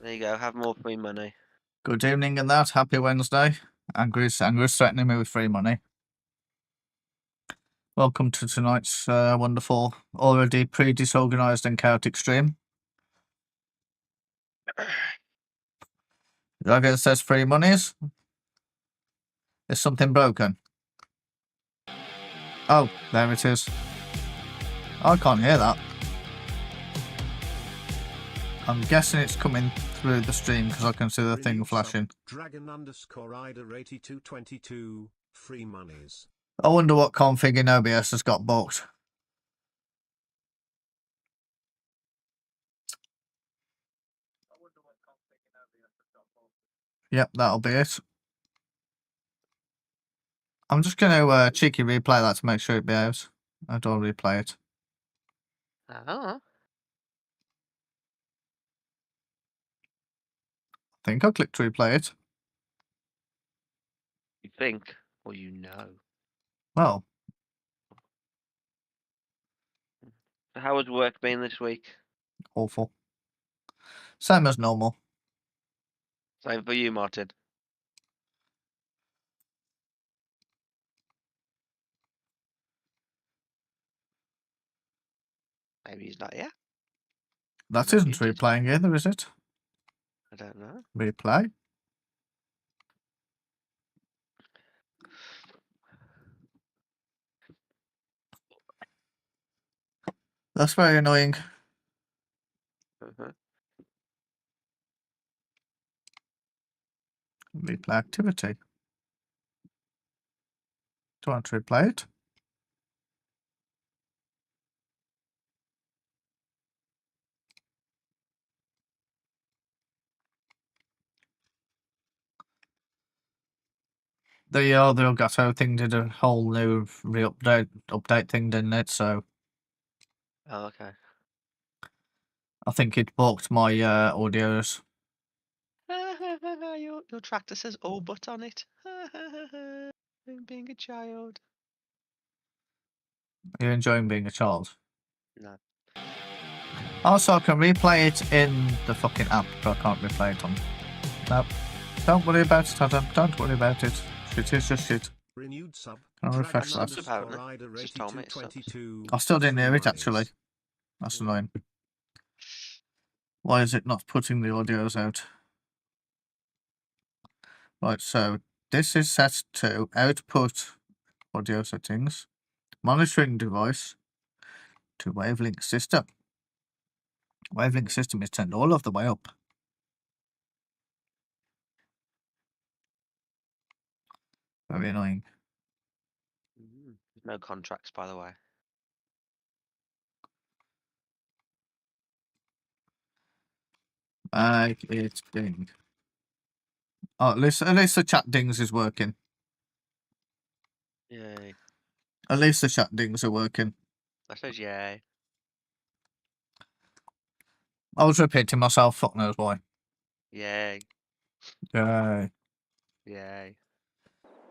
There you go. Have more free money. Good evening and that. Happy Wednesday. Angry's threatening me with free money. Welcome to tonight's wonderful, already pre-disorganised and chaotic stream. Like it says free monies. Is something broken? Oh, there it is. I can't hear that. I'm guessing it's coming through the stream because I can see the thing flashing. Dragon_Rider8222 free monies. I wonder what config in OBS has got booked. Yep, that'll be it. I'm just going to cheeky replay that to make sure it behaves. I don't replay it. Oh. I think I clicked replay it. You think, or you know. Well. So how has work been this week? Awful. Same as normal. Same for you, Martin. Maybe he's not here. That isn't replaying either, is it? I don't know. Replay. That's very annoying. Replay activity. Do you want to replay it? The Elgato thing did a whole new update thing, didn't it? So. Oh, okay. I think it blocked my audios. Your tractor says all but on it. Being a child. Are you enjoying being a child? No. Also, I can replay it in the fucking app, but I can't replay it on. Nope. Don't worry about it, Adam. Don't worry about it. Shit is just shit. Renewed sub. I'll refresh that. Just told me I still didn't hear it, actually. That's annoying. Why is it not putting the audios out? Right, so this is set to output audio settings, monitoring device to wavelength system. Wavelength system is turned all of the way up. Very annoying. No contracts, by the way. It's ding. Oh, at least the chat dings is working. Yay. At least the chat dings are working. I said yay. I was repeating myself, fuck knows why. Yay. Yay. Yay.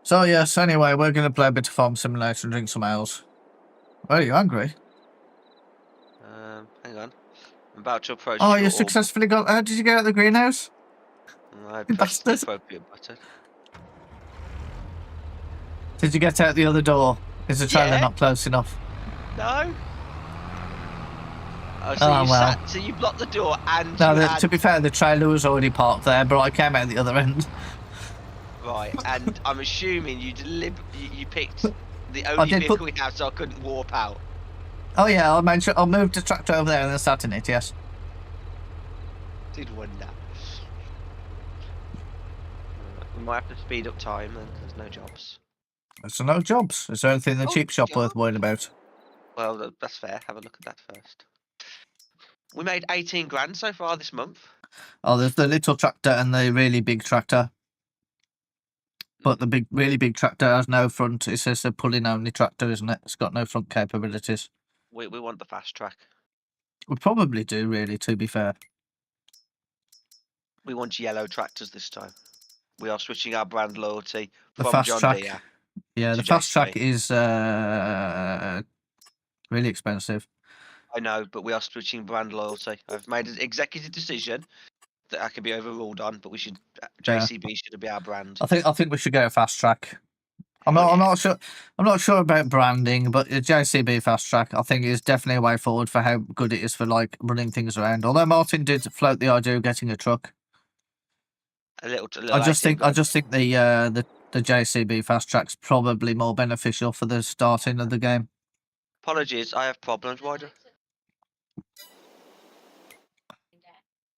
So yes, anyway, we're going to play a bit of Farm Simulator and drink some ales. Are you angry? Hang on. I'm about to approach. Oh, you successfully got... How did you get out of the greenhouse? I pressed the appropriate button. Did you get out the other door? Is the trailer not close enough? No. Oh, so you blocked the door and... No, to be fair, the trailer was already parked there, but I came out the other end. Right, and I'm assuming you picked the only vehicle we have so I couldn't warp out. Oh yeah, I'll move the tractor over there and then start in it, yes. Did wonder. We might have to speed up time then, there's no jobs. There's no jobs. Is there anything in the cheap shop worth worrying about? Well, that's fair. Have a look at that first. We made 18 grand so far this month. Oh, there's the little tractor and the really big tractor. But the really big tractor has no front. It says a pulling only tractor, isn't it? It's got no front capabilities. We want the fast track. We probably do, really, to be fair. We want yellow tractors this time. We are switching our brand loyalty from John Deere. Yeah, the fast track is really expensive. I know, but we are switching brand loyalty. I've made an executive decision that I could be overruled on, but we should Yeah. JCB should be our brand. I think we should go fast track. I'm Oh, not sure. I'm not sure about branding, but JCB fast track I think is definitely a way forward for how good it is for like running things around. Although Martin did float the idea of getting a truck. A little I just think the JCB fast track's probably more beneficial for the starting of the game. Apologies, I have problems. Why do?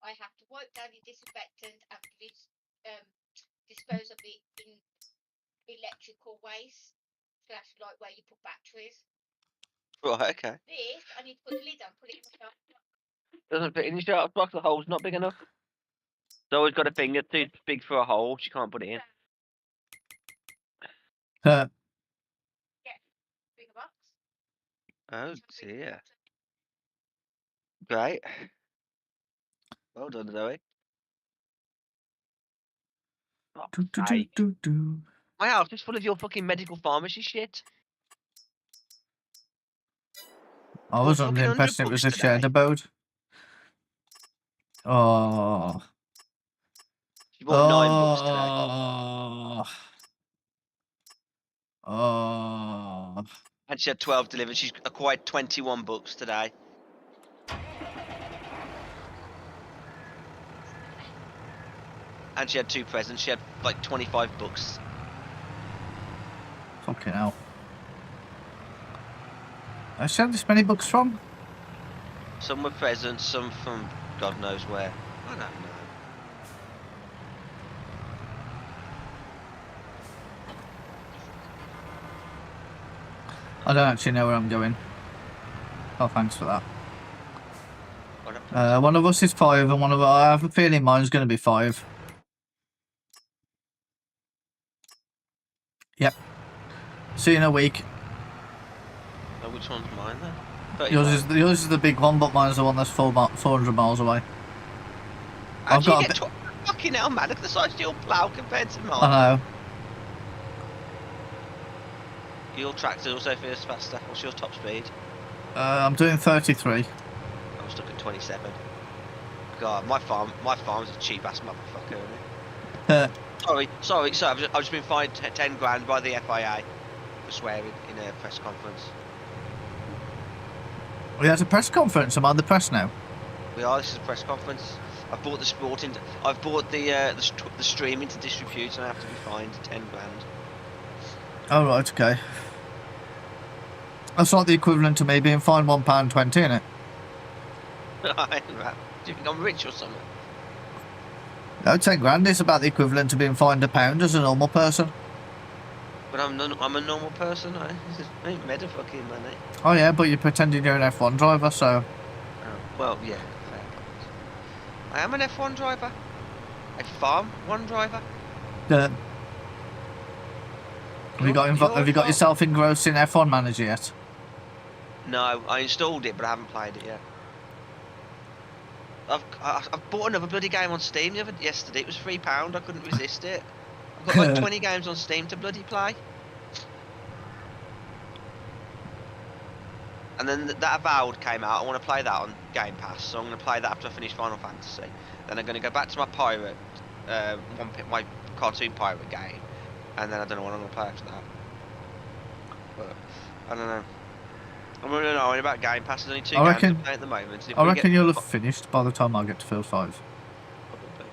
I have to wipe down your disinfectant and dispose of the electrical waste / like where you put batteries. Right, okay. This I need to put the lid on, put it in the shelf. Doesn't fit in your shelf box. The hole's not big enough. It's always got a finger too big for a hole. She can't put it in. Bigger box. Oh dear. Great. Well done, Zoe. Oh, my house is full of your fucking medical pharmacy shit. I was under the impression it was a shared abode. Oh. She bought 9 books today. Oh. And she had 12 delivered. She's acquired 21 books today. And she had 2 presents. She had like 25 books. Fucking hell. I sent this many books from? Some were presents, some from God knows where. I don't know. I don't actually know where I'm going. Oh, thanks for that. One of us is 5 and one of I have a feeling mine's going to be 5. Yep. See you in a week. Oh, which one's mine then? Yours is the big one, but mine's the one that's 400 miles away. I've got fucking hell, man! Look at the size of your plough compared to mine. I know. Your tractor also feels faster. What's your top speed? I'm doing 33. I'm stuck at 27. God, my farm's a cheap ass motherfucker, isn't it? Sorry. I've just been fined 10 grand by the FIA for swearing in a press conference. We had a press conference. I'm on the press now. We are. This is a press conference. I've bought I've bought the streaming to distribute, and I have to be fined 10 grand. Oh right, okay. That's like the equivalent to me being fined £1.20, isn't it? Do you think I'm rich or something? No, 10 grand is about the equivalent to being fined £1 as a normal person. But I'm a normal person. I ain't made a fucking money. Oh yeah, but you're pretending you're an F1 driver, so. Oh, well, yeah, fair point. I am an F1 driver. A Farm 1 driver. Have you got yourself engrossed in F1 Manager yet? No, I installed it, but I haven't played it yet. I've bought another bloody game on Steam yesterday. It was £3. I couldn't resist it. I've got like 20 games on Steam to bloody play. And then that Avowed came out. I want to play that on Game Pass, so I'm going to play that after I finish Final Fantasy. Then I'm going to go back to my pirate, my cartoon pirate game, and then I don't know what I'm going to play after that. But I don't know. I'm really knowing about Game Pass. There's only 2 games to play at the moment. I reckon you'll have finished by the time I get to Field 5. Probably.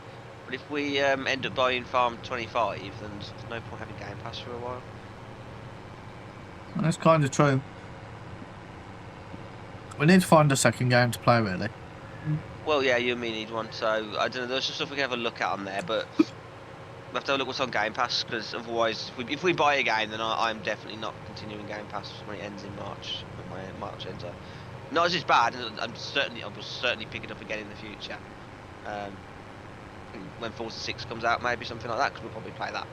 But if we end up buying Farm 25, then there's no point having Game Pass for a while. That's kind of true. We need to find a second game to play, really. Well, yeah, you and me need one, so I don't know, there's some stuff we can have a look at on there, but we'll have to have a look what's on Game Pass, because otherwise, if we buy a game, then I'm definitely not continuing Game Pass when it ends in March, when my March ends up. Not as it's bad, I will certainly pick it up again in the future. When Forza 6 comes out, maybe something like that, because we'll probably play that.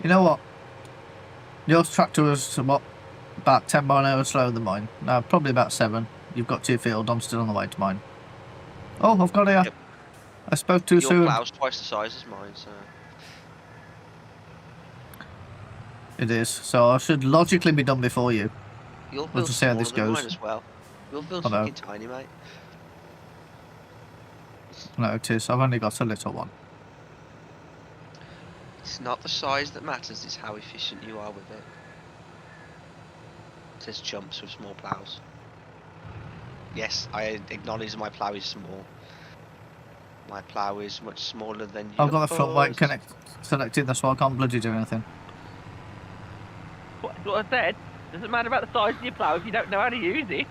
You know what? Yours tractor was, what, about 10 mile an hour slower than mine. No, probably about 7. You've got to your field, I'm still on the way to mine. Oh, I've got here. Yep. I spoke too soon. Your plough's twice the size as mine, so... It is, so I should logically be done before you. Your we'll just see how this goes. Mine as well. Your field's fucking tiny, mate. No, it is. I've only got a little one. It's not the size that matters, it's how efficient you are with it. It says jumps with small ploughs. Yes, I acknowledge my plough is small. My plough is much smaller than yours. I've got the front weight selected, that's why I can't bloody do anything. What I said. Doesn't matter about the size of your plough if you don't know how to use it.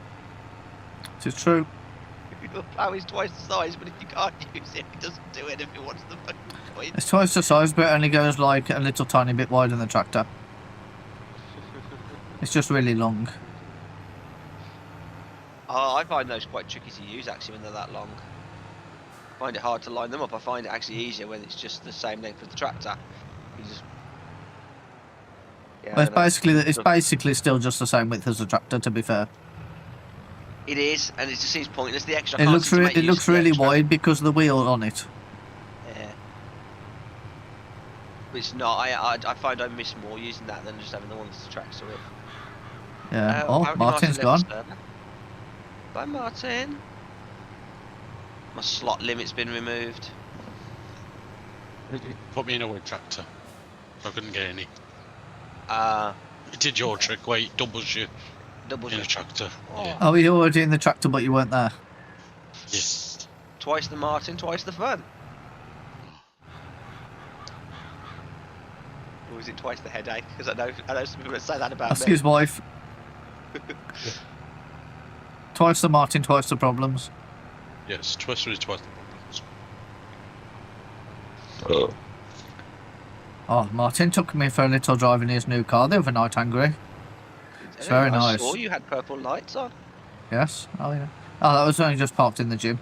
It is true. Your plough is twice the size, but if you can't use it, it doesn't do anything. What's the fucking point? It's twice the size, but it only goes like a little tiny bit wider than the tractor. It's just really long. Oh, I find those quite tricky to use actually when they're that long. I find it hard to line them up. I find it actually easier when it's just the same length as the tractor. You just... Yeah, Well, it's basically still just the same width as the tractor, to be fair. It is, and it just seems pointless. The extra. It looks really wide because of the wheel on it. Yeah. But it's not. I find I miss more using that than just having the one that's the tractor with. Yeah. Apparently Martin's Martin gone. left us. Bye, Martin. My slot limit's been removed. Put me in a wood tractor. I couldn't get any. It did your trick where it doubles you in a tractor. Yeah. Oh, you were already in the tractor, but you weren't there. Yes. Twice the Martin, twice the fun. Or is it twice the headache? Because I know some people that say that about Ask me. his wife. Twice the Martin, twice the problems. Yes, twice the problems. Oh, Martin took me for a little drive in his new car the other night, angry. It's very nice. I saw you had purple lights on. Yes. Oh, yeah. Oh, that was only just parked in the gym.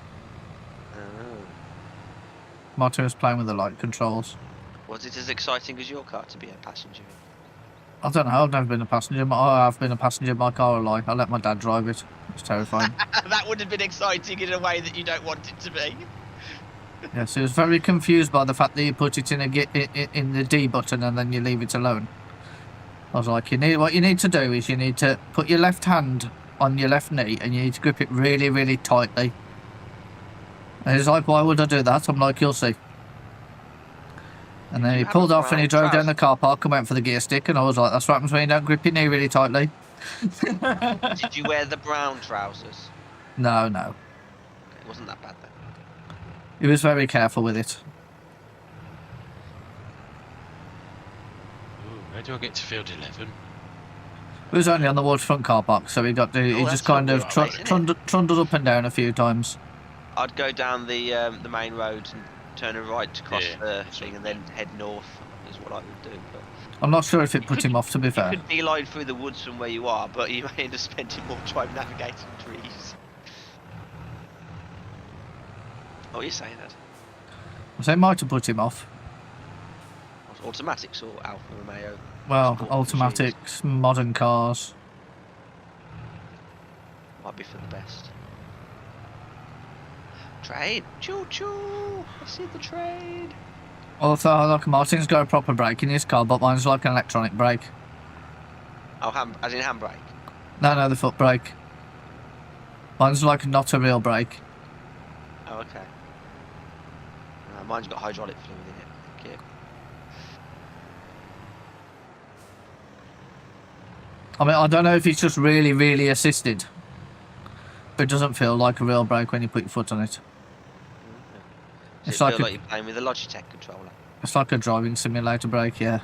Oh. Martin was playing with the light controls. Was it as exciting as your car to be a passenger in? I don't know, I've never been a passenger. I have been a passenger in my car a lot. I let my dad drive it. It's terrifying. That would have been exciting in a way that you don't want it to be. Yes, he was very confused by the fact that you put it in the D button and then you leave it alone. I was like, what you need to do is you need to put your left hand on your left knee and you need to grip it really, really tightly. And he's like, why would I do that? I'm like, you'll see. And then he pulled off and he drove down the car park and went for the gear stick, and I was like, that's what happens when you don't grip your knee really tightly. Did you wear the brown trousers? No. It wasn't that bad then. He was very careful with it. Ooh, where do I get to field 11? It was only on the waterfront car park, so he just kind of trundled up and down a few times. I'd go down the main road and turn a right to cross the thing and then head north is what I would do. But I'm not sure if it put him off, to be fair. you could beeline through the woods from where you are, but you may end up spending more time navigating trees. Oh, you're saying that? So it might have put him off. Automatics or Alfa Romeo? Well, Sport automatics, modern cars. Might be for the best. Train! Choo choo! I see the train! Also, like Martin's got a proper brake in his car, but mine's like an electronic brake. Oh, as in handbrake? No, the foot brake. Mine's like not a real brake. Oh, okay. Mine's got hydraulic fluid in it. Thank you. I mean, I don't know if it's just really, really assisted, but it doesn't feel like a real brake when you put your foot on it. Does It's it like feel like you're playing with a Logitech controller? It's like a driving simulator brake, yeah.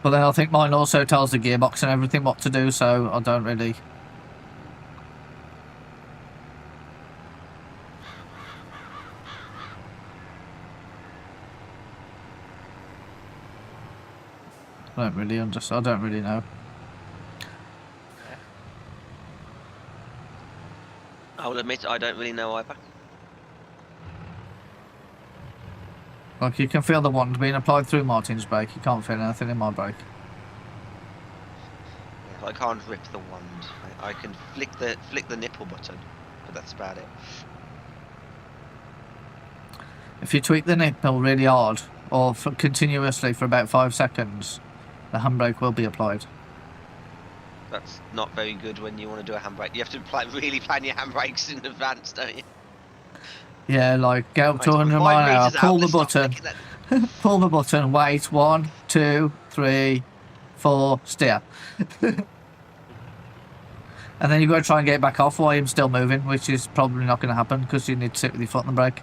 But then I think mine also tells the gearbox and everything what to do, so I don't really... I don't really know. I will admit I don't really know either. Like, you can feel the wand being applied through Martin's brake. You can't feel anything in my brake. Yeah, I can't rip the wand. I can flick the nipple button, but that's about it. If you tweak the nipple really hard, or continuously for about 5 seconds, the handbrake will be applied. That's not very good when you want to do a handbrake. You have to really plan your handbrakes in advance, don't you? Yeah, like go up to Right, 100 5 mile an hour, metres out, pull the let's start button, looking at- pull the button, wait, 1, 2, 3, 4, steer. And then you've got to try and get it back off while you're still moving, which is probably not going to happen because you need to sit with your foot on the brake.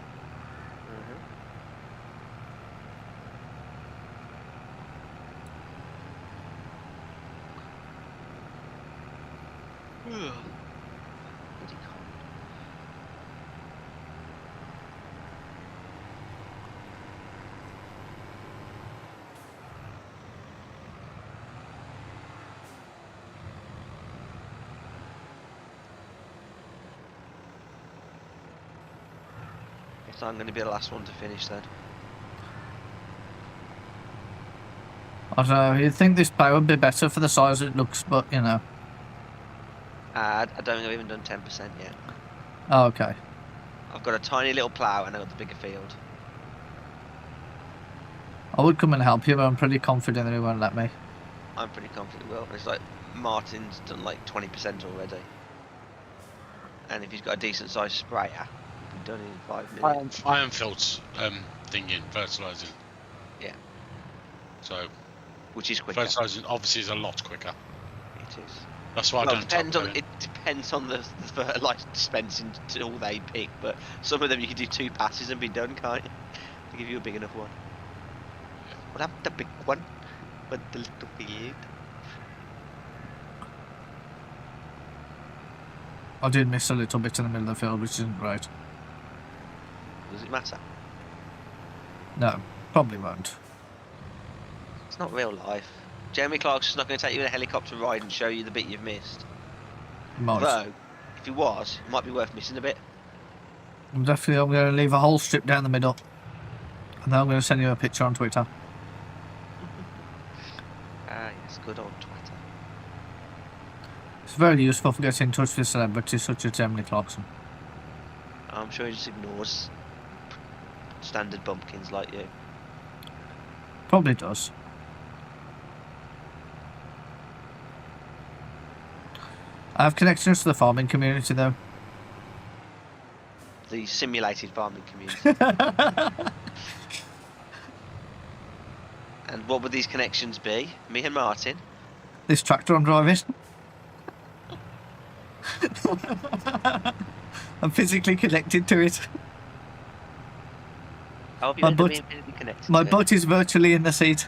So I'm going to be the last one to finish then. I don't know, you'd think this power would be better for the size it looks, but you know. I don't think I've even done 10% yet. Oh, okay. I've got a tiny little plough and I've got the bigger field. I would come and help you, but I'm pretty confident that he won't let me. I'm pretty confident he will. It's like Martin's done like 20% already. And if he's got a decent sized sprayer, he'll be done in 5 minutes. Iron Field's thinking, fertilising. Yeah. So, which is quicker. fertilising obviously is a lot quicker. It is. That's why I don't it depends on the fertiliser dispensing tool they pick, but some of them you can do 2 passes and be done, can't you? To give you a big enough one. What happened to the big one? But the little field. I did miss a little bit in the middle of the field, which isn't great. Does it matter? No, probably won't. It's not real life. Jeremy Clarkson's not going to take you in a helicopter ride and show you the bit you've missed. Might. Although, if he was, it might be worth missing a bit. I'm going to leave a whole strip down the middle. And then I'm going to send you a picture on Twitter. Ah, yes, good old Twitter. It's very useful for getting in touch with celebrities such as Jeremy Clarkson. I'm sure he just ignores standard bumpkins like you. Probably does. I have connections to the farming community though. The simulated farming community. And what would these connections be? Me and Martin? This tractor I'm driving. I'm physically connected to it. How have you ended up being physically connected My to it? butt is virtually in the seat.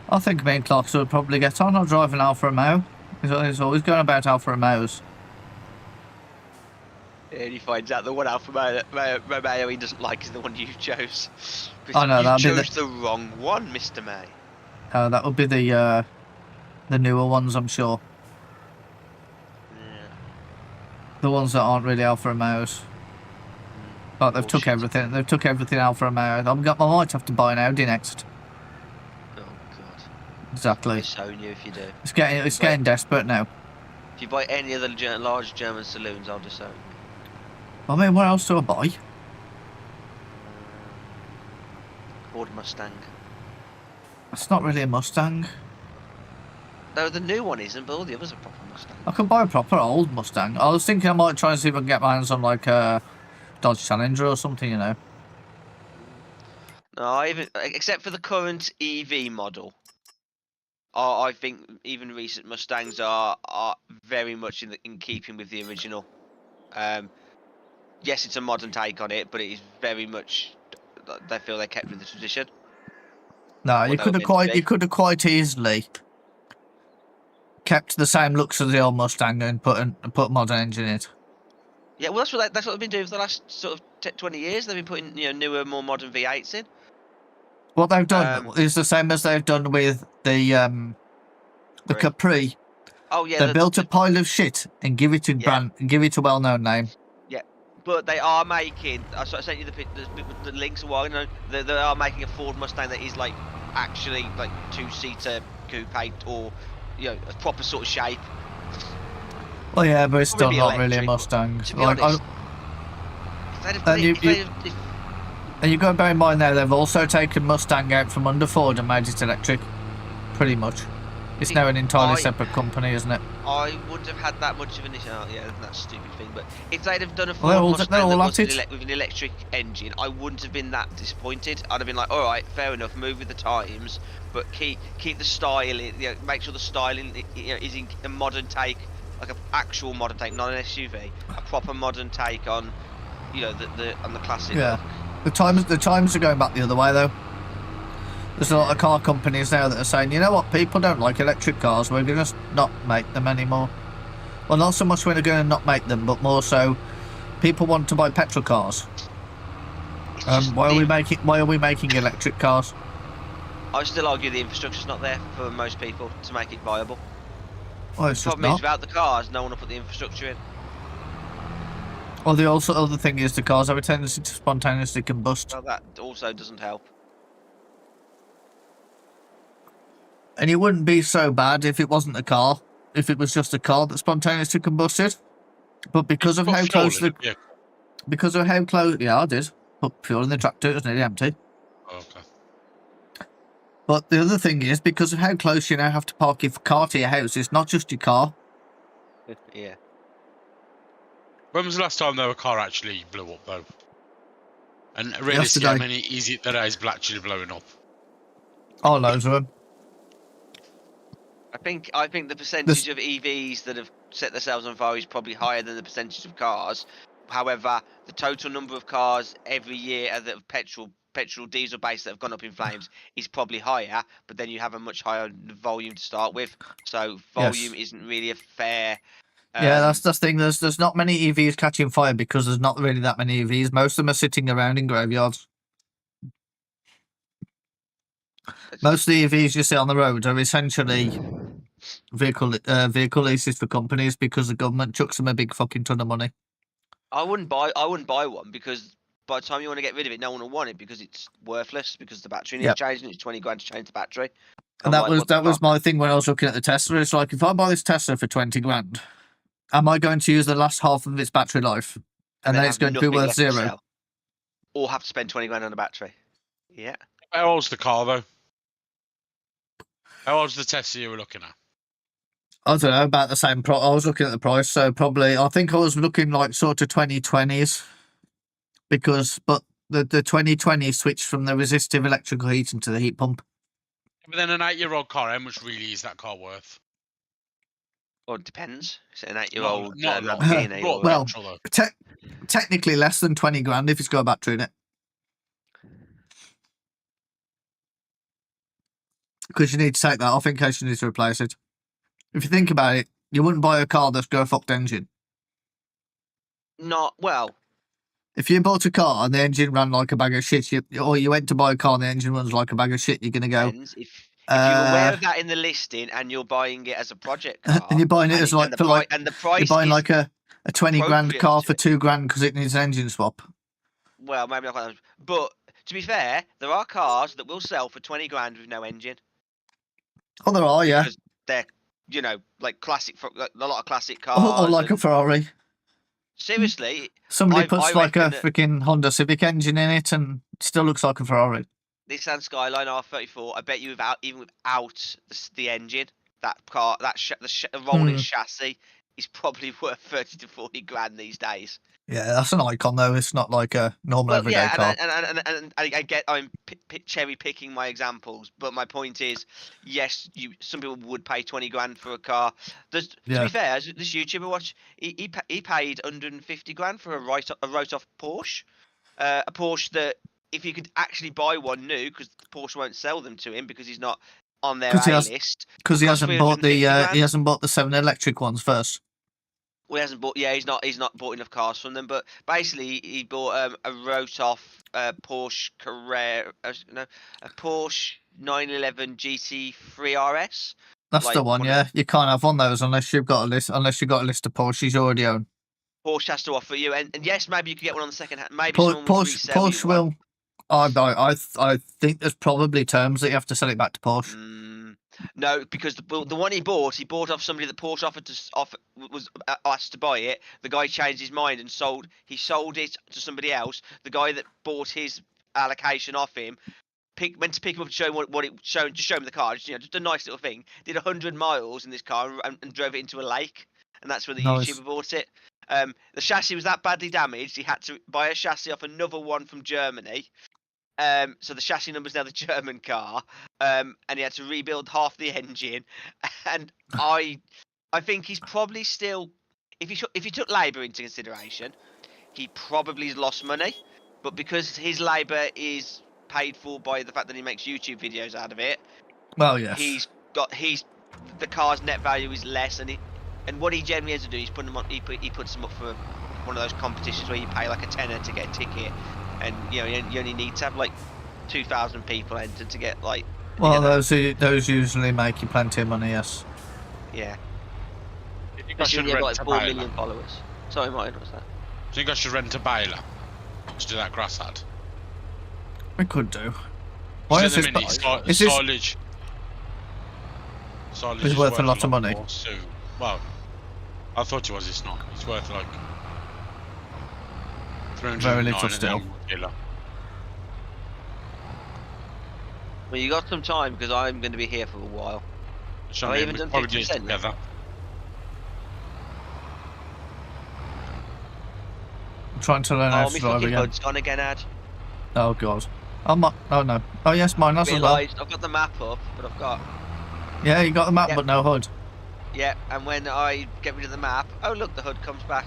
I think me and Clarkson would probably get on. I'll drive an Alfa Romeo. He's always going about Alfa Romeos. And he finds out the one Alfa Romeo he doesn't like is the one you chose. Oh no, you chose the wrong one, Mr. May. That would be the newer ones, I'm sure. Yeah. The ones that aren't really Alfa Romeos. Like they've took everything. They've took everything Alfa Romeo. I might have to buy an Audi next. Oh god. Exactly. I'll disown you if you do. It's getting desperate now. If you buy any of the large German saloons, I'll disown you. I mean, what else do I buy? Ford Mustang. It's not really a Mustang. No, the new one isn't, but all the others are proper Mustangs. I could buy a proper old Mustang. I was thinking I might try and see if I can get my hands on like a Dodge Challenger or something, you know. No, except for the current EV model, I think even recent Mustangs are very much in keeping with the original. Yes, it's a modern take on it, but it is very much. They feel they kept with the tradition. No, you could have quite easily kept the same looks as the old Mustang and put a modern engine in it. Yeah, well, that's what they've been doing for the last sort of 20 years. They've been putting newer, more modern V8s in. What they've done is the same as they've done with the Capri. Oh yeah, they built a pile of shit and give it a well-known name. Yeah, but they are making. I sent you the links a while ago. They are making a Ford Mustang that is like actually like 2-seater coupe or a proper sort of shape. Well, yeah, but it's still not really a Mustang. To be honest, And you've got to bear in mind now, they've also taken Mustang out from under Ford and made it electric. Pretty much. It's now an entirely separate company, isn't it? I wouldn't have had that much of an issue. Oh, yeah, that's a stupid thing. But if they'd have done a Ford Well, Mustang that was with an electric engine, I wouldn't have been that disappointed. I'd have been like, all right, fair enough, move with the times, but keep the style. Make sure the styling is a modern take, like an actual modern take, not an SUV, a proper modern take on, on the classic. Yeah, the times are going back the other way though. There's a lot of car companies now that are saying, you know what, people don't like electric cars, we're going to just not make them anymore. Well, not so much we're going to not make them, but more so, people want to buy petrol cars. Why are we making electric cars? I still argue the infrastructure's not there for most people to make it viable. Well, it's the problem is without the cars, no one will put the infrastructure in. Well, the other thing is the cars have a tendency to spontaneously combust. Well, that also doesn't help. And it wouldn't be so bad if it wasn't a car, if it was just a car that spontaneously combusted. But because of how close yeah, I did. Put fuel in the tractor, it was nearly empty. Okay. But the other thing is, because of how close you now have to park your car to your house, it's not just your car. Yeah. When was the last time though a car actually blew up though? And realistically, how many is it that is actually blowing up? Oh, loads of them. I think the percentage of EVs that have set themselves on fire is probably higher than the percentage of cars. However, the total number of cars every year that are petrol diesel based that have gone up in flames is probably higher, but then you have a much higher volume to start with. So volume isn't really a fair. Yeah, that's the thing. There's not many EVs catching fire because there's not really that many EVs. Most of them are sitting around in graveyards. Most of the EVs you see on the road are essentially vehicle leases for companies because the government chucks them a big fucking ton of money. I wouldn't buy one because by the time you want to get rid of it, no one will want it because it's worthless because the battery needs changing. It's 20 grand to change the battery. And that was my thing when I was looking at the Tesla. It's like, if I buy this Tesla for 20 grand, am I going to use the last half of its battery life? And then it's going to be worth zero. Or have to spend 20 grand on a battery. Yeah. How old's the car though? How old's the Tesla you were looking at? I don't know, about the same price. I was looking at the price, so probably, I think I was looking like sort of 2020s. But the 2020 switched from the resistive electrical heating to the heat pump. But then an 8-year-old car, how much really is that car worth? Well, it depends. Is it an 8-year-old Lamborghini? Well, technically less than 20 grand if it's got a battery in it. Because you need to take that off in case you need to replace it. If you think about it, you wouldn't buy a car that's got a fucked engine. If you bought a car and the engine ran like a bag of shit, or you went to buy a car and the engine runs like a bag of shit, you're going to go... If you're aware of that in the listing and you're buying it as a project car... and you're buying it as like... And the price you're buying like a 20 grand car for 2 grand because it needs an engine swap. Well, maybe not quite that. But, to be fair, there are cars that will sell for 20 grand with no engine. Oh, there are, yeah. Because they're, like a lot of classic cars. Or like a Ferrari. Seriously. Somebody puts a freaking Honda Civic engine in it and it still looks like a Ferrari. Nissan Skyline R34, I bet you even without the engine, that car, the rolling chassis is probably worth 30 to 40 grand these days. Yeah, that's an icon though. It's not like a normal everyday car. And I get I'm cherry picking my examples, but my point is, yes, some people would pay 20 grand for a car. To be fair, this YouTuber he paid 150 grand for a wrote-off Porsche, a Porsche that if you could actually buy one new, because Porsche won't sell them to him because he's not on their A list. Because he hasn't bought the 7 electric ones first. Well, he hasn't bought. Yeah, he's not bought enough cars from them. But basically, he bought a wrote-off Porsche Carrera, a Porsche 911 GT3 RS. That's the one. Yeah, you can't have one of those unless you've got a list. Unless you've got a list of Porsches you already own. Porsche has to offer you, and yes, maybe you could get one on the second hand. Maybe Porsche will. I think there's probably terms that you have to sell it back to Porsche. No, because the one he bought off somebody that Porsche was asked to buy it. The guy changed his mind and sold it to somebody else. The guy that bought his allocation off him went to pick him up and show him just show him the car, just a nice little thing. Did 100 miles in this car and drove it into a lake, and that's where the Nice. YouTuber bought it. The chassis was that badly damaged, he had to buy a chassis off another one from Germany. So the chassis number's now the German car, and he had to rebuild half the engine. And I think he's probably still, if he took labour into consideration, he probably lost money. But because his labour is paid for by the fact that he makes YouTube videos out of it, Well, yes. the car's net value is less, and what he generally has to do is put them on. He puts them up for one of those competitions where you pay like a tenner to get a ticket, and you only need to have like 2,000 people enter to get like. Well, those usually make you plenty of money. Yes. Yeah. I think I should Especially when you have rent like a 4 baler. million followers. Sorry, Martin, what's that? I think I should rent a baler to do that grass ad. We could do. Why is this? Is this Silage is worth a lot of money? more soon. Well, I thought it was. It's not. It's worth like 309 Very little and still. then killer. Well, you got some time because I'm going to be here for a while. So Have I I even mean, we done probably do it 50% yet? together. I'm trying to learn how Oh, to my drive fucking again. HUD's gone again, Ad. Oh god. Oh no. Oh yes, mine has as well. Realised I've got the map up, but I've got. Yeah, you got the map, Yeah. but no HUD. Yeah, and when I get rid of the map, oh look, the HUD comes back.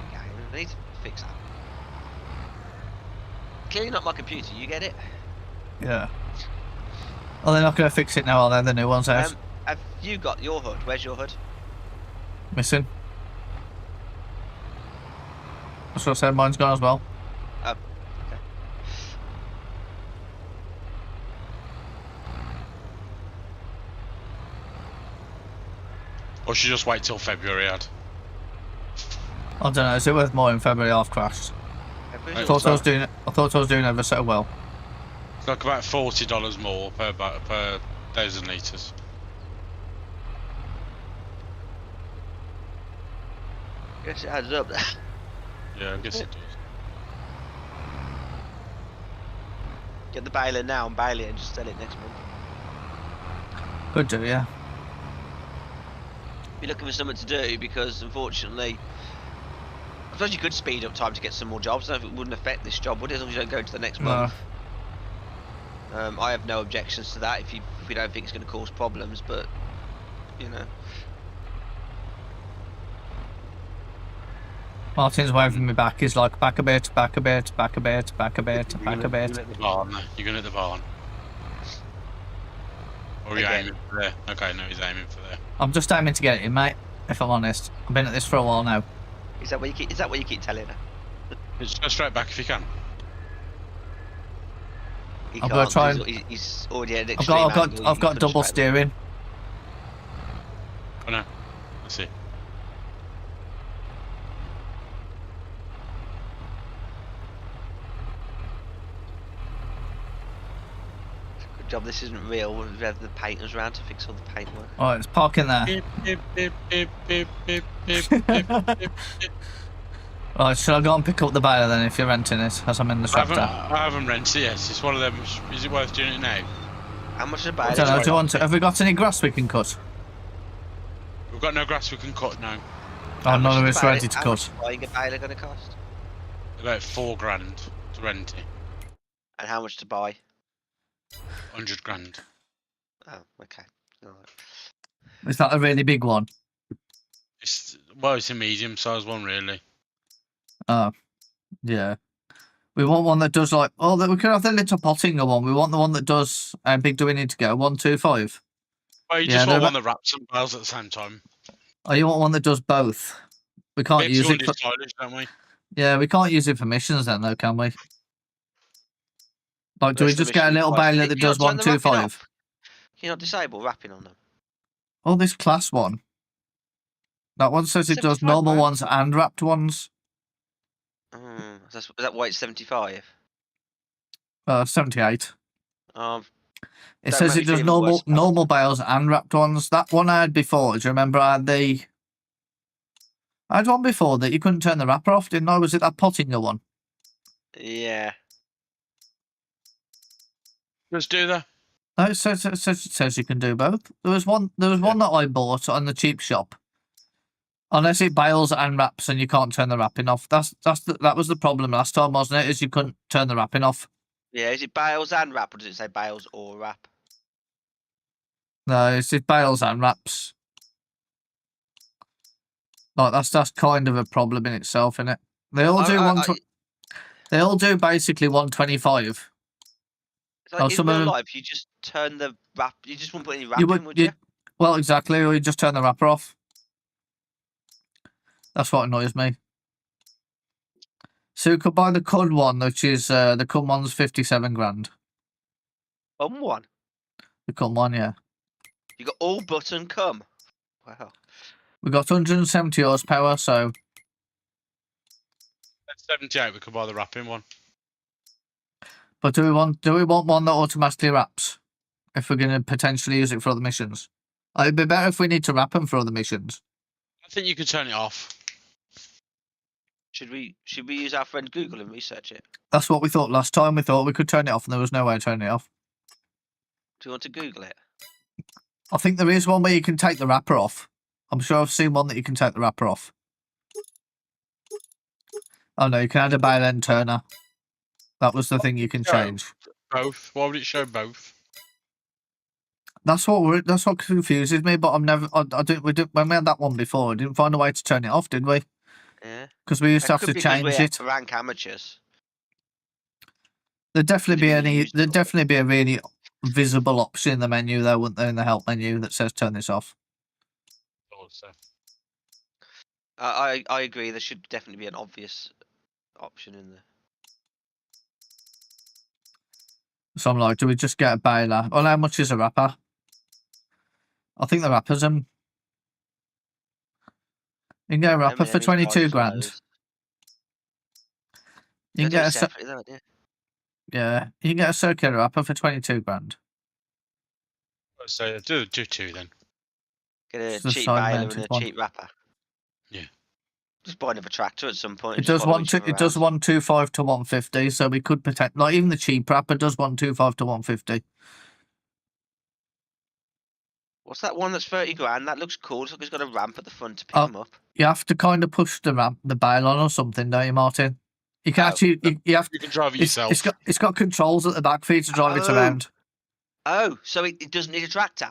Okay, I need to fix that. Clearly not my computer, you get it? Yeah. Well, they're not going to fix it now, are they? The new one's out. Have you got your HUD? Where's your HUD? Missing. That's what I said. Mine's gone as well. Oh, okay. Or should you just wait till February, Ad? I don't know. Is it worth more in February? I've crashed. Right, I thought I was doing ever so well. It's like about $40 more per 1,000 litres. Guess it adds up there. Yeah, I guess it does. Get the baler now and bail it and just sell it next month. Could do, yeah. Be looking for something to do because unfortunately, I suppose you could speed up time to get some more jobs. I don't know if it wouldn't affect this job, would it? As long as you don't go to the next No. month. I have no objections to that if we don't think it's going to cause problems, but you know. Martin's waving me back. He's like, back a bit, back a bit, back a bit, back a bit, back a bit. You're at the barn, though. You're going at the barn. Or are you Again. aiming for there? Okay, no, he's aiming for there. I'm just aiming to get it in, mate. If I'm honest, I've been at this for a while now. Is that what you keep telling her? Just go straight back if you can. He I'm gonna can't, try he's already at an I've extreme got angle, I've you got couldn't double straight away. steering. Oh no. Let's see. Good job this isn't real. We have the painters around to fix all the paintwork. Alright, it's parking there. Beep, beep, beep, beep, beep, beep, beep, beep, beep. Right, should I go and pick up the baler then if you're renting it as I'm in the tractor? I haven't rented it yet. It's one of them. Is it worth doing it now? How much is a I baler? don't know, do you want to, have we got any grass we can cut? We've got no grass we can cut now. Oh, none of How it's much ready is to How much cut. is buying a baler going to cost? About $4,000 to rent it. And how much to buy? 100 grand. Oh, okay. Alright. Is that a really big one? It's a medium-sized one, really. Oh, yeah. We want one that does like, we could have the little Pottinger one. We want the one that does, how big do we need to go? 125? Well, you Yeah, just they're want one that wraps and bails at the same time. Oh, you want one that does both? We can't Makes use all it this for, stylish, don't we? yeah, we can't use it for missions then though, can we? Like, do we Most of just the get a missions little require- baler that Can you does not turn the wrapping 125? off? Can you not disable wrapping on them? Oh, this class one. That one says it does 75 normal grand. ones and wrapped ones. Is that why it's 75? 78. Um, It Don't says make it me does feel even worse about normal bales and wrapped ones. That one I had before. Do you remember I had one before that you couldn't turn the wrapper off, didn't I? Was it that Pottinger one? Yeah. Let's do that. No, it says you can do both. There was one that I bought on the cheap shop. Unless it bales and wraps and you can't turn the wrapping off. That was the problem last time, wasn't it? Is you couldn't turn the wrapping off. Yeah, is it bales and wrap, or does it say bales or wrap? No, it's bales and wraps. Like that's kind of a problem in itself, isn't it? They all do they all do basically 125. It's like, in Some of real them life, you just turn the wrap. You just wouldn't put any you wrapping, would you? well, exactly, or you just turn the wrapper off. That's what annoys me. So you could buy the Cud one, which is the Cud one's 57 grand. One. The Cud one, yeah. You got all button come. Wow. We got 170 horsepower, so At 78, we could buy the wrapping one. but do we want one that automatically wraps? If we're going to potentially use it for other missions, it'd be better if we need to wrap them for other missions. I think you could turn it off. Should we use our friend Google and research it? That's what we thought last time. We thought we could turn it off, and there was no way to turn it off. Do you want to Google it? I think there is one where you can take the wrapper off. I'm sure I've seen one that you can take the wrapper off. Oh no, you can add a bail end turner. That was the thing you can change. Both. Why would it show both? That's what confuses me. But when we had that one before, I didn't find a way to turn it off, did we? Yeah. Because we used to have to change it. Rank amateurs. There'd definitely be a really visible option in the menu though, wouldn't there, in the help menu that says turn this off. Also. I agree. There should definitely be an obvious option in there. So I'm like, do we just get a bailer? Well, how much is a wrapper? I think the wrapper's You can get a wrapper for 22 grand. You can get yeah, you can get a circular wrapper for 22 grand. So do two then. Get a cheap bailer and a cheap wrapper. Yeah. Just buy another tractor at some point. It does 125 to 150, so we could protect. Like even the cheap wrapper does 125 to 150. What's that one that's 30 grand? That looks cool. It's like it's got a ramp at the front to pick them up. You have to kind of push the bail on or something, don't you, Martin? You can actually you have. You can drive it yourself. It's got controls at the back for you to drive it around. Oh, so it doesn't need a tractor.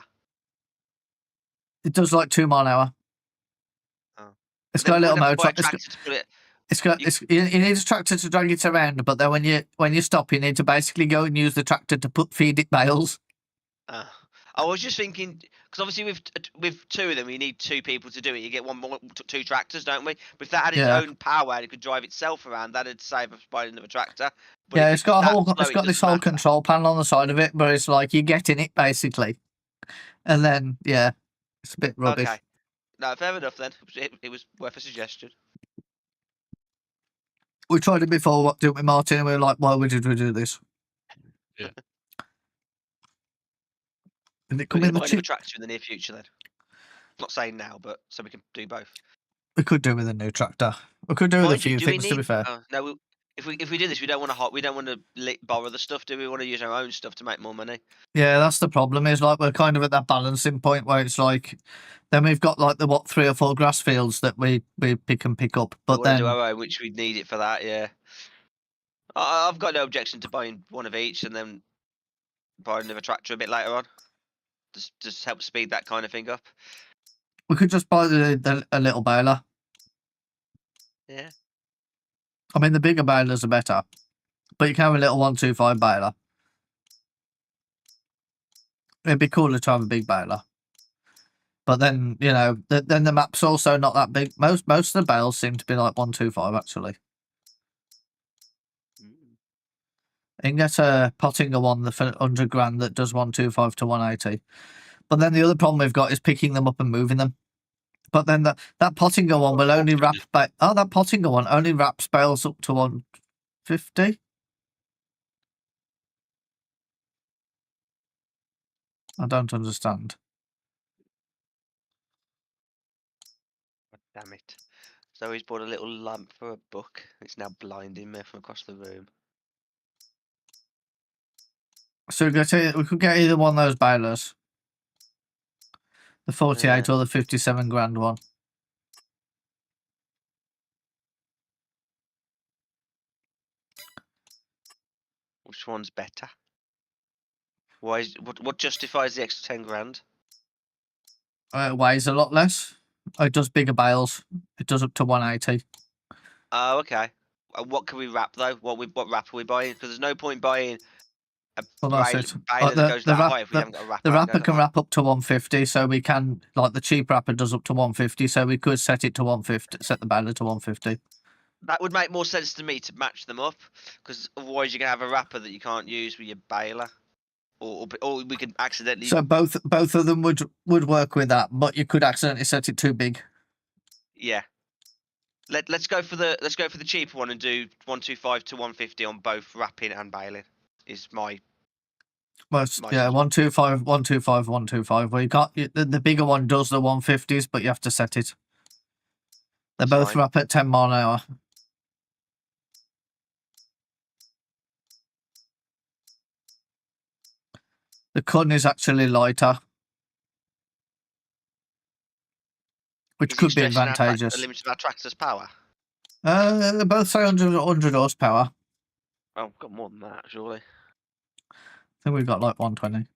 It does like 2 mile an hour. Oh. It's got a little motor. You need a tractor to drag it around, but then when you stop, you need to basically go and use the tractor to feed it bales. I was just thinking, because obviously with two of them, you need 2 people to do it. You get 2 tractors, don't we? But if that had its own power and it could drive itself around, that'd save us buying another tractor. But yeah, it's got this whole control panel on the side of it, but it's like you get in it basically, and then it's a bit rubbish. Okay, no, fair enough then. It was worth a suggestion. We tried it before, didn't we, Martin? And we were like, why did we do this? Yeah. And it come in the cheap tractor in the near future then. I'm not saying now, but so we can do both. We could do with a new tractor. We could do with a few things. To be fair, no. If we do this, we don't want to borrow the stuff. Do we want to use our own stuff to make more money? Yeah, that's the problem. Is like we're kind of at that balancing point where it's like, then we've got like the 3 or 4 grass fields that we pick up, but then do our own, which we need it for that. Yeah, I've got no objection to buying one of each and then buying another tractor a bit later on. Just help speed that kind of thing up. We could just buy a little baler. Yeah. I mean, the bigger balers are better, but you can have a little 125 baler. It'd be cooler to have a big baler. But then, then the map's also not that big. Most of the bales seem to be like 125 actually. You can get a Pottinger one for 100 grand that does 125 to 180. But then the other problem we've got is picking them up and moving them. But then that Pottinger one will only wrap that Pottinger one only wraps bales up to 150. I don't understand. God damn it. So he's bought a little lamp for a book. It's now blinding me from across the room. So we could get either one of those balers. The 48 or the 57 grand one. Which one's better? Why? What justifies the extra 10 grand? It weighs a lot less. It does bigger bales. It does up to 180. Oh, okay. What can we wrap though? What wrap are we buying? Because there's no point buying a Well, that's it. baler that goes that high if we haven't got a wrapper. The wrapper can wrap up to 150, so we can, like the cheap wrapper does up to 150, so we could set it to 150, set the baler to 150. That would make more sense to me to match them up, because otherwise you're gonna have a wrapper that you can't use with your baler, or we could accidentally. So both of them would work with that, but you could accidentally set it too big. Yeah. Let's go for the cheaper one and do 125 to 150 on both wrapping and baling. Is my. Well, yeah, 125, 125, 125. Well, you can't. The bigger one does the 150s, but you have to set it. They both fine. wrap at 10 mile an hour. The cun is actually lighter, which could be advantageous. A limit of our tractor's power. They both say 100 horsepower. Oh, we've got more than that, surely. I think we've got like 120.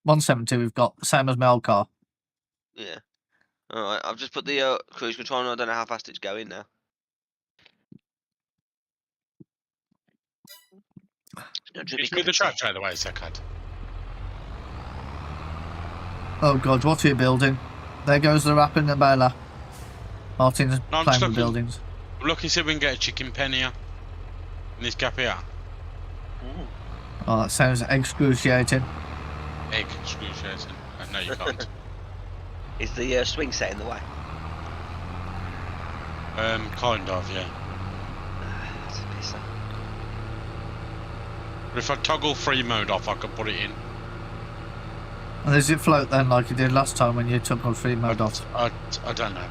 170 we've got, the same as my old car. Yeah. Alright, I've just put the cruise control on. I don't know how fast it's going now. Just move the tractor out of the way a second. Oh god, what are you building? There goes the wrap and the baler. Martin's playing with buildings. I'm looking to see if we can get a chicken pen here. In this gap here. Ooh. Oh, that sounds excruciating. Excruciating. No, you can't. Is the swing set in the way? Kind of, yeah. That's a pisser. But if I toggle free mode off, I could put it in. And does it float then like you did last time when you took on free mode off? I don't know.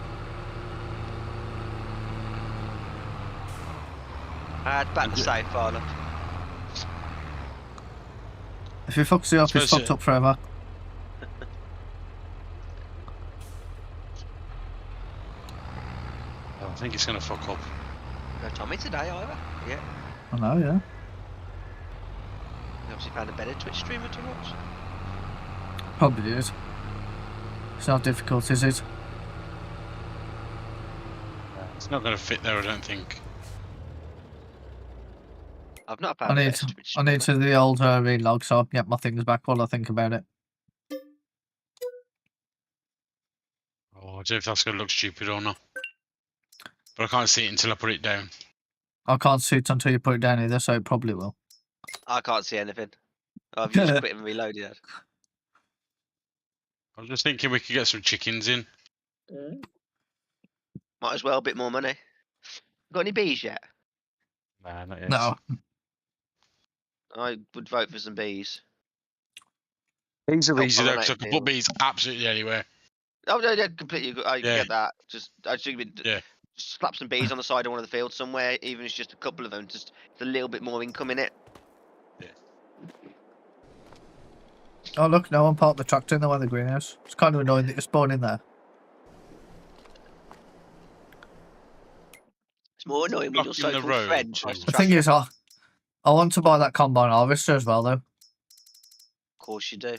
I'd back the safe far enough. If it fucks you up, it's fucked up forever. I think it's going to fuck up. No Tommy today either. Yeah. I know, yeah. You obviously found a better Twitch streamer to watch. Probably is. It's not difficult, is it? It's not going to fit there, I don't think. I've not found a better Twitch streamer. I need to do the old relog so I can get my things back while I think about it. Oh, I don't know if that's going to look stupid or not. But I can't see it until I put it down. I can't see it until you put it down either, so it probably will. I can't see anything. I've just quit and reloaded it. I was just thinking we could get some chickens in. Might as well, a bit more money. Got any bees yet? Nah, not yet. No. I would vote for some bees. Bees are Oh, easy though, because I pollinate can put field. bees absolutely anywhere. Oh no, yeah, completely. I Yeah. get that. I just think Yeah. just slap some bees on the side of one of the fields somewhere, even if it's just a couple of them. Just it's a little bit more income in it. Oh look, no one parked the tractor in the one in the greenhouse. It's kind of annoying that you're spawning there. It's more annoying when your Blocking the so-called road friend too. tries to The track thing it. is, I want to buy that combine harvester as well, though. Of course you do.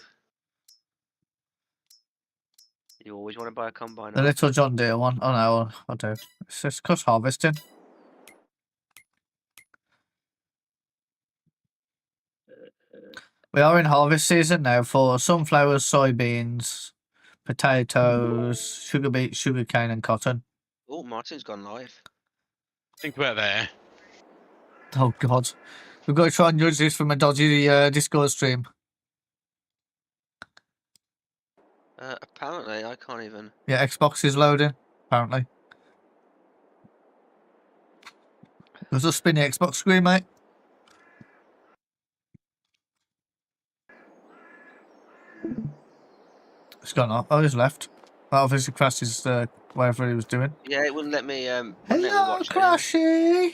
You always want to buy a combine. The little John Deere one. Oh no, I do. It's just cuss harvesting. We are in harvest season now for sunflowers, soybeans, potatoes, sugar beet, sugar cane, and cotton. Oh, Martin's gone live. Think about there. Oh god, we've got to try and judge this from a dodgy Discord stream. Apparently, I can't even. Yeah, Xbox is loading. Apparently, there's a spinny Xbox screen, mate. It's gone off. Oh, he's left. That obviously crashed his whatever he was doing. Yeah, it wouldn't let me. Wouldn't let me Hello, watch it anyway.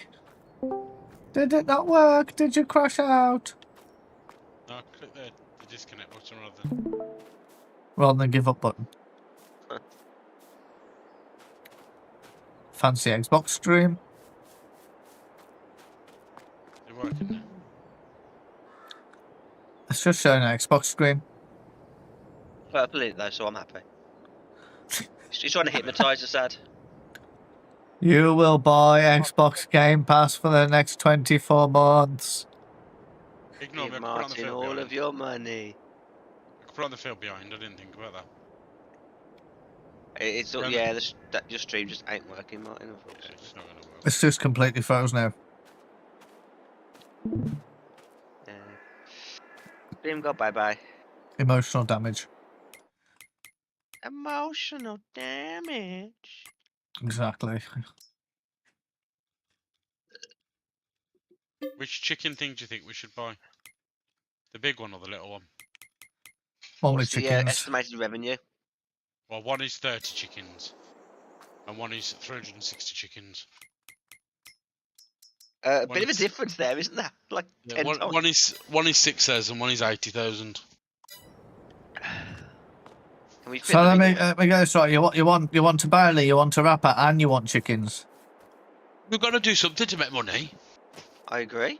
Crashy. Did it not work? Did you crash out? No, click the disconnect button rather than. Rather than give up button. Fancy Xbox stream. Is it working now? It's just showing an Xbox screen. Purple in it though, so I'm happy. He's trying to hypnotise us, Ad. You will buy Xbox Game Pass for the next 24 months. Ignore me. Give I could put it on the Martin field all behind. of your money. I could put it on the field behind. I didn't think about that. It's Run. yeah, your stream just ain't working, Martin. Yeah, Unfortunately. it's not gonna work. It's just completely froze now. Yeah. Stream got bye. Emotional damage. Emotional damage. Exactly. Which chicken thing do you think we should buy? The big one or the little one? Only What's the chickens. estimated revenue? Well, one is 30 chickens, and one is 360 chickens. A One bit of a is- difference there, isn't there? Like Yeah, 10 times. one is 6,000, one is 80,000. Can we fit So the let bigger me, one? me get this right. You want a barley, you want a wrapper, and you want chickens. We've got to do something to make money. I agree.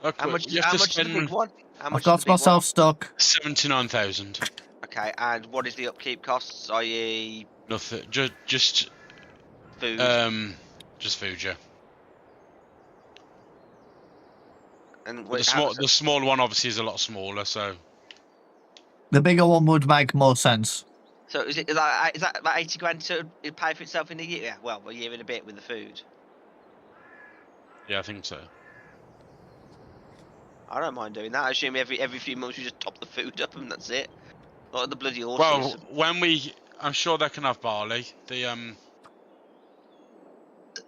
Look, How much? you have How to much is the spend big one? How I've much is got the big myself stuck. 79,000. one? Okay, and what is the upkeep costs? I.e., Nothing. Just food. just food, yeah. and But the small one obviously is a lot smaller, so The bigger one would make more sense. So is that about 80 grand to pay for itself in a year? Yeah, well, a year and a bit with the food. yeah, I think so. I don't mind doing that. I assume every few months you just top the food up and that's it. Like the bloody Well, horses. I'm sure they can have barley.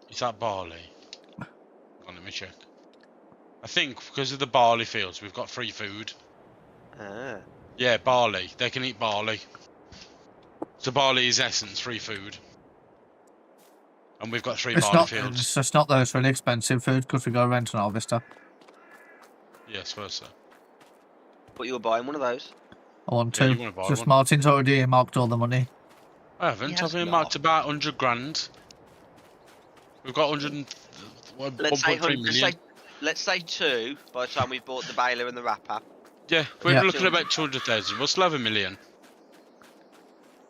Is that barley? Hang on, let me check. I think because of the barley fields, we've got free food. Ah. Yeah, barley. They can eat barley. So barley is essence, free food. And we've got 3 barley fields. It's just not those really expensive food because we go rent an harvester. Yeah, I suppose so. But you were buying one of those. I want Yeah, to. you wanna buy Just one? Martin's already earmarked all the money. I haven't. He I've has earmarked not. about 100 grand. We've got 1.3 million. Let's say 2 by the time we've bought the baler and the wrapper. Yeah, we're Yeah. looking at about 200,000. We'll still have 1 million.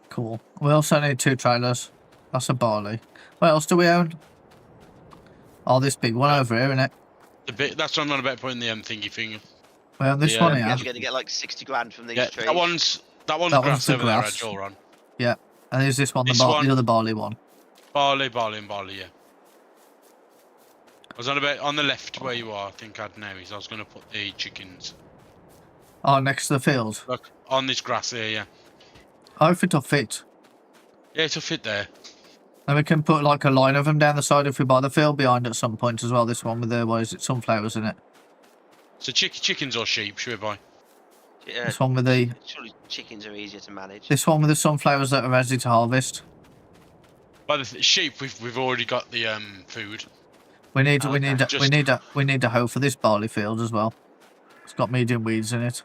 Cool. We also need 2 trailers. That's a barley. What else do we own? Oh, this big one over here, innit? That's what I'm on about putting the thingy thing. We own this Yeah. one You're here. going to get like 60 grand from these Yeah, trees. that one's That one's grass the over there, grass. Joel, on. Yeah. And there's this one, This the one- other barley one. Barley, yeah. I was on the left where you are, I think I'd know is I was going to put the chickens. Oh, next to the field. Look, on this grass here, yeah. I think it'll fit. Yeah, it'll fit there. And we can put like a line of them down the side if we buy the field behind at some point as well. This one with the, what is it, sunflowers in it. So chickens or sheep, should we buy? Yeah, This one with the surely chickens are easier to manage. this one with the sunflowers that are ready to harvest. By the sheep, we've already got the food. We need Okay. we need a hoe for this barley field as well. It's got medium weeds in it.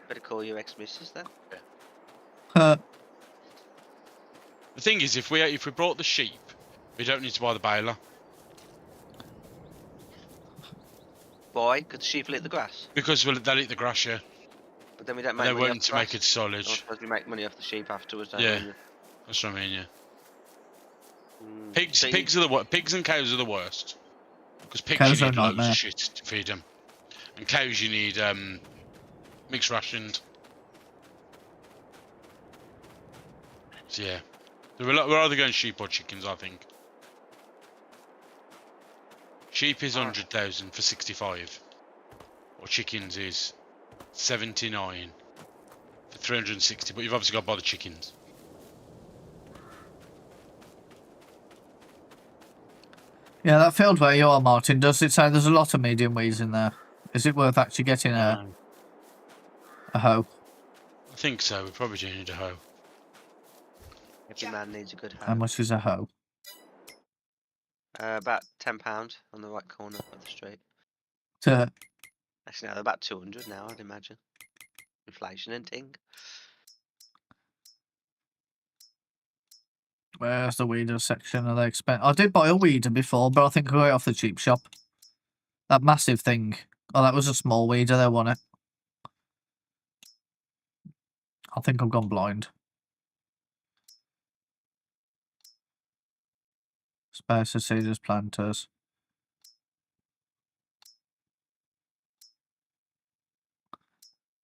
Better call your ex-missus then. The thing is, if we brought the sheep, we don't need to buy the baler. Why? Because the sheep will eat the grass. Because they'll eat the grass, yeah. But then we don't And make they money off won't the to grass. make it silage. I suppose we make money off the sheep afterwards, don't Yeah. we? That's what I mean, yeah. So you- Pigs and cows are the worst. Because pigs Cows you are need a loads nightmare. of shit to feed them. And cows you need mixed rationed. So yeah. So we're either going sheep or chickens, I think. Sheep is 100,000 for 65. Or chickens is 79 for 360, but you've obviously got to buy the chickens. Yeah, that field where you are, Martin, does it say there's a lot of medium weeds in there? Is it worth actually getting a hoe? I think so, we probably do need a hoe. working man needs a good How hoe. much is a hoe? About £10 on the right corner of the street. To, Actually, no, they're about 200 now, I'd imagine. Inflation and ting. where's the weeder section? Are they expensive? I did buy a weeder before, but I think I got it off the cheap shop. That massive thing. Oh, that was a small weeder. They want it. I think I've gone blind. Spacer seeders, planters.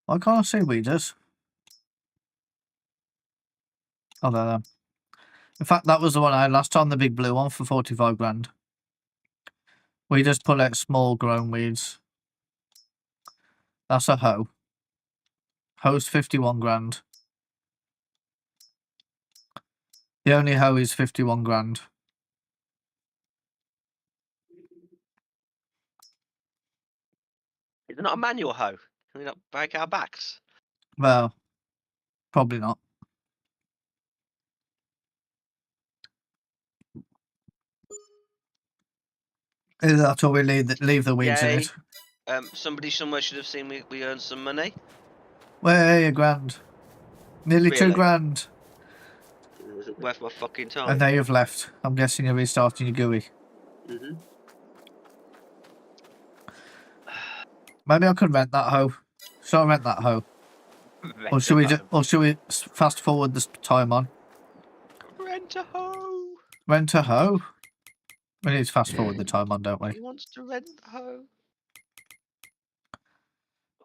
Why can't I see weeders? Oh, there they are. In fact, that was the one I had last time, the big blue one for 45 grand. We just pull out small grown weeds. That's a hoe. Hoe's 51 grand. The only hoe is 51 grand. Is it not a manual hoe? Can we not break our backs? Well, probably not. Either that or we leave the weeds in Yay. it. Somebody somewhere should have seen we earned some money. Way a grand. Nearly Really? 2 grand. Is it worth my fucking time? And now you've left. I'm guessing you're restarting your GUI. Mm-hmm. Maybe I could rent that hoe. Shall I rent that hoe? Or should we fast forward this time on? Rent a hoe? Rent a hoe? We need to fast forward the time on, don't we? He wants to rent the hoe.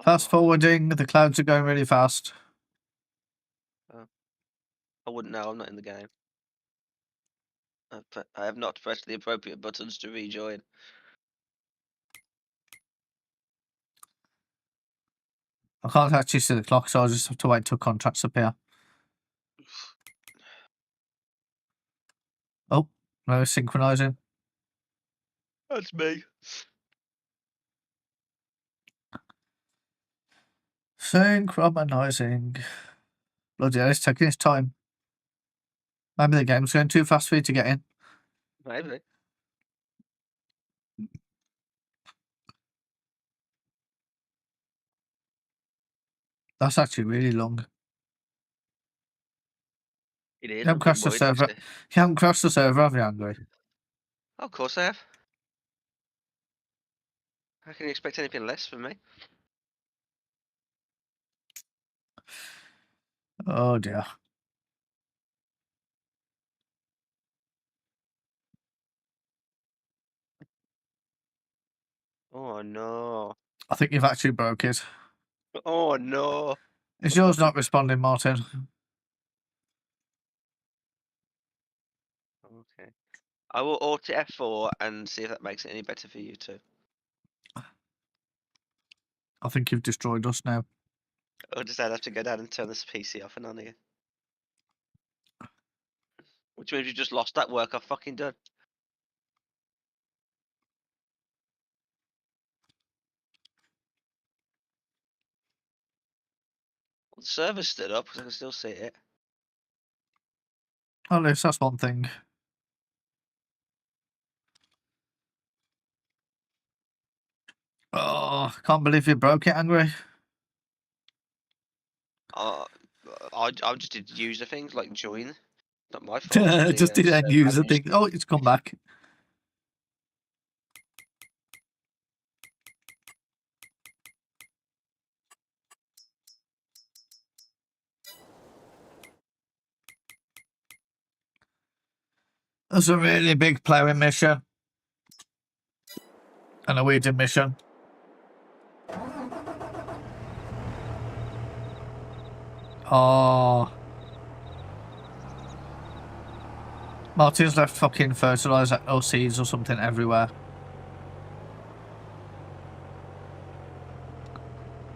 Fast Oh, forwarding, the clouds are going really fast. I wouldn't know, I'm not in the game. I have not pressed the appropriate buttons to rejoin. I can't actually see the clock, so I'll just have to wait till contracts appear. Oh, no, synchronizing. That's me. Synchronizing. Bloody hell, it's taking its time. Maybe the game's going too fast for you to get in. Maybe. That's actually really long. It is. You haven't crashed the server. Actually. You haven't crashed the server, have you, Angry? Oh, of course I have. How can you expect anything less from me? Oh dear. Oh no. I think you've actually broke it. Oh no. Is yours not responding, Martin? Okay. I will alt F4 and see if that makes it any better for you too. I think you've destroyed us now. Or just I'd have to go down and turn this PC off and on again. Which means you just lost that work I've fucking done. Well, the server's stood up because I can still see it. At least that's one thing. Oh, can't believe you broke it, Angry. I just did user things like join. Not my fault. Just did end user thing. Oh, it's come back. There's a really big ploughing mission. And a weeding mission. Oh. Martin's left fucking fertilizer or seeds or something everywhere.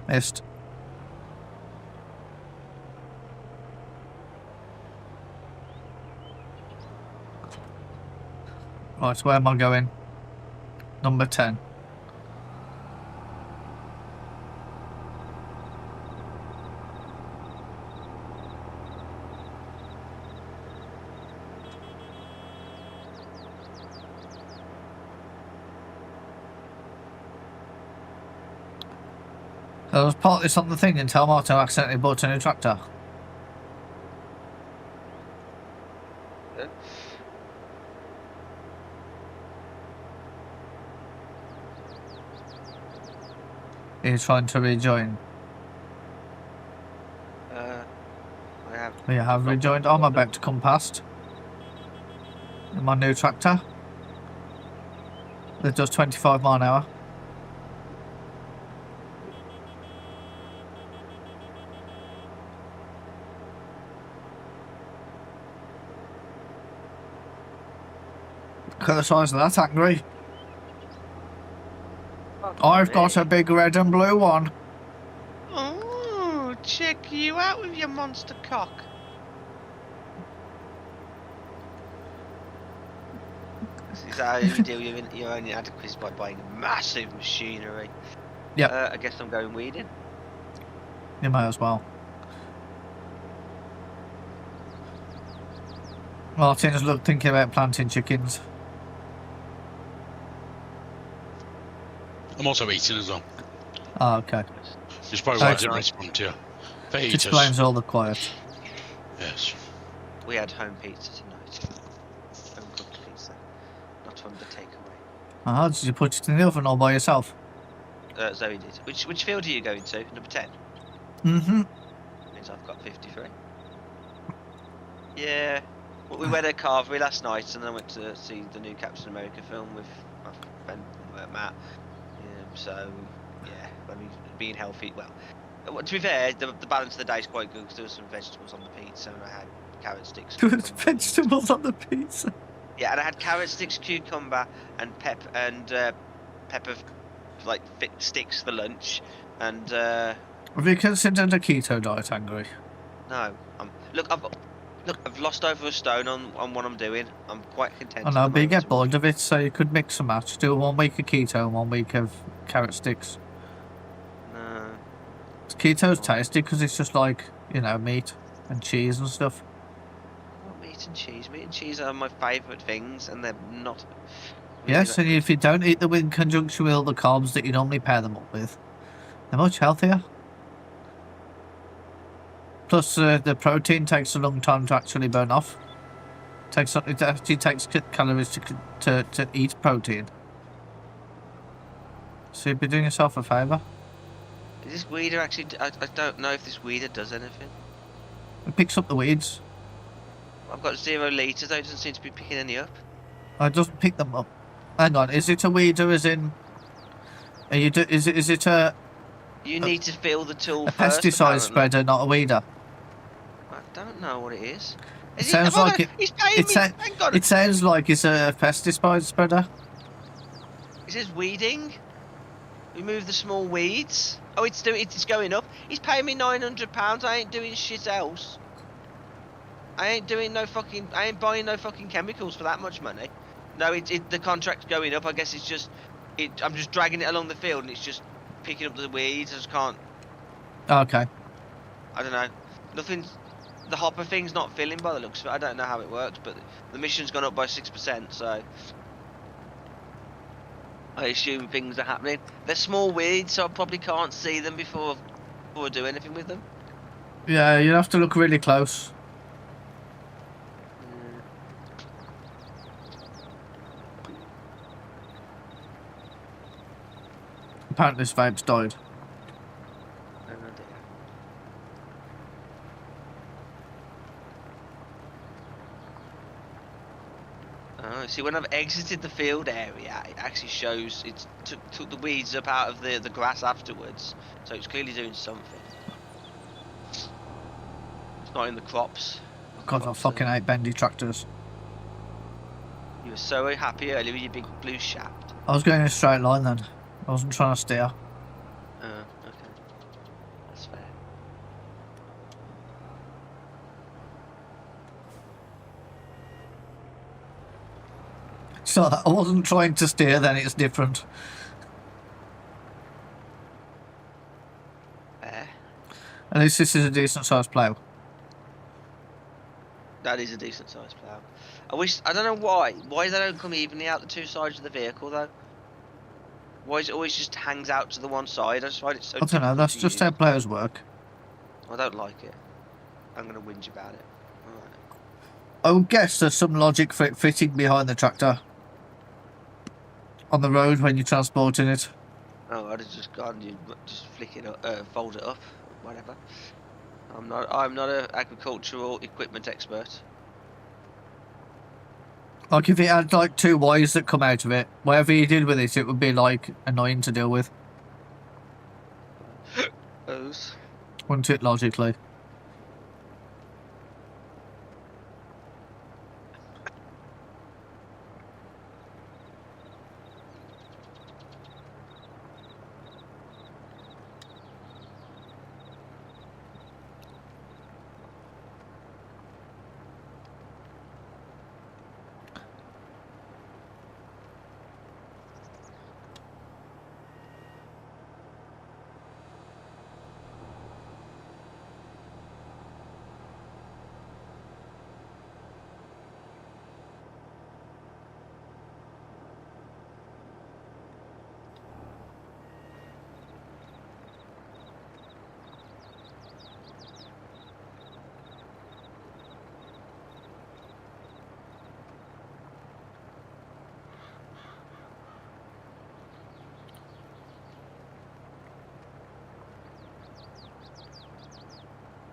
Missed. Right, where am I going? Number 10. I was part this on the thing until Martin accidentally bought a new tractor. Yeah. He's trying to rejoin. I have. We have rejoined. I'm about to come past. In my new tractor. That does 25 mile an hour. Look at the size of that angry. I've got a big red and blue one. Oh, check you out with your monster cock. This is how you deal with your own inadequacies by buying massive machinery. Yep. I guess I'm going weeding. You might as well. Martin's thinking about planting chickens. I'm also eating as well. Oh, okay. It's probably why I Thanks, didn't mate. respond to you. Fajitas. Explains all the quiet. Yes. We had home pizza tonight. Home cooked pizza. Not from the takeaway. Ah, did you put it in the oven all by yourself? Zoe did. Which field are you going to? Number 10? Mm-hmm. Means I've got 53. Yeah. Well, we went to Carvery last night and I went to see the new Captain America film with my friend Matt. So, yeah, I mean, being healthy. Well, to be fair, the balance of the day is quite good because there was some vegetables on the pizza and I had carrot sticks. Good cucumber, vegetables on the pizza. Yeah, and I had carrot sticks, cucumber, and pepper, like sticks for lunch. And Have you considered a keto diet, Angry? no, I've lost over a stone on what I'm doing. I'm quite content. I at know, the but you moment, get to be bored of it, so you could mix and match. Do 1 week of keto and 1 week of carrot sticks. honest. Keto's tasty because it's just like, you know, meat and cheese and stuff. Well, meat and cheese. Meat and cheese are my favourite things, and they're not. Really Yes, that and if you don't eat them in conjunction with all the carbs that you normally pair them up with, they're much healthier. Plus, the protein takes a long time to actually burn off. It actually takes calories to eat protein. So you'd be doing yourself a favour. Is this weeder actually? I don't know if this weeder does anything. It picks up the weeds. I've got 0 litres. Though it doesn't seem to be picking any up. It doesn't pick them up. Hang on, is it a weeder as in... is it a You need to fill the tool first. pesticide apparently. spreader, not a weeder? I don't know what it is. It sounds like it. He's paying me. Hang on. It sounds like it's a pesticide spreader. It says weeding. Remove the small weeds. Oh, it's going up. He's paying me £900. I ain't doing shit else. I ain't buying no fucking chemicals for that much money. No, the contract's going up. I guess it's just, I'm just dragging it along the field and it's just picking up the weeds. I just can't. Okay. I don't know. The hopper thing's not filling by the looks of it. I don't know how it works, but the mission's gone up by 6%. So I assume things are happening. They're small weeds, so I probably can't see them before I do anything with them. Yeah, you'd have to look really close. Apparently this vape's died. Oh, see, when I've exited the field area, it actually shows it took the weeds up out of the grass afterwards, so it's clearly doing something. It's not in the crops. God, I fucking hate bendy tractors. You were so happy earlier with your big blue shaft. I was going in a straight line then. I wasn't trying to steer. Oh, okay. That's fair. So I wasn't trying to steer, then it's different. Fair. At least this is a decent sized plough. That is a decent sized plough. I don't know why they don't come evenly out the two sides of the vehicle though. Why is it always just hangs out to the one side? I just find it so I don't know, difficult that's to just use. how players work. I don't like it. I'm gonna whinge about it. Alright. I would guess there's some logic for it fitting behind the tractor. On the road when you're transporting it. Oh, I'd have just gone. You just flick it up, fold it up, whatever. I'm not a agricultural equipment expert. Like if it had like 2 wires that come out of it, whatever you did with it, it would be like annoying to deal with, Those. wouldn't it, logically?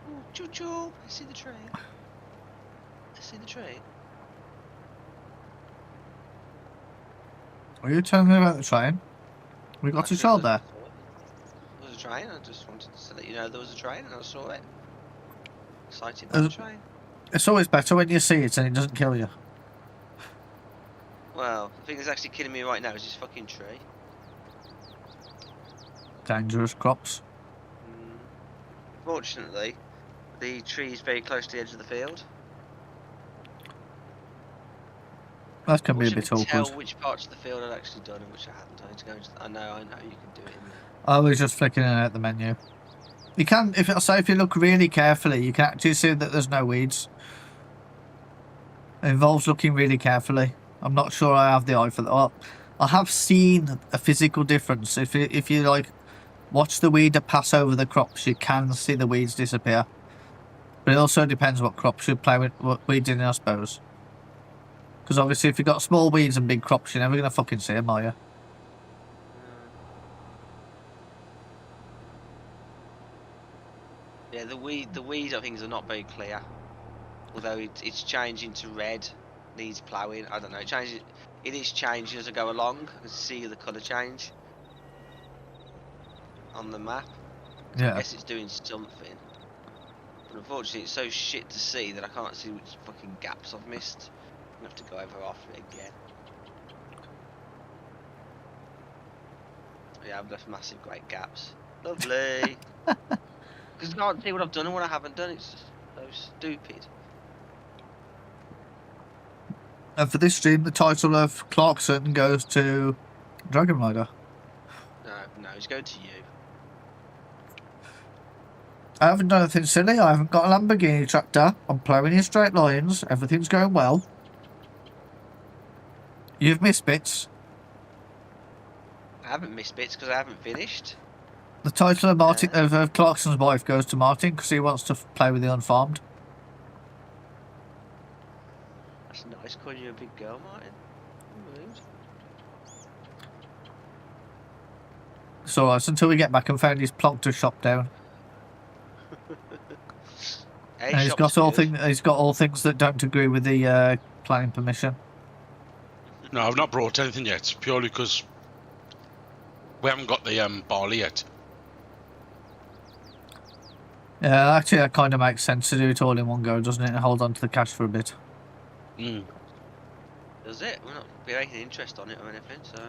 Ooh, choo choo! I see the train. I see the train. Are you telling me about the train? We got a child there. There was a train. I just wanted to let you know there was a train, and I saw it. Excited by the train. It's always better when you see it and it doesn't kill you. Well, the thing that's actually killing me right now is this fucking tree. Dangerous crops. Fortunately, the tree is very close to the edge of the field. That can be a Watch bit me awkward. tell which parts of the field I'd actually done and which I hadn't. I need to go into. I know you can do it in there. I was just flicking it out the menu. You can, if you look really carefully, you can actually see that there's no weeds. It involves looking really carefully. I'm not sure I have the eye for that. Well, I have seen a physical difference. If you like watch the weeder pass over the crops, you can see the weeds disappear. But it also depends what crops you play with, what weeds in, I suppose. Because obviously, if you've got small weeds and big crops, you're never gonna fucking see them, are you? Yeah, the weed I think are not very clear. Although it's changing to red, needs ploughing. I don't know. It is changing as I go along. I can see the colour change on the map. So Yeah. I guess it's doing something. But unfortunately, it's so shit to see that I can't see which fucking gaps I've missed. I'm gonna have to go over after it again. Yeah, I've left massive great gaps. Lovely. Because I can't see what I've done and what I haven't done. It's just so stupid. And for this stream, the title of Clarkson goes to Dragon Rider. No, it's going to you. I haven't done anything silly. I haven't got a Lamborghini tractor. I'm ploughing in straight lines. Everything's going well. You've missed bits. I haven't missed bits because I haven't finished. The title of Martin of Clarkson's wife goes to Martin because he wants to play with the unfarmed. That's nice calling you a big girl, Martin. Rude. It's alright until we get back and found he's plonked a shop down. Hey, And he's got all things that don't agree with the planning permission. No, I've not brought anything yet, purely because we haven't got the barley yet. Yeah, actually that kind of makes sense to do it all in one go, doesn't it? And hold on to the cash for a bit. Mm. Does it? We're not making interest on it or anything, so.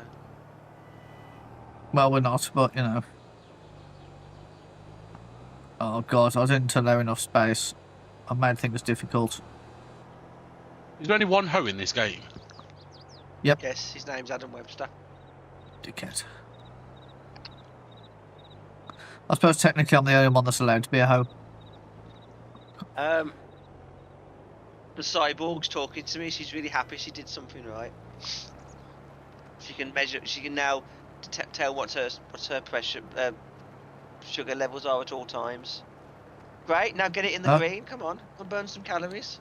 Well, we're not, but you know. Oh god, I didn't allow enough space. I made things difficult. Is there only one hoe in this game? Yep. Yes, his name's Adam Webster. Dickhead. I suppose technically I'm the only one that's allowed to be a hoe. The cyborg's talking to me. She's really happy she did something right. She can now tell what her pressure sugar levels are at all times. Great. Now get it in the green. Come on, we'll burn some calories.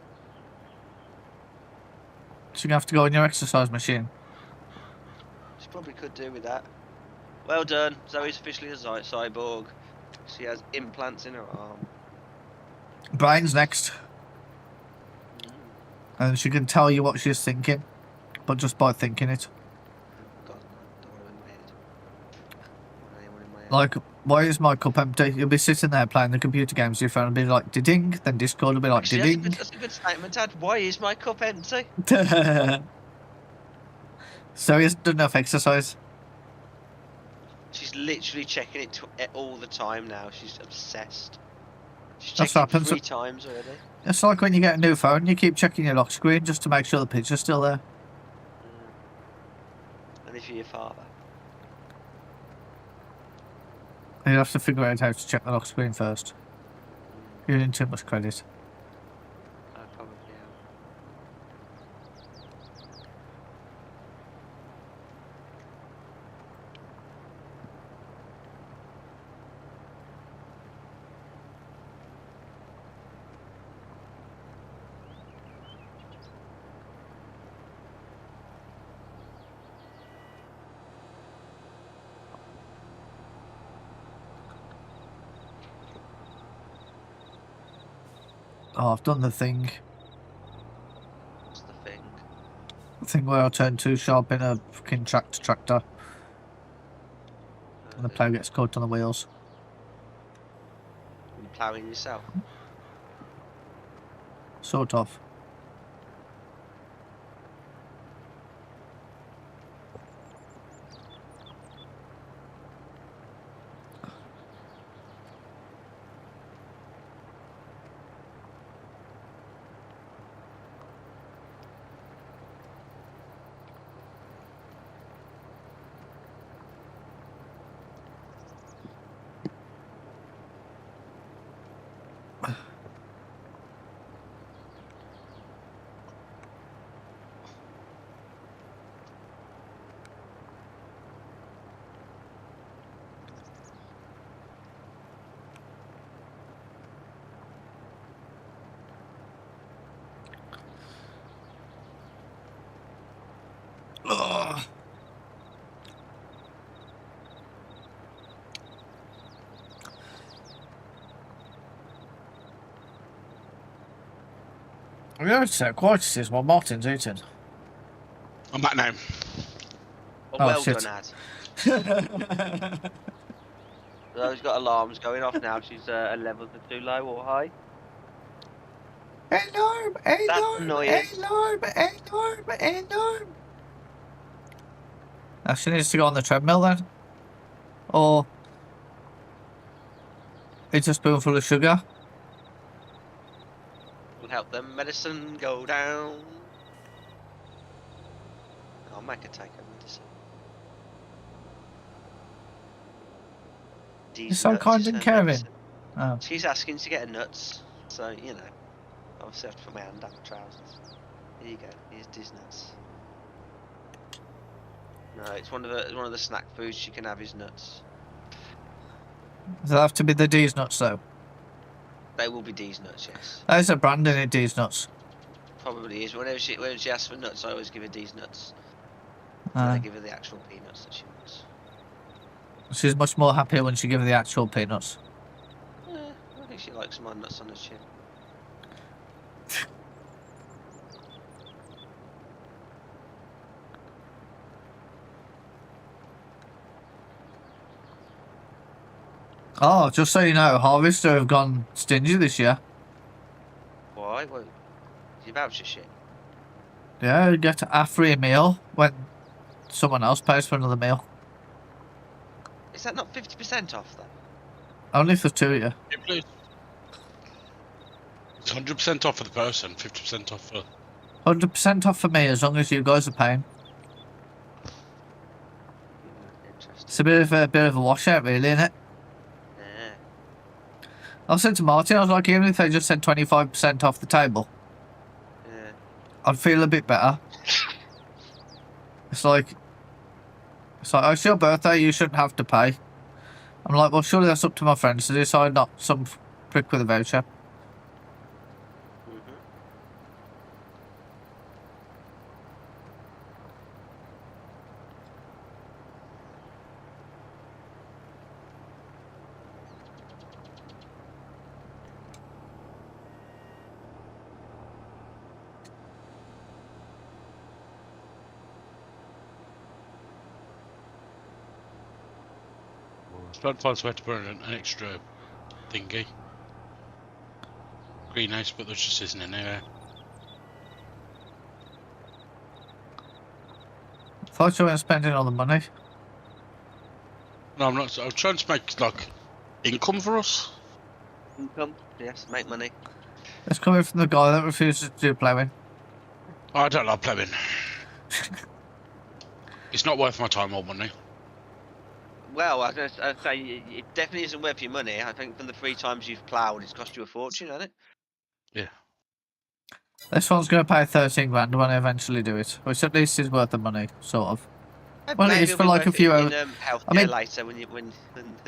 So you have to go on your exercise machine. She probably could do with that. Well done. Zoe's officially a cyborg. She has implants in her arm. Brian's next. And she can tell you what she's thinking, but just by thinking it. God, no, don't want her in my head. I don't want anyone in my head. Like, why is my cup empty? You'll be sitting there playing the computer games with your phone and be like, ding, then Discord will be like, Actually, ding. that's a good statement, Dad. Why is my cup empty? So he hasn't done enough exercise. She's literally checking it all the time now. She's obsessed. She's That's checked what it happens. 3 times already. It's like when you get a new phone, you keep checking your lock screen just to make sure the picture's still there. And if you're your father. You have to figure out how to check the lock screen first. You're in too much credit. I probably am. Oh, I've done the thing. What's the thing? The thing where I turn too sharp in a fucking tractor and the plough gets caught on the wheels. You ploughing yourself? Sort of. Ugh. I'm going to say quite is what Martin's eating. I'm back now. Well shit. done, Ad. Zoe's got alarms going off now. She's her levels are too low or high. Alarm! That's Alarm! annoying. Alarm! Alarm! Alarm! She needs to go on the treadmill then. Or it's a spoonful of sugar. Will help the medicine go down. I'll make her take her medicine. You're so kind and caring. Oh. She's asking to get her nuts, so you know. Obviously, I have to put my hand down the trousers. Here you go. Here's Diz nuts. No, it's one of the snack foods she can have is nuts. Does it have to be the D's nuts though? They will be D's nuts, yes. There's a brand in it, D's nuts. Probably is. Whenever she asks for nuts, I always give her D's nuts. And I give her the actual peanuts that she wants. She's much more happier when she gives the actual peanuts. Yeah, I think she likes my nuts on her chin. Oh, just so you know, Harvester have gone stingy this year. Why? Well, you voucher shit. Yeah, you get a free meal when someone else pays for another meal. Is that not 50% off though? Only for 2 of you. Yeah, please. It's 100% off for the person, 50% off for... 100% off for me as long as you guys are paying. Interesting. It's a bit of a washout really, isn't it? Yeah. I said to Martin, I was like, even if they just said 25% off the table, Yeah. I'd feel a bit better. It's like, It's like, oh, it's your birthday, you shouldn't have to pay. I'm like, well, surely that's up to my friends to decide, not some prick with a voucher. Mhm. Trying to find somewhere to put an extra thingy. Greenhouse, but there just isn't anywhere. Thought you weren't spending all the money. No, I'm not. I'm trying to make like income for us. Income, yes, make money. It's coming from the guy that refuses to do ploughing. I don't like ploughing. It's not worth my time or money. Well, I'd say it definitely isn't worth your money. I think from the 3 times you've ploughed, it's cost you a fortune, hasn't it? Yeah. This one's going to pay 13 grand when I eventually do it, which at least is worth the money, sort of. Well, it Maybe is it'll for be like a worth few it hours. in healthcare I mean- later when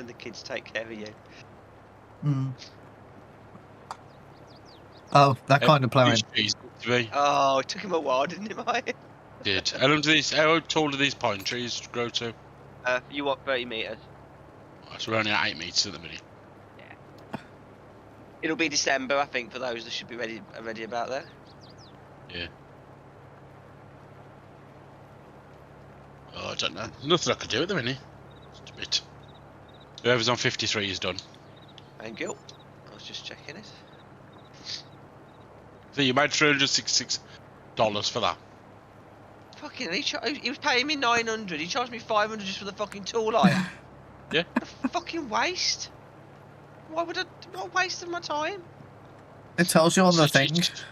the kids take care of you. Mm. Oh, that kind of ploughing. Trees to be. Oh, it took him a while, didn't it, mate? Did. How tall do these pine trees grow to? You want 30 metres? So we're only at 8 metres at the minute. It'll be December, I think, for those that should be ready about that. Yeah. Oh, I don't know. Nothing I could do at the minute. Just a bit. Whoever's on 53 is done. Thank you. I was just checking it. So you made $366 for that. Fucking, he was paying me 900. He charged me 500 just for the fucking tool hire. Yeah. What a fucking waste. Why would I? What a waste of my time. It tells you on the So thing. it's-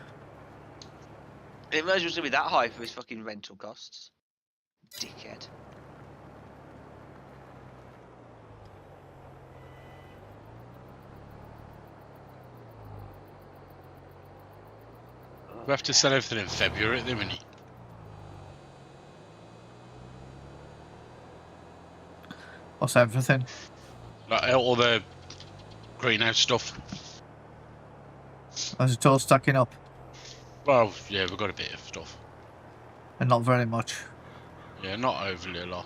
It might as well be that high for his fucking rental costs. Dickhead. We have to sell everything in February at the minute. What's everything? Like all the greenhouse stuff. As it's all stacking up, Well, yeah, we've got a bit of stuff. and not very much. Yeah, not overly a lot.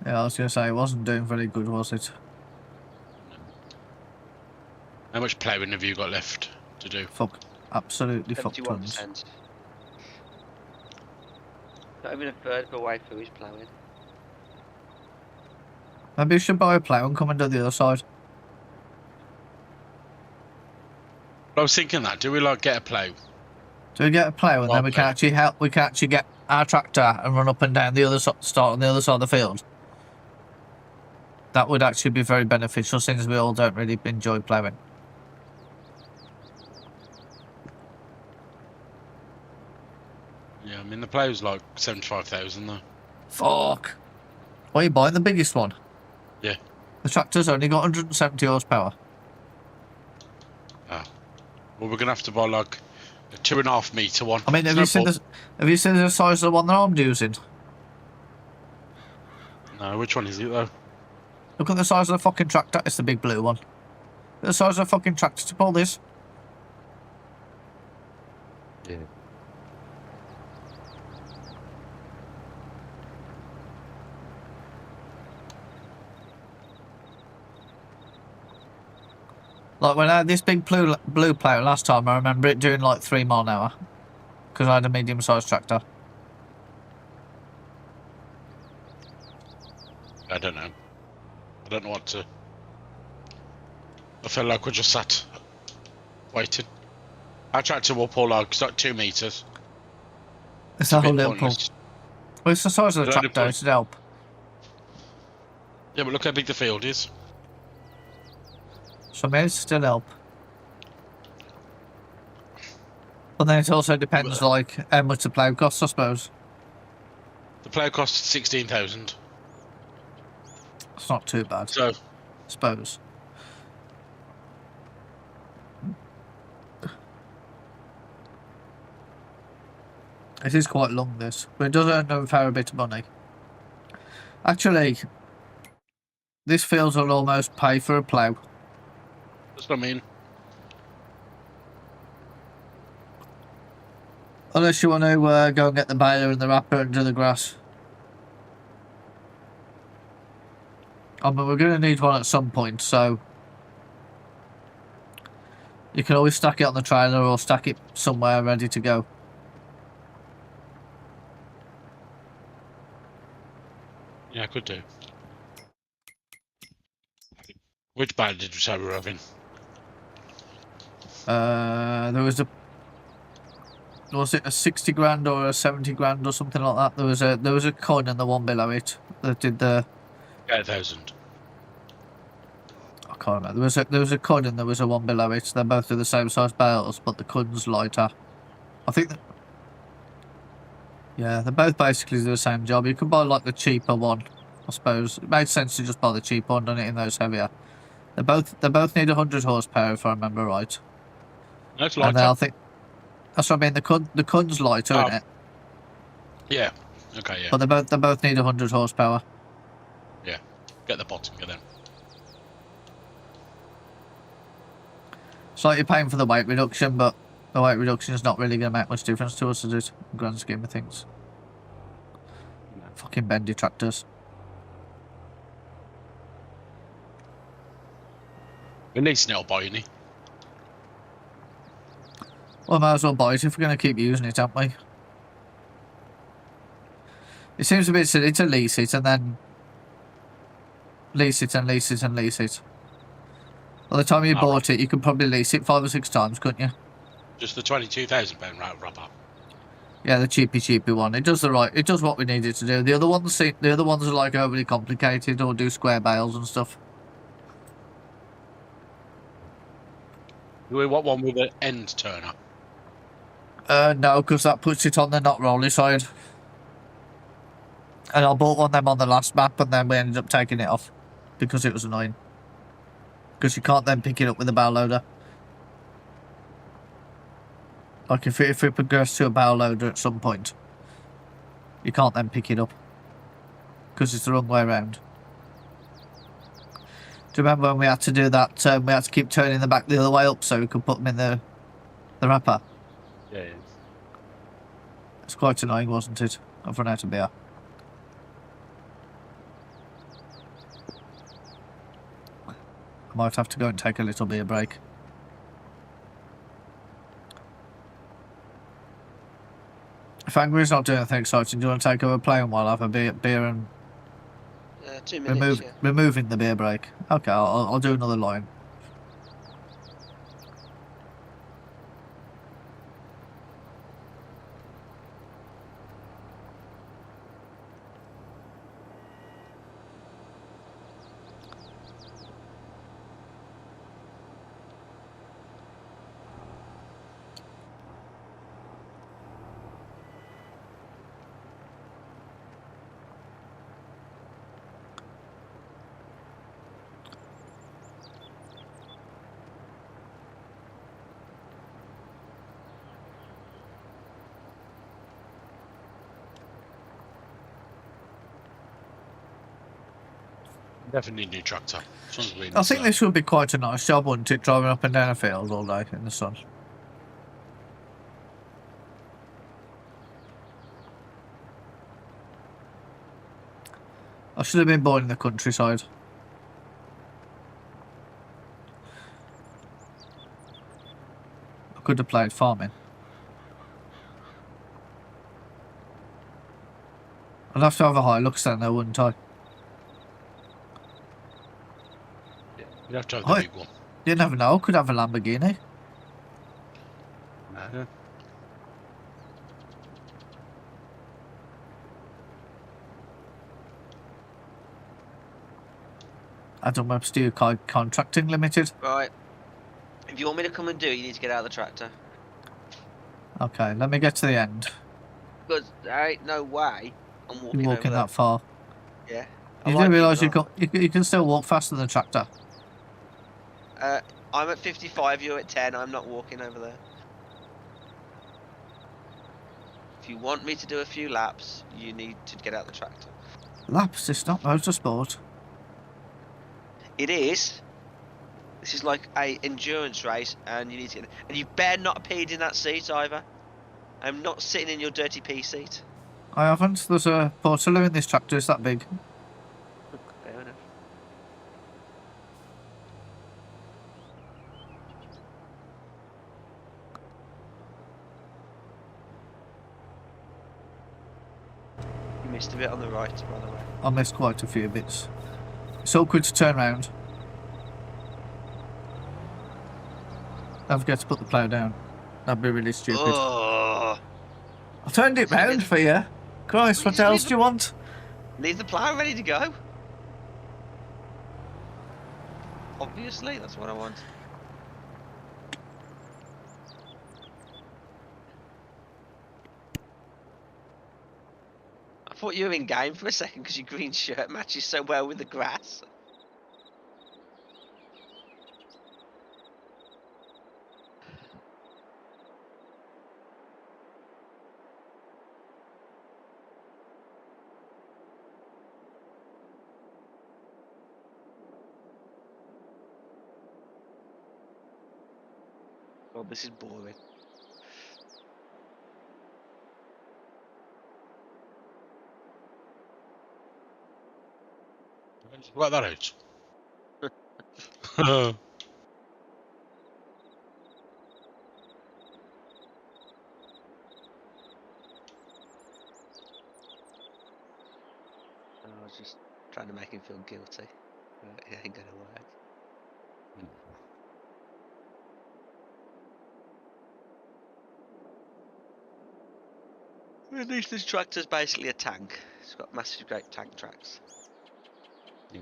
Yeah, I was going to say, it wasn't doing very good, was it? How much ploughing have you got left to do? Fuck. Absolutely fuck tons. 71%. Not even a third of the way through his ploughing. Maybe you should buy a plough and come and do the other side. I was thinking that. Do we like get a plough? So we get a plough and then we can Okay. actually help. We can actually get our tractor and run up and down the other start on the other side of the field. That would actually be very beneficial since we all don't really enjoy ploughing. Yeah, I mean the plough's like 75,000 though. Fuck. Why are you buying the biggest one? Yeah. The tractor's only got 170 horsepower. Well, we're gonna have to buy like a 2.5 metre one. I mean, have you seen the size of the one that I'm using? No, which one is it though? Look at the size of the fucking tractor. It's the big blue one. The size of the fucking tractor to pull this. Yeah. Like when I had this big blue plough last time, I remember it doing like 3 mile an hour. Because I had a medium-sized tractor. I don't know. I don't know what to. I feel like we're just sat waiting. Our tractor will pull like it's like 2 metres. It's a a whole bit little pull. pointless. Well, it's the size of the It's only tractor, pull- it should help. Yeah, but look how big the field is. So maybe it still help. But then it also depends, like, how much the plough costs, I suppose. The plough costs 16,000. It's not too bad, So I suppose. It is quite long, this, but it does earn a fair bit of money. Actually, this field will almost pay for a plough. That's what I mean. Unless you want to go and get the baler and the wrapper and do the grass. I mean, we're going to need one at some point, so you can always stack it on the trailer or stack it somewhere ready to go. Yeah, I could do. Which band did you say we were having? Was it a 60 grand or a 70 grand or something like that? There was a coin in the one below it that did the. 8,000. I can't remember. There was a coin and there was a one below it. They both do the same size bales, but the coin's lighter. I think that. Yeah, they both basically do the same job. You could buy like the cheaper one, I suppose. It made sense to just buy the cheap one, done it in those heavier. They both need 100 horsepower if I remember right. That's And lighter. then I think that's what I mean. The Kun's lighter, isn't it? Yeah. Okay, yeah. But they both need 100 horsepower. Yeah. Get the bottom, get them. It's like you're paying for the weight reduction, but the weight reduction is not really going to make much difference to us, is it? In the grand scheme of things. No. Fucking bendy tractors. At least it'll buy any. Well, might as well buy it if we're going to keep using it, aren't we? It seems a bit silly to lease it and then lease it and lease it and lease it. By the time you bought it, you could probably lease it 5 or 6 times, couldn't you? Just the £22,000 wrapper. Yeah, the cheapy one. It does what we need it to do. The other ones are like overly complicated or do square bales and stuff. Do we want one with an end turner? No, because that puts it on the not rolly side. And I bought one of them on the last map, and then we ended up taking it off because it was annoying. Because you can't then pick it up with a bow loader. Like if we progress to a bow loader at some point, you can't then pick it up because it's the wrong way around. Do you remember when we had to do that? We had to keep turning the back the other way up so we could put them in the wrapper. Yeah, yeah. It's quite annoying, wasn't it? I've run out of beer. I might have to go and take a little beer break. If Angry's not doing anything exciting, do you want to take over playing while I have a beer and 2 minutes. removing the beer break? Okay, I'll do another line. Definitely new tractor. I think this would be quite a nice job, wouldn't it? Driving up and down a field all day in the sun. I should have been born in the countryside. I could have played farming. I'd have to have a Hilux then though, wouldn't I? You'd have to have the big one. You never know, I could have a Lamborghini. No. Adam Webster Contracting Limited. Right. If you want me to come and do it, you need to get out of the tractor. Okay, let me get to the end. Because there ain't no way I'm walking You're walking over that far. there. Yeah. You I do like realise it, you can still walk faster than the tractor. I'm at 55, you're at 10, I'm not walking over there. If you want me to do a few laps, you need to get out the tractor. Laps, it's not motorsport. It is. This is like a endurance race, and you need to. And you better not appear in that seat either. I'm not sitting in your dirty pea seat. I haven't. There's a portaloo in this tractor. It's that big. Fair enough. You missed a bit on the right, by the way. I missed quite a few bits. It's awkward to turn round. Don't forget to put the plough down. That'd be really stupid. Oh, I turned it round for you. Christ, what else do you want? leave the plough ready to go. Obviously, that's what I want. I thought you were in game for a second because your green shirt matches so well with the grass. Oh, this is boring. Work that out. Oh, I was just trying to make him feel guilty. But it ain't gonna work. At least this tractor's basically a tank. It's got massive, great tank tracks. yeah.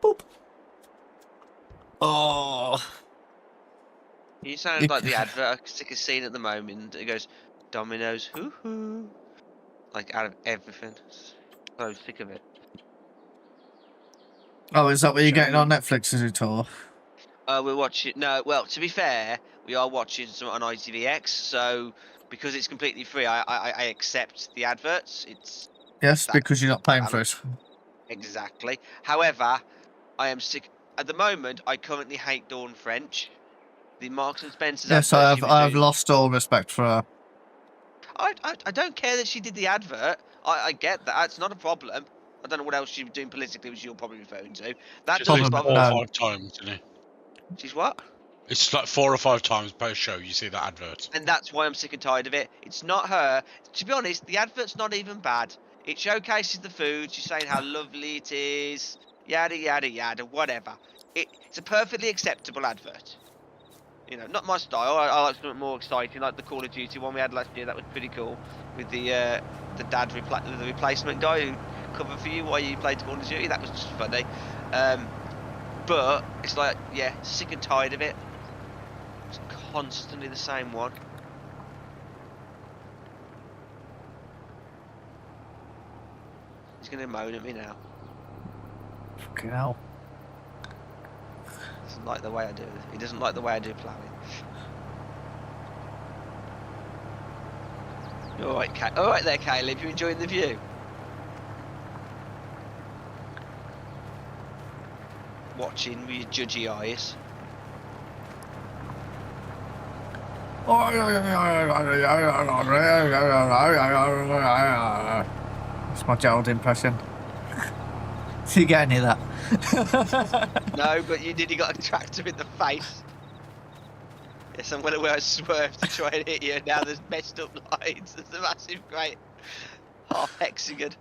Boop. Oh. You sound like the advert I stick a scene at the moment. It goes, Domino's, hoo hoo. Like out of everything. So sick of it. Oh, is that what you're getting on Netflix, is it, or? We're watching. No, well, to be fair, we are watching some on ITVX. So because it's completely free, I accept the adverts. It's Yes, that because you're not paying for balance. it. Exactly. However, I am sick. At the moment, I currently hate Dawn French. The Marks and Spencer's Yes, advert she was I've doing. lost all respect for her. I don't care that she did the advert. I get that. It's not a problem. I don't know what else she was doing politically, which you're probably referring to. That Just doesn't like bother 4 me. or No. 5 times, isn't it? She's what? It's like 4 or 5 times per show you see that advert. And that's why I'm sick and tired of it. It's not her. To be honest, the advert's not even bad. It showcases the food. She's saying how lovely it is. Yada, yada, yada, whatever. It's a perfectly acceptable advert. You know, not my style. I like something more exciting, like the Call of Duty one we had last year. That was pretty cool. With the dad the replacement guy who covered for you while you played Call of Duty. That was just funny. But it's like, yeah, sick and tired of it. It's constantly the same one. He's gonna moan at me now. Fucking hell. He doesn't like the way I do it. He doesn't like the way I do ploughing. All right there, Caleb. You enjoying the view? Watching with your judgy eyes. That's my Gerald impression. Did you get any of that? No, but you nearly got a tractor in the face. Yes, I'm where I swerved to try and hit you, and now there's messed up lines. There's a massive, great half hexagon.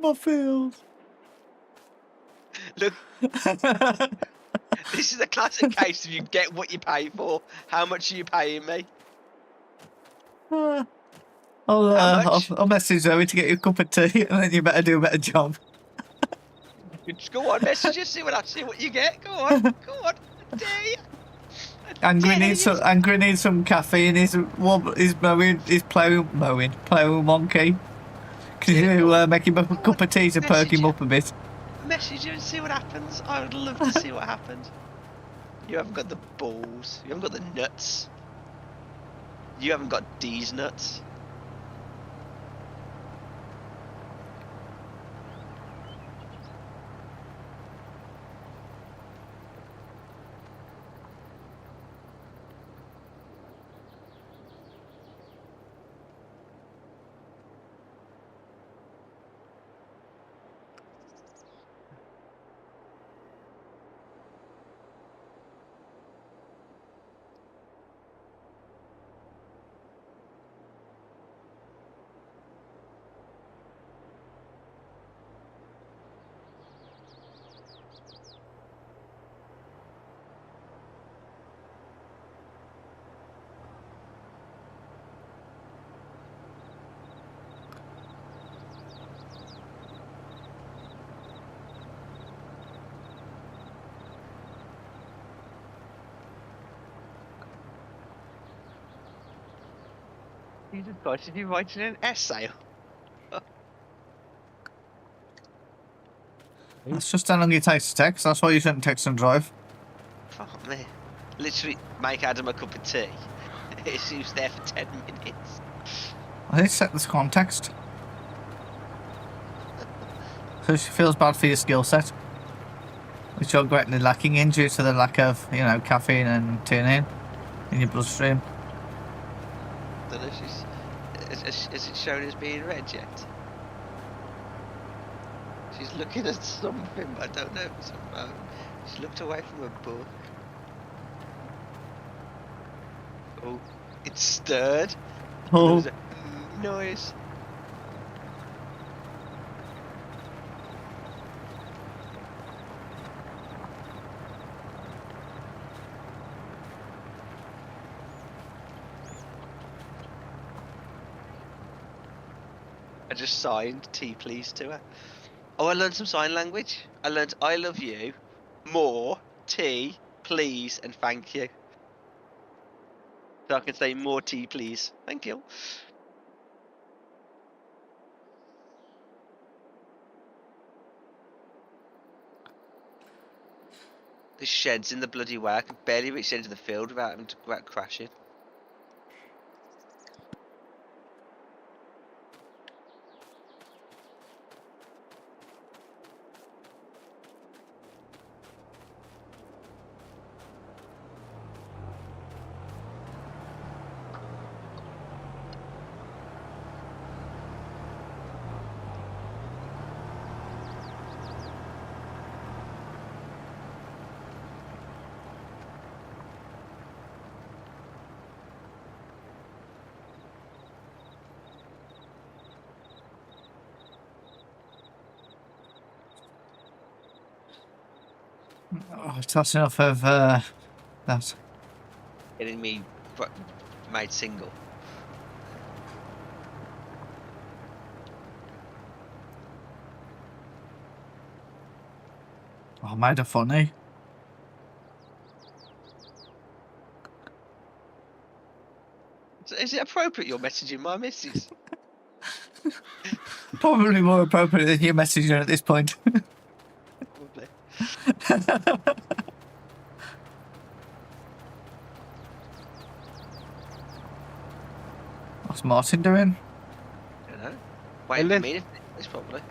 My feels. Look, this is a classic case of you get what you pay for. How much are you paying me? I'll, How much? I'll message Zoe to get you a cup of tea, and then you better do a better job. Just go on, message us, see what you get. Go on, go on. I dare you. I Angry dare needs you. some. Angry needs some caffeine. He's mowing. He's ploughing monkey. Can you make him a cup of tea to perk him up a bit? Message you and see what happens. I would love to see what happens. You haven't got the balls. You haven't got the nuts. You haven't got these nuts. Jesus Christ, did you write an essay? That's just how long it takes to text. That's why you shouldn't text and drive. Fuck me. Literally make Adam a cup of tea. He was there for 10 minutes. I did set this context. So she feels bad for your skill set, which you're greatly lacking in due to the lack of, caffeine and theanine in your bloodstream. Don't know if is it shown as being red yet? She's looking at something, but I don't know if it's a phone. She looked away from her book. Oh, it's stirred. Oh, There was a noise. I just signed tea please to her. Oh, I learned some sign language. I learned I love you, more, tea, please, and thank you. So I can say more tea please. Thank you. This shed's in the bloody way. I can barely reach the end of the field without having to without crashing. that's enough of that. Getting me made single. I made her funny. Is it appropriate you're messaging my missus? Probably more appropriate than you messaging her at this point. Probably. What's Martin doing? I don't know. Waiting for me to finish, probably.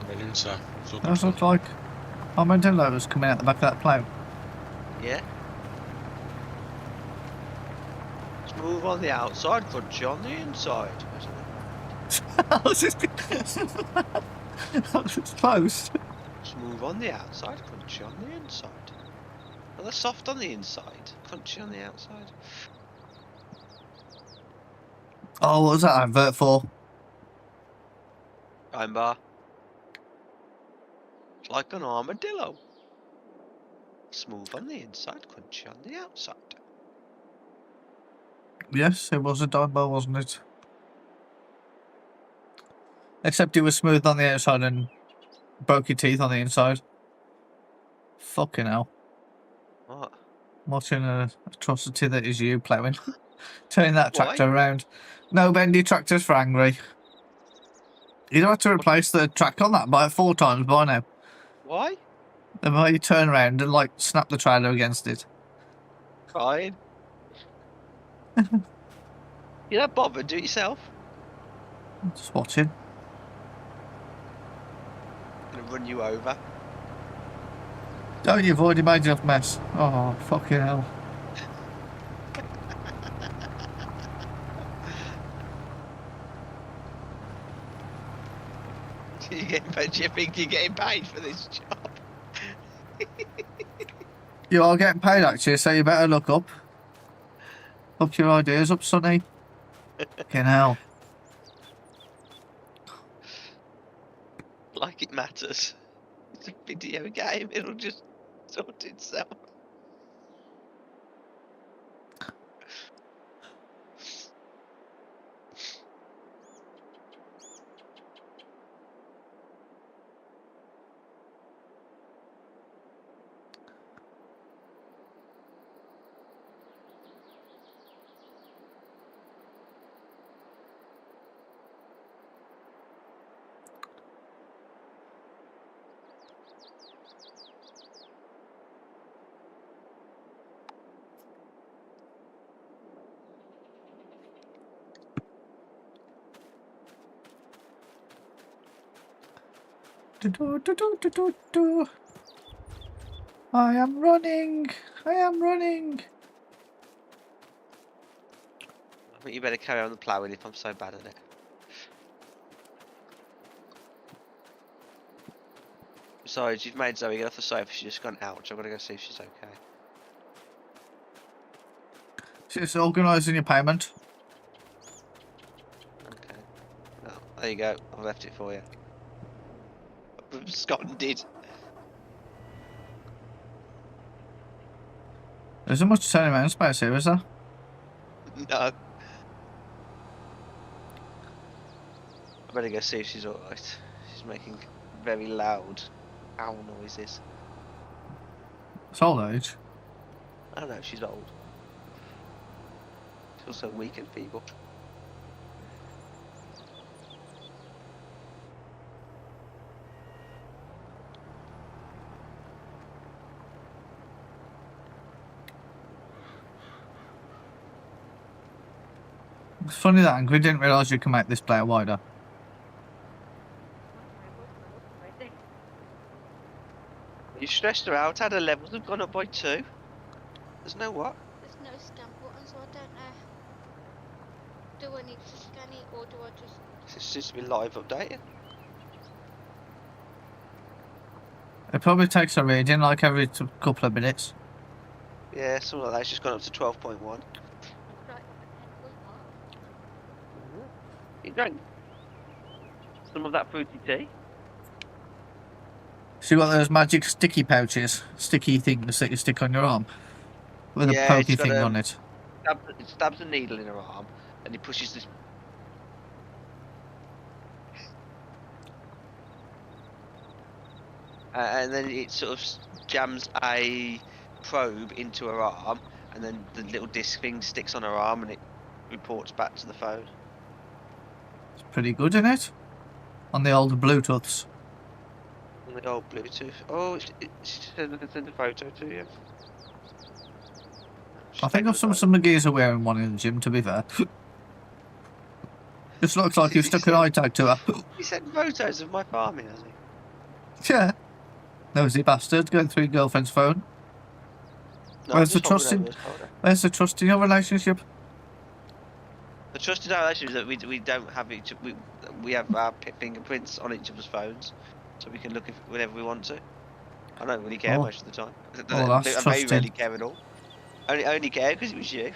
Brilliant, so. Those look like armadillos coming out the back of that plough. Yeah. Smooth on the outside, crunchy on the inside. Isn't it? How's this been? It's close. Smooth on the outside, crunchy on the inside. Well, they're soft on the inside, crunchy on the outside. Oh, what was that advert for? Time bar. It's like an armadillo. Smooth on the inside, crunchy on the outside. Yes, it was a dime bar, wasn't it? Except it was smooth on the outside and broke your teeth on the inside. Fucking hell. What? Watching an atrocity that is you ploughing. Turning that Why? tractor around. No bendy tractors for angry. You'd have to replace the track on that by 4 times by now. Why? The way you turn around and like snap the trailer against it. Fine. You're not bothered, do it yourself. Just watching. Gonna run you over. Oh, you've already made enough mess. Oh, fucking hell. You getting paid? Do you think you're getting paid for this job? You are getting paid actually, so you better look up. Up your ideas up, Sonny. Fucking hell. Like it matters. It's a video game, it'll just sort itself. Do-do-do-do-do-do. I am running. I am running. I think you better carry on the ploughing if I'm so bad at it. Besides, you've made Zoe get off the sofa, she's just gone, ouch, I've got to go see if she's okay. She's organising your payment. Okay. Well, there you go, I've left it for you. Scott did. There isn't much turning around space here, is there? No. I better go see if she's alright. She's making very loud owl noises. It's old age. I don't know, she's old. She's also weak and feeble. It's funny that Angry didn't realise you can make this player wider. You stressed her out, had her levels have gone up by 2. There's no what? There's no scan button, so I don't know. Do I need to scan it or do I just... It's just to be live updated. It probably takes a reading like every couple of minutes. Yeah, something like that. It's just gone up to 12.1. Right, You drank some of that fruity tea? So you got those magic sticky pouches, sticky things that you stick on your arm, with Yeah, a pokey it's got, thing on it. It stabs a needle in her arm and he pushes this. And then it sort of jams a probe into her arm, and then the little disc thing sticks on her arm and it reports back to the phone. It's pretty good, isn't it? On the old Bluetooths. On the old Bluetooth. Oh, she said I can send a photo to you. I think I've some of the gears are wearing one in the gym, to be fair. Just looks like you've stuck an eye tag to her. He sent photos of my farming, has he? Yeah. Nosy bastard going through your girlfriend's phone. No, Where's just the holding trust in- over his shoulder. Where's the trust in your relationship? The trust in our relationship is that we don't have we have our fingerprints on each other's phones, so we can look whenever we want to. I don't really care Oh. most of the time. Oh, that's I very trusting. rarely care at all. Only care because it was you.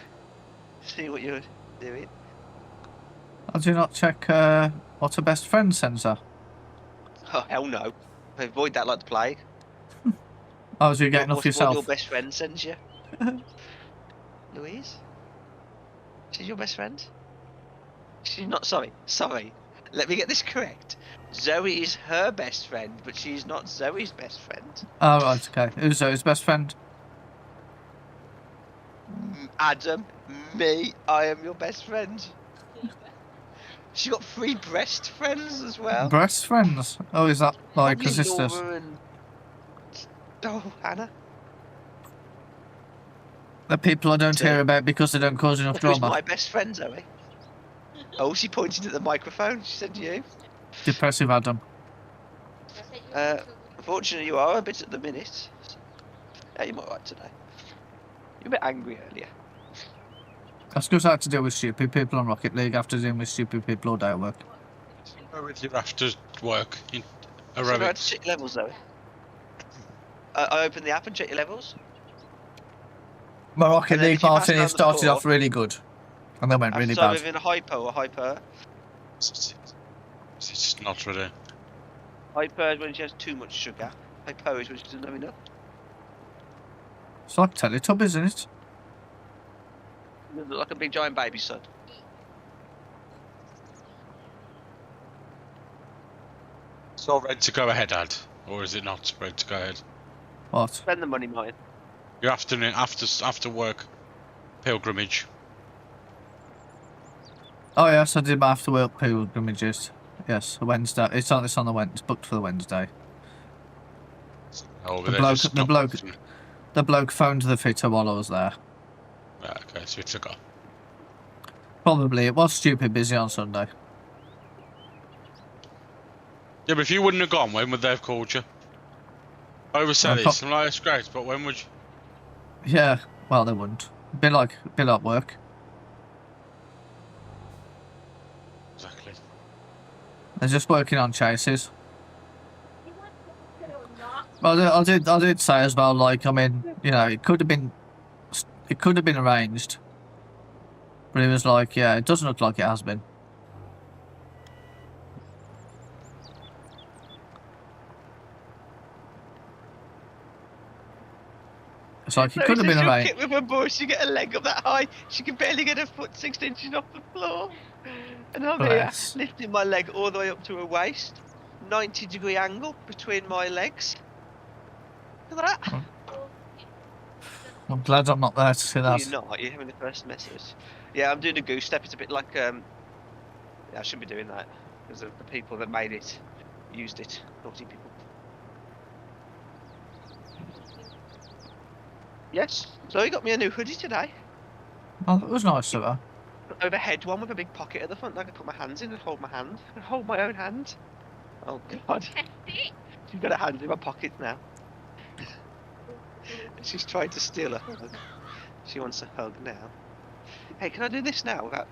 See what you're doing. I do not check what a best friend sends her. Oh hell no! I avoid that like the plague. Oh, so you're getting off What yourself? your best friend sends you, Louise? She's your best friend? She's not. Sorry. Let me get this correct. Zoe is her best friend, but she's not Zoe's best friend. Oh, right, okay. Who's his best friend? Adam, me, I am your best friend. She got 3 breast friends as well. Breast friends? Oh, is that like Probably her sisters? Laura and Hannah. The people I don't So- hear about because they don't cause enough Who's drama. my best friend, Zoe? Oh, she pointed at the microphone. She said you. Depressive Adam. I said you were Unfortunately, you are a bit at the minute. Yeah, you're right today. You're a bit angry earlier. That's because I had to deal with stupid people on Rocket League after dealing with stupid people all day at work. Go with you after work in So I had to aerobics. check your levels, Zoe. I opened the app and checked your levels. My Rocket And then League if you pass party down the started score- off really good. And then went really So bad. within a hypo or hyper. It's not really. Hyper is when she has too much sugar. Hypo is when she doesn't have enough. It's like Teletubbies, isn't it? You look like a big giant baby son. It's all ready to go ahead, Ad, or is it not ready to go ahead? What? Spend the money, Martin. Your afternoon after work pilgrimage. Oh yes, I did my after work pilgrimages. Yes, Wednesday. It's on the Wednesday. It's booked for the Wednesday. Oh, The they bloke- just the stopped bloke- and- The bloke phoned the fitter while I was there. Right, okay, so you forgot. Probably it was stupid busy on Sunday. Yeah, but if you wouldn't have gone, when would they have called you? Oversell Well, this. I'm like, it's great, but when would you? Yeah, well they wouldn't. Bit like work. Exactly. They're just working on chases. You want to put it or not? I did say as well. Like, I mean, you know, it could have been arranged, but it was like, yeah, it doesn't look like it has been. It's like it could have been arranged. With a bush, you get a leg up that high. She can barely get her foot 6 inches off the floor. And I'm here Bless. lifting my leg all the way up to her waist. 90-degree angle between my legs. Look at that. I'm glad I'm not there to see No, that. you're not. You're having the first message. Yeah, I'm doing a goose step. It's a bit like yeah, I shouldn't be doing that because the people that made it used it. Naughty people. Yes. So he got me a new hoodie today. Oh, it was nice of her. Overhead one with a big pocket at the front. I can put my hands in and hold my hand. I can hold my own hand. Oh God. Test it. She's got her hand in my pocket now. She's trying to steal a hug. She wants a hug now. Hey, can I do this now? Without...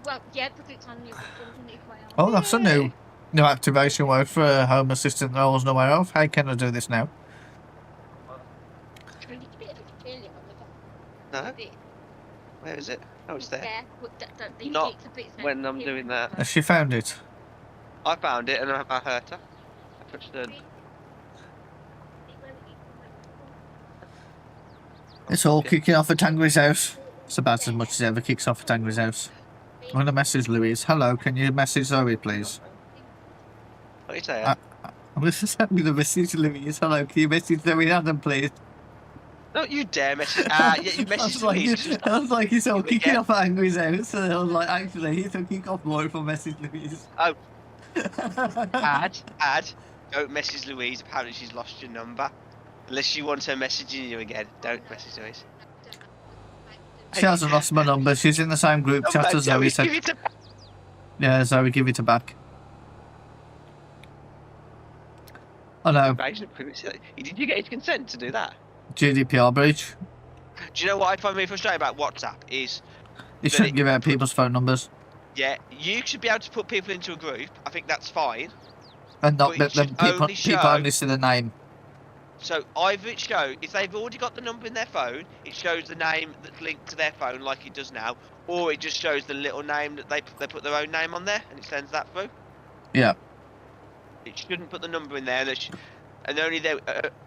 Well, yeah, because it's on your building it well. Oh, that's a new activation word for a home assistant that I wasn't aware of. How can I do this now? It's a bit of a failure with No? that bit Where is it? Oh, it's there. there, but don't leave Not it to bits when I'm doing that. Has she found it? I found it and I hurt her. I touched her. It's all Okay. kicking off at Tangri's house. It's about as much as it ever kicks off at Tangri's house. I'm going to message Louise. Hello, can you message Zoe, please? What are you saying? I'm going to send you the message to Louise. Hello, can you message Zoe Adam, please? Don't you dare message. Yeah, you I messaged was like, me. Just I was like, it's all Yeah. kicking off at Angry's house. And I was like, actually, it's all kicking off more if I message Louise. Oh. Add. Don't message Louise. Apparently she's lost your number. Unless you want her messaging you again. Don't message Louise. She hasn't lost my number. She's in the same group Oh, chat no, as Zoe Zoe, said. give it to- Yeah, Zoe, give it her back. I know. Did you get his consent to do that? GDPR breach. Do you know what I find really frustrating about WhatsApp is, You That shouldn't it- give out people's phone numbers yeah, you should be able to put people into a group. I think that's fine. and not But it let them should people only people show- only see the name. So either it shows, if they've already got the number in their phone, it shows the name that's linked to their phone like it does now, or it just shows the little name that they put their own name on there and it sends that through. Yeah. It shouldn't put the number in there. And only there.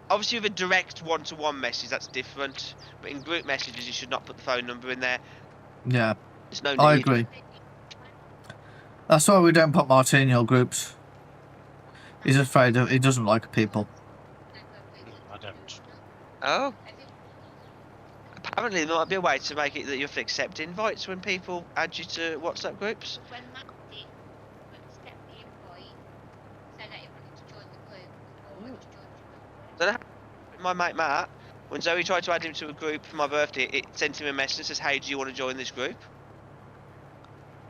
Obviously, with a direct one-to-one message, that's different. But in group messages, you should not put the phone number in there. Yeah. There's no need. I agree. That's why we don't put Martin in your groups. He's afraid of. He doesn't like people. I don't. Oh. Apparently, there might be a way to make it that you have to accept invites when people add you to WhatsApp groups. When Matt did accept the invite, say that he wanted to join the group or wanted to join the group. My mate Matt, when Zoe tried to add him to a group for my birthday, it sent him a message that says, "Hey, do you want to join this group?"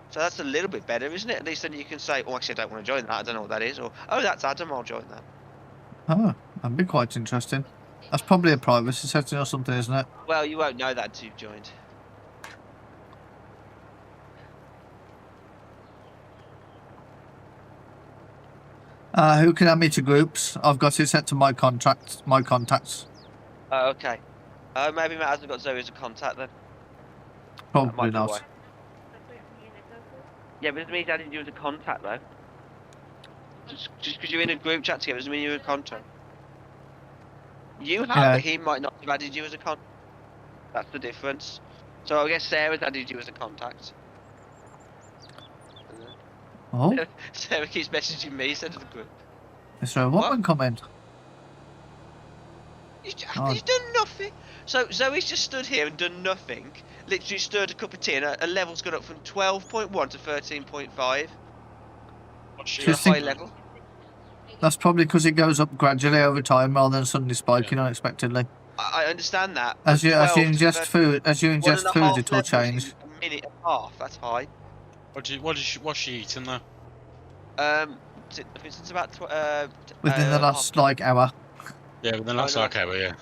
So that's a little bit better, isn't it? At least then you can say, "Oh, actually, I don't want to join that. I don't know what that is," or "Oh, that's Adam. I'll join that." Oh, that'd be quite interesting. That's probably a privacy setting or something, isn't it? Well, you won't know that until you've joined. Who can add me to groups? I've got it set to my contacts. Oh, okay. Maybe Matt hasn't got Zoe as a contact then. That Probably might be not. why. Yeah, but it means adding you as a contact though. Just because you're in a group chat together doesn't mean you're in contact. You have, Yeah. but he might not have added you as a contact. That's the difference. So I guess Sarah's added you as a contact. Oh, Sarah keeps messaging me instead of the group. is there a woman coming? He's Oh. done nothing. So Zoe's just stood here and done nothing. Literally stirred a cup of tea and her level's gone up from 12.1 to 13.5. What's To she a Just high think- level. That's probably because it goes up gradually over time rather than suddenly spiking unexpectedly. I understand that. As but you 12 to ingest food, as you 1.5 ingest food, it will levels change. in a minute and a half. That's high. What's she eating though? Since about Within the last like hour. Yeah, but then that's no. okay, but yeah.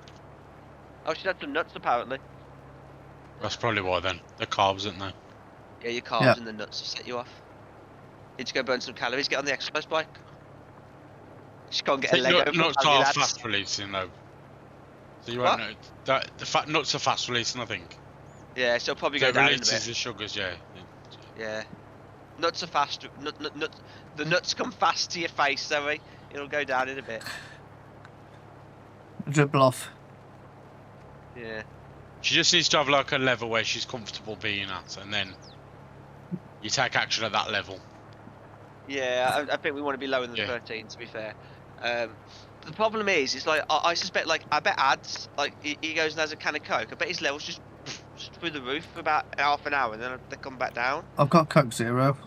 Oh, she's had some nuts apparently. That's probably why then. The carbs, isn't they? Yeah, your carbs Yeah. and the nuts will set you off. Need to go burn some calories. Get on the exercise bike. Just go and get a Lego. from Nuts Family are Lads. fast releasing though. So you What? won't know that the fat nuts are fast releasing, I think. Yeah, so it'll probably So go it down in a releases bit. the sugars, yeah. Yeah. Nuts are fast. The nuts come fast to your face, Zoe. It'll go down in a bit. Dribble off. Yeah. She just needs to have like a level where she's comfortable being at, and then you take action at that level. Yeah, I think we want to be lower than Yeah. 13, to be fair. The problem is, it's like, I suspect, like, I bet Ads, like, he goes and has a can of Coke. I bet his levels just through the roof for about half an hour, and then they come back down. I've got Coke Zero.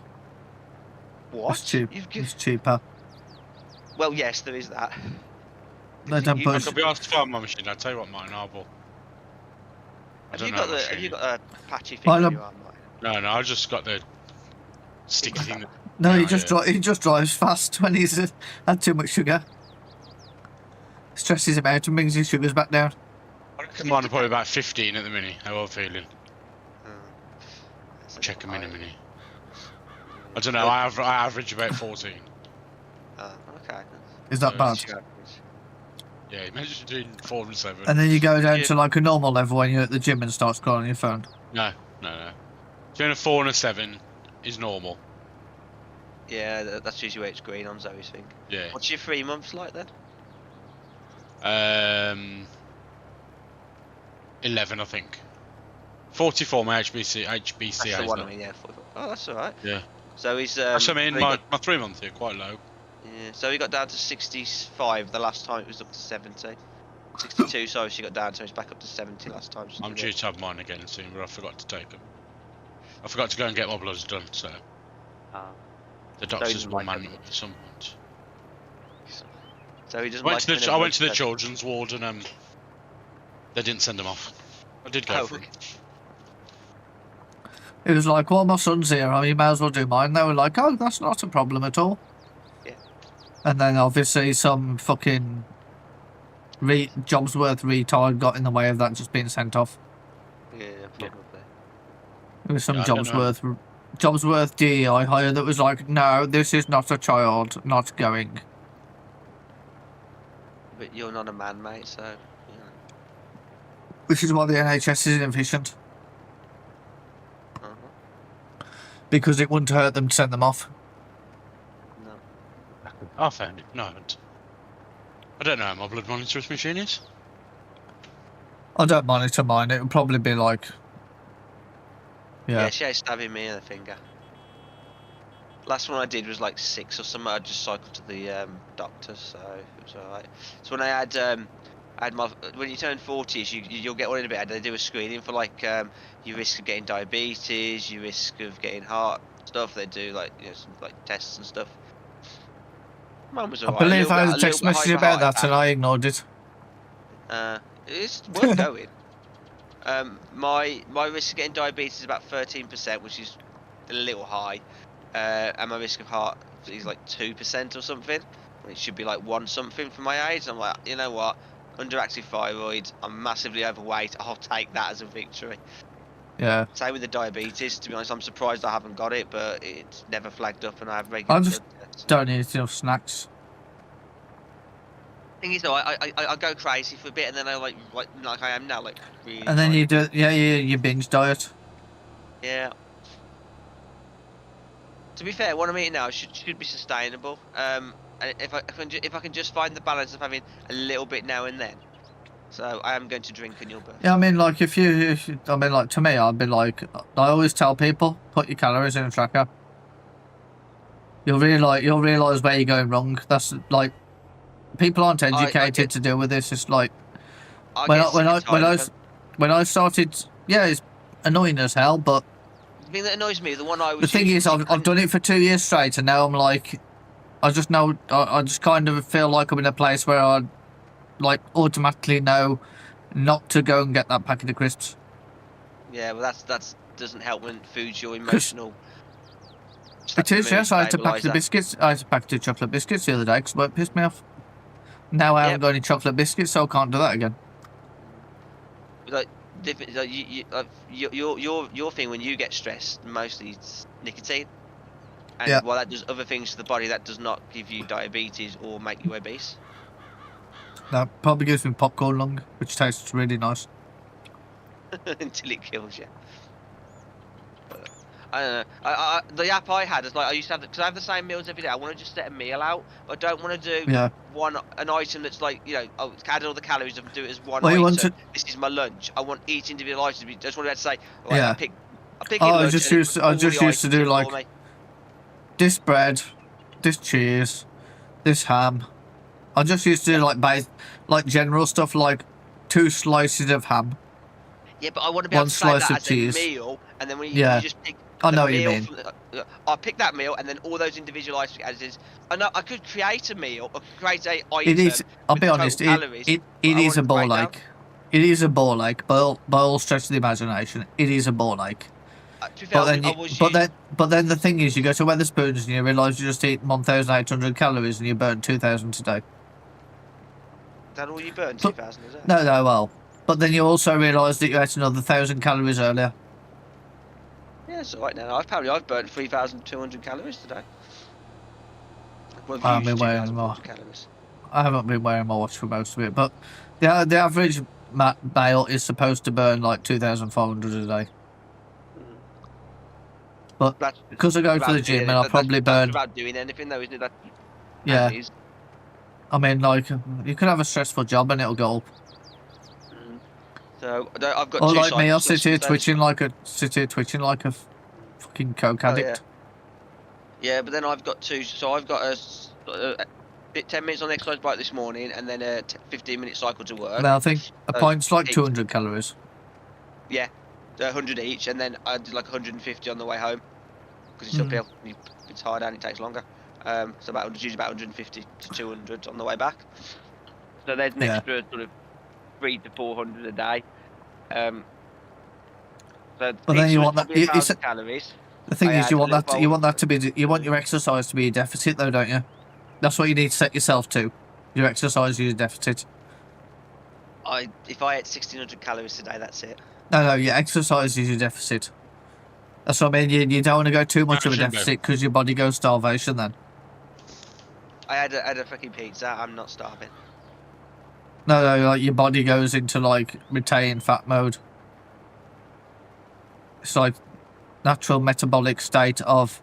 What? It's cheap. You've It's cheaper. Well, yes, there is that. They don't You- I push. could be asked to find my machine. I'll tell you what mine are, but I Have don't you know. got my the? Have machine. you got a patchy I thing on don't- your arm? Like? No, I just got the sticky thing. That, No, he Yeah, just he just drives fast when he's had too much sugar. Stresses him out and brings his sugars back down. I reckon mine are probably about 15 at the minute. How I'm feeling. That's Check them in a high. minute. I don't know. I average about 14. Okay. Is that No, bad? That's your average. Yeah, imagine doing 4 and 7. And then you go down Yeah. to like a normal level when you're at the gym and start scrolling your phone. No. Doing a 4 and a 7 is normal. Yeah, that's usually where it's green on Zoe's thing. Yeah. What's your 3 months like then? 11, I think. 44 my HBC That's the is one I now. mean, yeah. Oh, that's alright. Yeah. So he's. That's what I mean. so he My got- 3 month here quite low. Yeah, so he got down to 65 the last time. It was up to 70. 62, sorry, she got down, so he's back up to 70 last time. she I'm did due it. to have mine again soon, but I forgot to take them. I forgot to go and get my bloods done, so Ah. the doctors doesn't will like man it. it up at some point. So he doesn't I went like to when the I went to the everyone's- children's ward and they didn't send them off. I did go Oh, for okay. it. It was like, well, my son's here, I mean, you may as well do mine. They were like, oh, that's not a problem at all. Yeah. And then obviously some fucking Jobsworth retard got in the way of that just being sent off. Look. probably. There was some Yeah, I don't know. Jobsworth DEI hire that was like, no, this is not a child, not going. But you're not a man, mate, so you know. Which is why the NHS is inefficient. Uh-huh. Because it wouldn't hurt them to send them off. No. I found it. No, I haven't. I don't know how my blood monitor's machine is. I don't monitor mine, it would probably be like... Yeah, Yeah. she ain't stabbing me in the finger. Last one I did was like 6 or something. I just cycled to the doctor, so it was alright. So when I had my when you turn 40s, you'll get one in a bit. They do a screening for like your risk of getting diabetes, your risk of getting heart stuff. They do like some like tests and stuff. Mine was I alright. believe I had a little text bit high message for about heart that and attack. I ignored it. It's worth going. My risk of getting diabetes is about 13%, which is a little high, and my risk of heart is like 2% or something. It should be like 1 something for my age. I'm like, you know what? Underactive thyroid. I'm massively overweight. I'll take that as a victory. Yeah. Same with the diabetes. To be honest, I'm surprised I haven't got it, but it's never flagged up, and I have regular I just blood tests. don't eat enough snacks. Thing is, though, I go crazy for a bit, and then I like I am now, like really. And then tiny. you do, you binge diet. Yeah. To be fair, what I'm eating now should be sustainable. And if I can just find the balance of having a little bit now and then. So I am going to drink on your birthday. Yeah, I mean, like, I mean, like, to me, I'd be like, I always tell people, put your calories in a tracker. You'll realise where you're going wrong. That's, like, people aren't educated to deal with this. It's like, when I started, yeah, it's annoying as hell, but the thing that annoys me, the one I was the thing is, I've done it for 2 years straight, and now I'm like, I just know, I just kind of feel like I'm in a place where I, like, automatically know not to go and get that packet of crisps. Yeah, well, that's doesn't help when food's your emotional. It is, yes. I had to pack the biscuits. I had to pack 2 chocolate biscuits the other day because it pissed me off. Now I haven't got any chocolate biscuits, so I can't do that again. Like, different, like your thing when you get stressed, mostly it's nicotine. And while that does other things to the body, that does not give you diabetes or make you obese. That probably gives me popcorn lung, which tastes really nice. Until it kills you. But, I don't know. The app I had is like I used to have because I have the same meals every day. I want to just set a meal out, but I don't want to do an item that's like add all the calories and do it as one item. This is my lunch. I want each individual item to be. Just want to say, I pick. I just used to do like this bread, this cheese, this ham. I just used to do like general stuff like 2 slices of ham. Yeah, but I want to be able to say that as a meal, and then when you just pick. I know what you mean. I'll pick that meal, and then all those individual items. I know I could create a meal, or create a item. It is. I'll be honest. It is a ball ache. It is a ball ache. By all stretch of the imagination, it is a ball ache. But then the thing is, you go to Wetherspoons and you realise you just eat 1,800 calories and you burn 2,000 today. Is that all you burn? 2,000 is it? No, well. But then you also realise that you ate another 1,000 calories earlier. Yeah, it's alright now. I've burnt 3,200 calories today. I haven't been wearing my watch for most of it, but the average male is supposed to burn like 2,500 a day. But because I go to the gym and I probably burn. That's about doing anything though, isn't it? Yeah. I mean, like, you can have a stressful job and it'll go up. So I've got. Or like me, I'll sit here twitching like a fucking coke addict. Yeah, but then I've got 2. So I've got a 10 minutes on the exercise bike this morning, and then a 15-minute cycle to work. Now I think a pint's like 200 calories. Yeah, 100 each, and then I did like 150 on the way home because it's uphill. It's hard and it takes longer. So usually about 150 to 200 on the way back. So there's an extra sort of 300 to 400 a day. So but then you want that. Calories. The thing is, you want that to be. You want your exercise to be a deficit, though, don't you? That's what you need to set yourself to. Your exercise is a deficit. If I ate 1600 calories a day, that's it. No, your exercise is your deficit. That's what I mean. You don't want to go too much of a Shouldn't do. deficit because your body goes starvation then. I had a fucking pizza. I'm not starving. No, like your body goes into like retain fat mode. It's like natural metabolic state of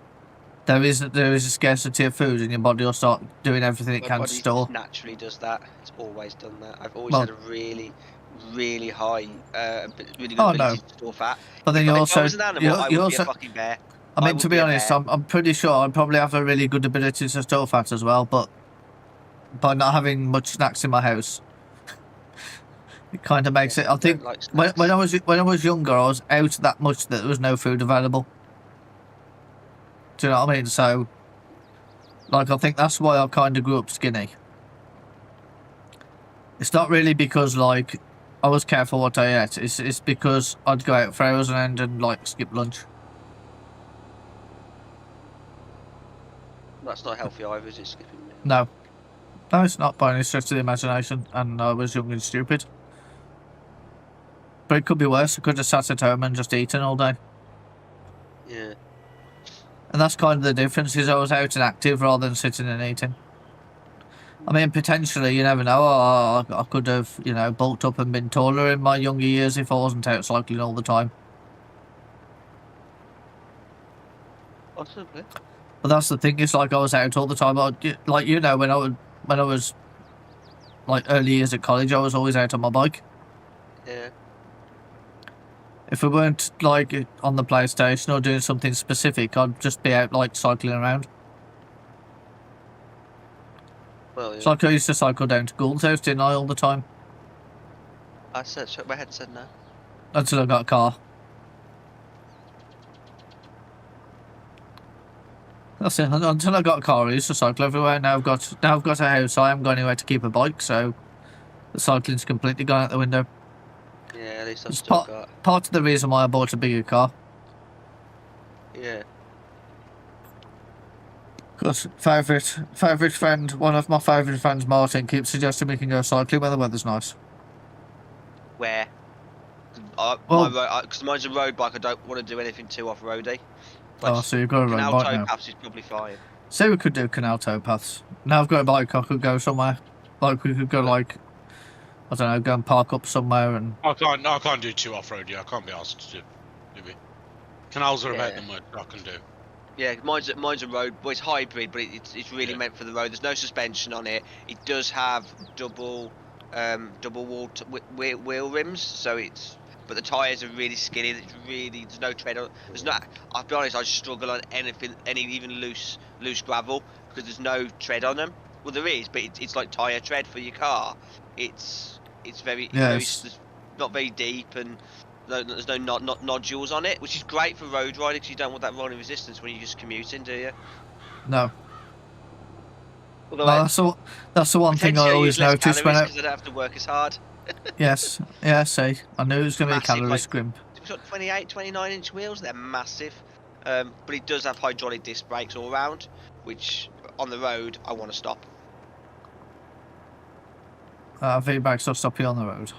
there is a scarcity of food and your body will start doing everything it My can to body store. just naturally does that. It's always done that. I've always Well- had a really, really high, really good Oh, ability no. to store fat. But then If you I also was an animal, you I would be also a fucking bear. I mean would to be be a honest, bear. I'm pretty sure I'd probably have a really good ability to store fat as well, but by not having much snacks in my house, it kind of makes it. I think Like when I was younger, I was out that much that there was no food available. Do you know what I mean? So, like, I think that's why I kind of grew up skinny. It's not really because like I was careful what I ate. It's because I'd go out for hours on end and like skip lunch. That's not healthy either, is it? Skipping me. No, it's not by any stretch of the imagination. And I was young and stupid. But it could be worse. I could have sat at home and just eaten all day. Yeah. And that's kind of the difference, is I was out and active rather than sitting and eating. I mean, potentially, you never know. I could have, bulked up and been taller in my younger years if I wasn't out cycling all the time. Possibly. But that's the thing. It's like I was out all the time. When I was like early years at college, I was always out on my bike. Yeah. If we weren't like on the PlayStation or doing something specific, I'd just be out like cycling around. Well, yeah. It's like I used to cycle down to Gould's house, didn't I, all the time? I said, shook my head and said no. Until I got a car. That's it. Until I got a car, I used to cycle everywhere. Now I've got a house. I haven't got anywhere to keep a bike, so the cycling's completely gone out the window. Yeah, at least I've It's still got. part of the reason why I bought a bigger car. Yeah. Because favourite friend, one of my favourite friends, Martin, keeps suggesting we can go cycling when the weather's nice. Where? Well- Because mine's a road bike, I don't want to do anything too off-roady. Oh, so you've got a road Canal bike now. towpaths is probably fine. Say we could do canal towpaths. Now I've got a bike, I could go somewhere. Like we could go like, I don't know, go and park up somewhere and. I can't do too off-road. I can't be asked to do. Maybe. Canals are about Yeah. the mud. I can do. Yeah, mine's a road. Well, it's hybrid, but it's really meant for the road. There's no suspension on it. It does have double wall wheel rims, so it's. But the tyres are really skinny. There's no tread on. There's not. I'll be honest. I struggle on any even loose gravel because there's no tread on them. Well, there is, but it's like tyre tread for your car. It's very Yes. it's not very deep and. There's no nodules on it, which is great for road riding because you don't want that rolling resistance when you're just commuting, do you? No. Although Well, that's the one thing I always notice when I. because I don't have to work as hard. Yes, yeah, see. I knew it was going to be a Massive, calorie like- scrimp. It's got 28, 29-inch wheels. They're massive, but it does have hydraulic disc brakes all round, which on the road I want to stop. V-brakes will stop you on the road.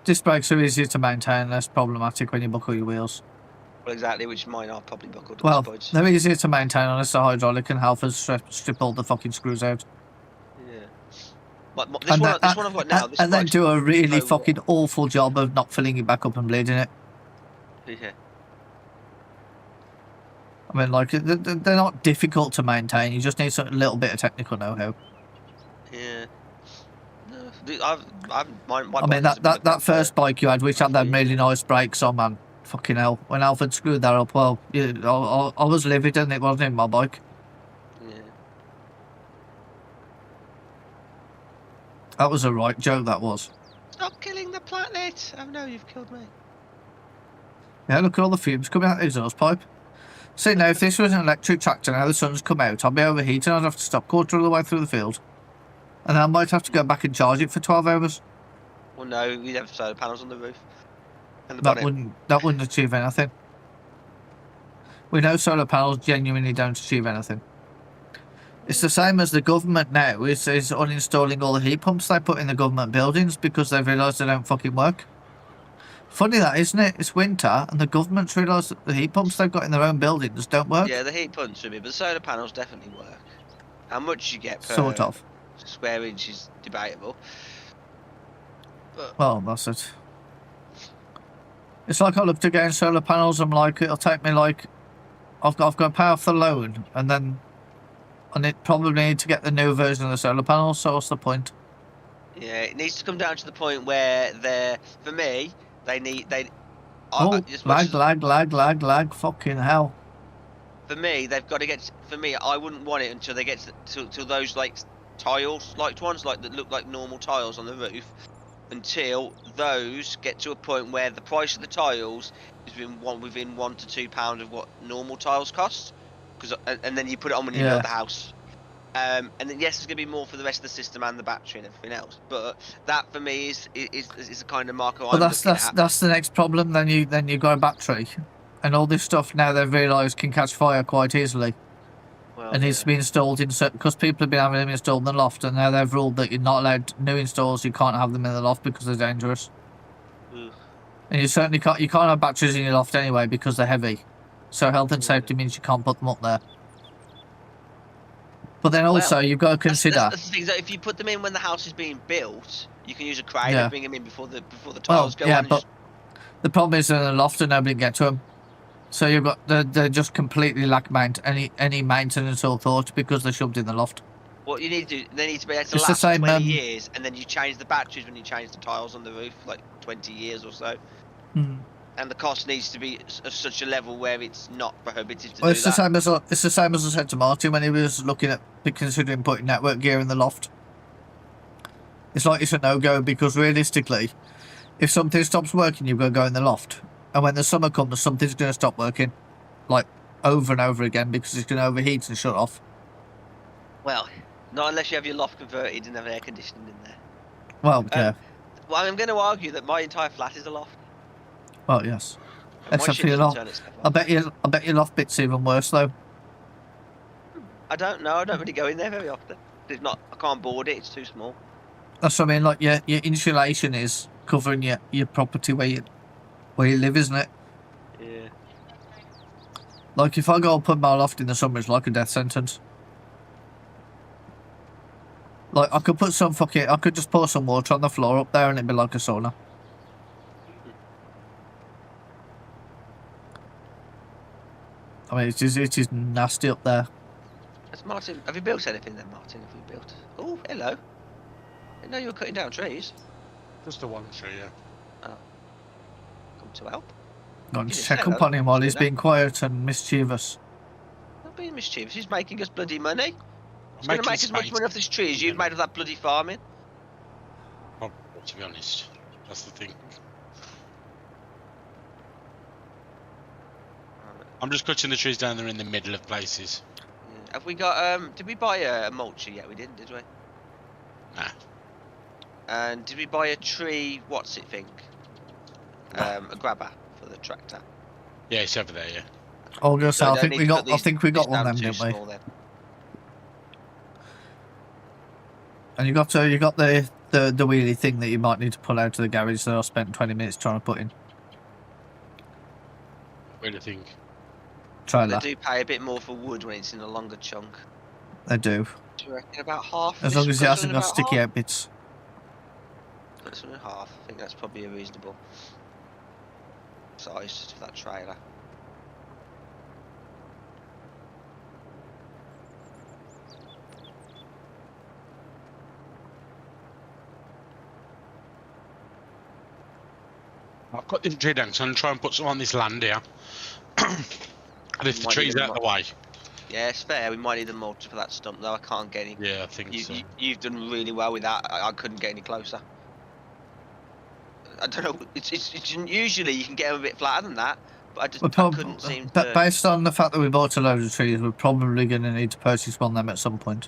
Disc brakes are easier to maintain, less problematic when you buckle your wheels. Well, exactly, which mine are probably buckled. Well, I suppose. they're easier to maintain unless they're hydraulic and help us strip all the fucking screws out. Yeah. This one I've got now. This and then bike's do a really no fucking awful job of not filling it back up and bleeding it. Yeah. I mean, like, they're not difficult to maintain. You just need a little bit of technical know-how. Yeah. No, my I mean, bike is a bit that of first bike you had, which had them Yeah. really nice brakes on, man. Fucking hell. When Alfred screwed that up, well, yeah, I was livid and it wasn't in my bike. Yeah. That was a right joke, that was. Stop killing the planet! Oh no, you've killed me. Yeah, look at all the fumes coming out the exhaust pipe. See, now, if this was an electric tractor now the sun's come out, I'd be overheating, I'd have to stop quarter of the way through the field. And then I might have to go back and charge it for 12 hours. Well, no, you'd have solar panels on the roof. And the That bonnet. wouldn't achieve anything. We know solar panels genuinely don't achieve anything. It's the same as the government now is uninstalling all the heat pumps they put in the government buildings because they've realised they don't fucking work. Funny that, isn't it? It's winter and the government's realised that the heat pumps they've got in their own buildings don't work. Yeah, the heat pumps would be, but the solar panels definitely work. How much you get per Sort of. square inch is debatable. But Well, that's it. It's like I looked at getting solar panels. I'm like, it'll take me like, I've got to pay off the loan, and then I need probably need to get the new version of the solar panels. So what's the point? yeah, it needs to come down to the point where for me, they. Oh, as much lag, fucking hell. For me, they've got to get. For me, I wouldn't want it until they get to those like tiles, like ones like that look like normal tiles on the roof. Until those get to a point where the price of the tiles is within £1 to £2 of what normal tiles cost, and then you put it on when you build the house. And then yes, there's going to be more for the rest of the system and the battery and everything else. But that for me is the kind of marker I'm looking at. That's the next problem. Then you got a battery, and all this stuff now they've realised can catch fire quite easily. Well, It needs to be installed in certain, because people have been having them installed in the loft, and now they've ruled that you're not allowed new installs. You can't have them in the loft because they're dangerous. Ugh. And you certainly can't. You can't have batteries in your loft anyway because they're heavy. So health and safety means you can't put them up there. But then also you've got to consider. That's the thing, that if you put them in when the house is being built, you can use a crane and bring them in before the tiles go on. But the problem is they're in the loft and nobody can get to them. So you've got they just completely lack any maintenance or thought because they're shoved in the loft. What you need to do, they need to be able to It's the last same, 20 years, and then you change the batteries when you change the tiles on the roof, like 20 years or so. Hmm. And the cost needs to be of such a level where it's not prohibitive to Well, do it's that. the same as I said to Martin when he was looking at considering putting network gear in the loft. It's like it's a no-go because realistically, if something stops working, you've got to go in the loft. And when the summer comes, something's going to stop working, like over and over again because it's going to overheat and shut off. Well, not unless you have your loft converted and have air conditioning in there. Well, yeah. Well, I'm going to argue that my entire flat is a loft. Well, yes. And my Except shit for your doesn't loft. turn itself I off. bet your loft bit's even worse though. I don't know. I don't really go in there very often. It's not. I can't board it. It's too small. That's what I mean. Like your insulation is covering your property where you live, isn't it? Yeah. Like if I go and put my loft in the summer, it's like a death sentence. Like I could just pour some water on the floor up there and it'd be like a sauna. I mean, it is nasty up there. That's Martin. Have you built anything then, Martin? Have you built? Oh, hello. I didn't know you were cutting down trees. Just the one tree, yeah. Come to help. Got You to just check say up hello. on him while he's Say being quiet and mischievous. Not being mischievous. He's making us bloody money. He's I'm going to making make as much space. money off this tree as you've made of that bloody farming. Oh, to be honest, that's the thing. I'm just cutting the trees down there in the middle of places. Yeah. Have we got? Did we buy a mulcher yet? We didn't, did we? Nah. And did we buy a tree? What's it think? A grabber for the tractor. Yeah, it's over there, yeah. Olga, So I don't think need we to got. cut I these- think we got these one down then, too didn't we? small then. And you got the wheelie thing that you might need to pull out of the garage that I spent 20 minutes trying to put in. What do you think? Try They that. do pay a bit more for wood when it's in a longer chunk. They do. Do you reckon about half? As long as it hasn't got sticky out bits. Put this one in half. I think that's probably a reasonable size for that trailer. I've cut this tree down, so I'm going to try and put some on this land here. And if the Might tree's need out of the way. Yeah, it's fair. We might need a mulcher for that stump though. I can't get any. Yeah, I think so. You've done really well with that. I couldn't get any closer. I don't know. It's usually you can get them a bit flatter than that, but I just I couldn't seem to. Based on the fact that we bought a load of trees, we're probably going to need to purchase one of them at some point.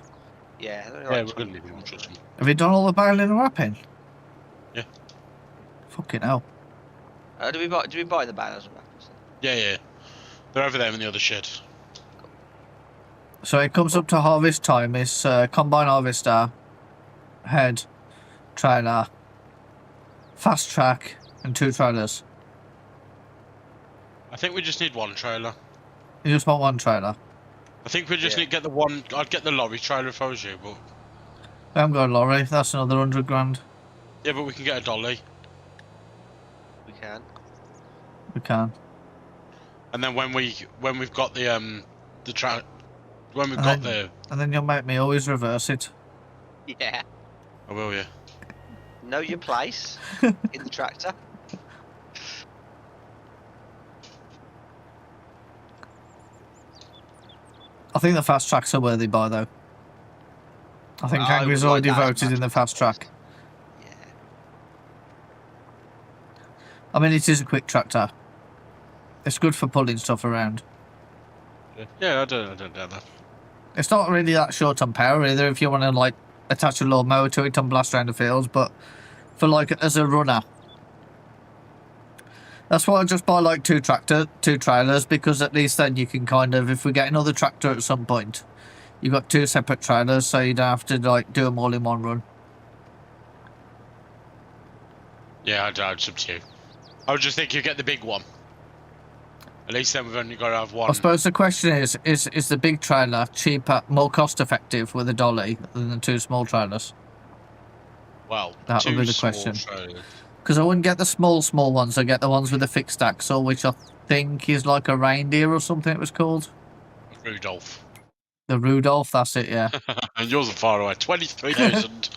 Yeah, they're Yeah, like we're going to 20 need one, trust me. Have you done all the baling and wrapping? Yeah. Fucking hell. Do we buy the banners and wrappers? Yeah, yeah. They're over there in the other shed. So it comes up to harvest time. It's combine harvester, head, trailer, fast track, and 2 trailers. I think we just need one trailer. You just want 1 trailer. I think we just Yeah. need to get the one. I'd get the lorry trailer if I was you, but I haven't got a lorry. That's another 100 grand. yeah, but we can get a dolly. We can. We can. And then when we've got the when we've And got then- And then you'll make me always reverse it. Yeah. I will, yeah. Know your place in the tractor. I think the fast track's a worthy buy, though. I think Well, I Angry's would like already that as voted much in the as fast track. Yeah. I mean, it is a quick tractor. It's good for pulling stuff around. Yeah, I don't doubt that. It's not really that short on power either if you want to, like, attach a lawnmower to it and blast around the fields, but for, like, as a runner. That's why I just buy, like, 2 trailers, because at least then you can kind of, if we get another tractor at some point, you've got 2 separate trailers, so you don't have to, like, do them all in one run. Yeah, I doubt it's up to you. I would just think you get the big one. At least then we've only got to have one. I suppose the question is the big trailer cheaper, more cost effective with a dolly than the 2 small trailers? Well, That would 2 be the small question. trailers. Because I wouldn't get the small ones, I get the ones with the fixed axle, which I think is like a reindeer or something it was called. Rudolph. The Rudolph, that's it, yeah. And yours are far away. 23,000.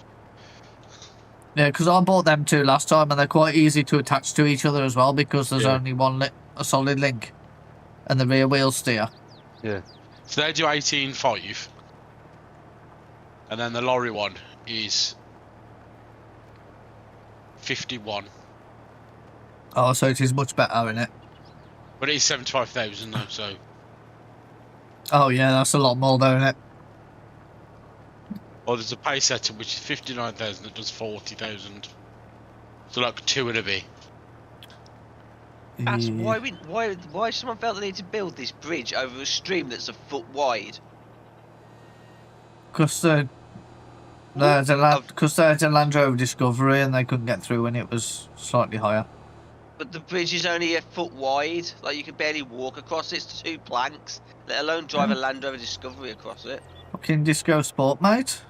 Yeah, because I bought them 2 last time, and they're quite easy to attach to each other as well, because there's Yeah. only a solid link, and the rear wheels steer. Yeah. So they do 18.5. And then the lorry one is 51. Oh, so it is much better, isn't it? But it is 75,000 though, so Oh yeah, that's a lot more though, isn't it? or there's a pay setter which is 59,000 that does 40,000. So like 2 and a bit. That's Yeah. why someone felt they need to build this bridge over a stream that's a foot wide. Because there's a Land Rover Discovery and they couldn't get through when it was slightly higher. But the bridge is only a foot wide. Like you can barely walk across it. It's 2 planks. Let alone drive a Land Rover Discovery across it. Fucking Disco Sport, mate.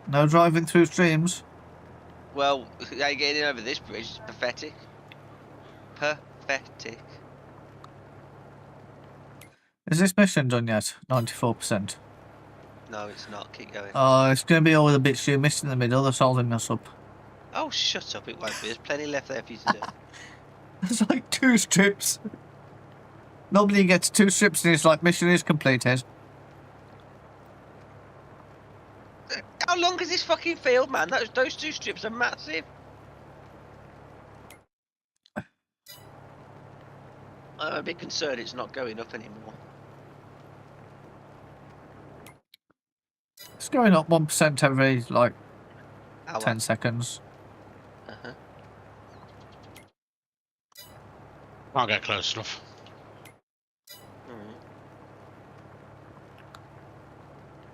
No driving through streams. Well, they getting in over this bridge is pathetic. Pathetic. Is this mission done yet? 94%. No, it's not. Keep going. Oh, it's going to be all the bits you missed in the middle that's holding us up. Oh, shut up. It won't be. There's plenty left there for you to do. There's like 2 strips. Normally you get to 2 strips and it's like mission is completed. How long is this fucking field, man? Those 2 strips are massive. I'm a bit concerned it's not going up anymore. It's going up 1% every like Hour. 10 seconds. Uh-huh. Can't get close enough. Mm.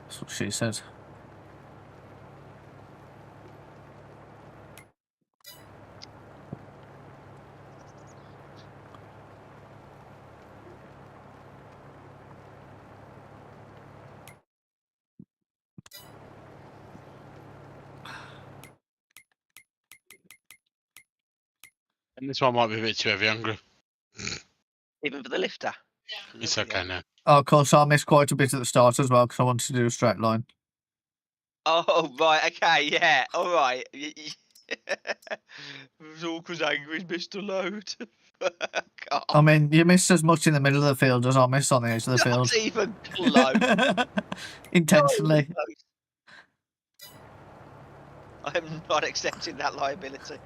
That's what she said. And this one might be a bit too heavy, hungry. Even for the lifter. It's okay now. Oh, of course, I missed quite a bit at the start as well because I wanted to do a straight line. Oh, right, okay, yeah, alright. It was all because Angry's missed a load. God, I mean, you missed as much in the middle of the field as I missed on the edge of the field. not even close. Intentionally. Not even close. I am not accepting that liability.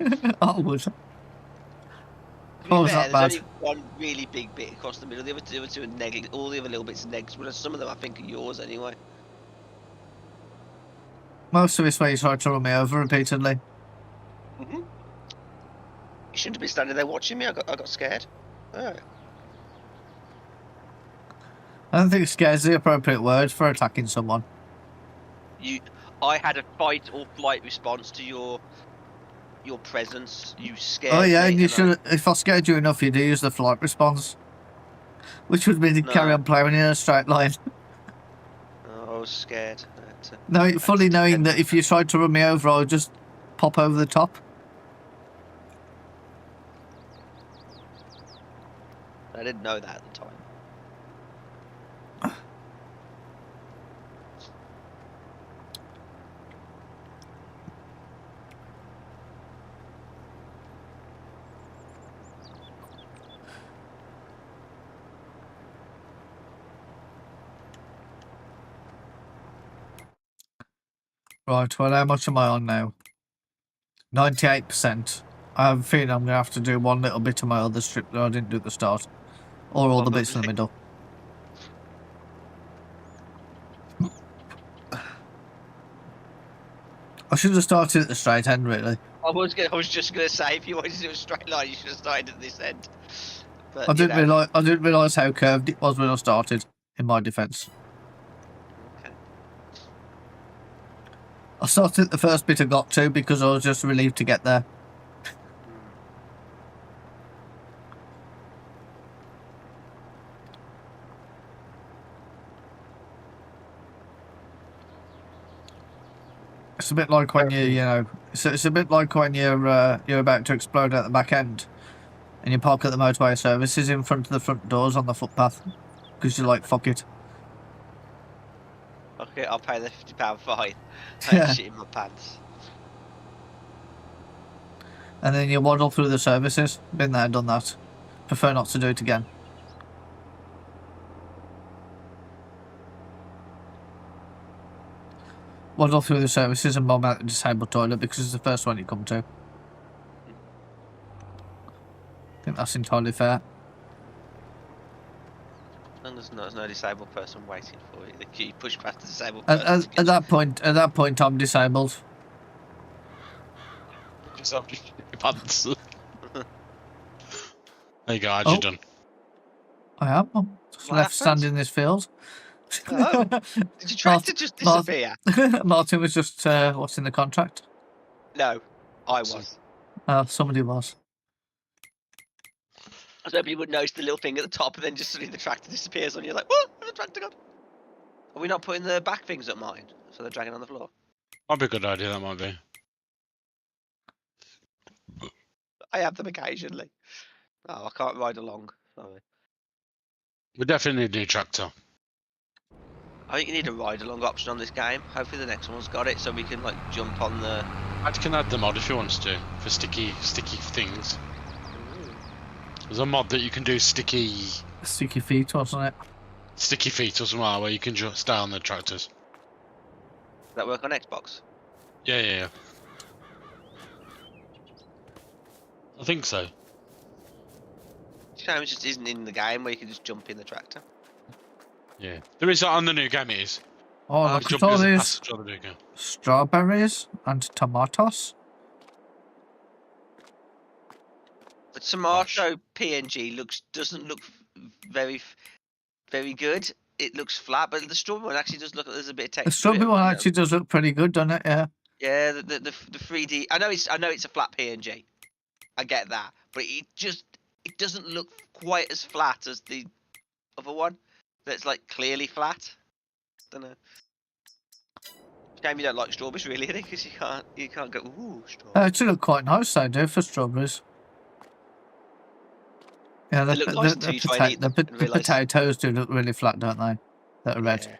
I would. To be Oh, it's fair, not there's bad. only one really big bit across the middle. The other two are all the other little bits are negs. Well, some of them I think are yours anyway. Most of it's where you tried to run me over repeatedly. Mm-hmm. You shouldn't have been standing there watching me. I got scared. Oh. I don't think scared is the appropriate word for attacking someone. I had a fight or flight response to your presence. You scared Oh yeah, me. and you and should. If I scared you enough, you'd use the flight response, which would mean you carry No. on playing in a straight line. I was scared. No, I had fully to knowing defend that if you tried to run me over, I would just pop over the top. I didn't know that at the time. Right, well, how much am I on now? 98%. I have a feeling I'm going to have to do one little bit of my other strip that I didn't do at the start. Or all the bits in the middle. I should have started at the straight end, really. I was just gonna say, if you wanted to do a straight line, you should have started at this end. But I didn't realise how curved it was when I started, in my defence. Okay. I started at the first bit I got to because I was just relieved to get there. It's a bit like when you know, it's a bit like when you're about to explode at the back end, and you park at the motorway services in front of the front doors on the footpath, because you're like, fuck it. Okay, I'll pay the £50 fine. Yeah. I shit in my pants. And then you waddle through the services. Been there, done that. Prefer not to do it again. Waddle through the services and bomb out the disabled toilet because it's the first one you come to. I think that's entirely fair. As long as there's no disabled person waiting for you, you push past the disabled person. At that point, I'm disabled. Just after your pants. There you go, how'd you done? I am. I'm just What left happened? standing in this field. Oh, did your tractor just disappear? Martin was just watching the contract. No, I was. Somebody was. I was hoping you would notice the little thing at the top and then just suddenly the tractor disappears and you're like, what? Where's the tractor gone? Are we not putting the back things at mine? So they're dragging on the floor? Might be a good idea, that might be. I have them occasionally. Oh, I can't ride along. Sorry. We definitely need a new tractor. I think you need a ride along option on this game. Hopefully the next one's got it so we can like jump on the... I can add the mod if you want to, for sticky things. There's a mod that you can do sticky feet, wasn't it? Sticky feet or something like that, where you can just stay on the tractors. Does that work on Xbox? Yeah. I think so. Shame it just isn't in the game where you can just jump in the tractor. Yeah. There is that on the new game, it is. Oh, You look jump at all as a these passenger on the new game. strawberries and tomatoes. The tomato PNG doesn't look very good. It looks flat, but the strawberry one actually does look like there's a bit of texture. The strawberry one actually does look pretty good, doesn't it? Yeah. Yeah, the 3D. I know it's a flat PNG. I get that, but it doesn't look quite as flat as the other one. That's like clearly flat. Don't know. Shame you don't like strawberries, really, because you can't go ooh strawberries. It actually look quite nice, they do, for strawberries. Yeah, They look nice until you try and eat them and the realise- potatoes do look really flat, don't they? That are red.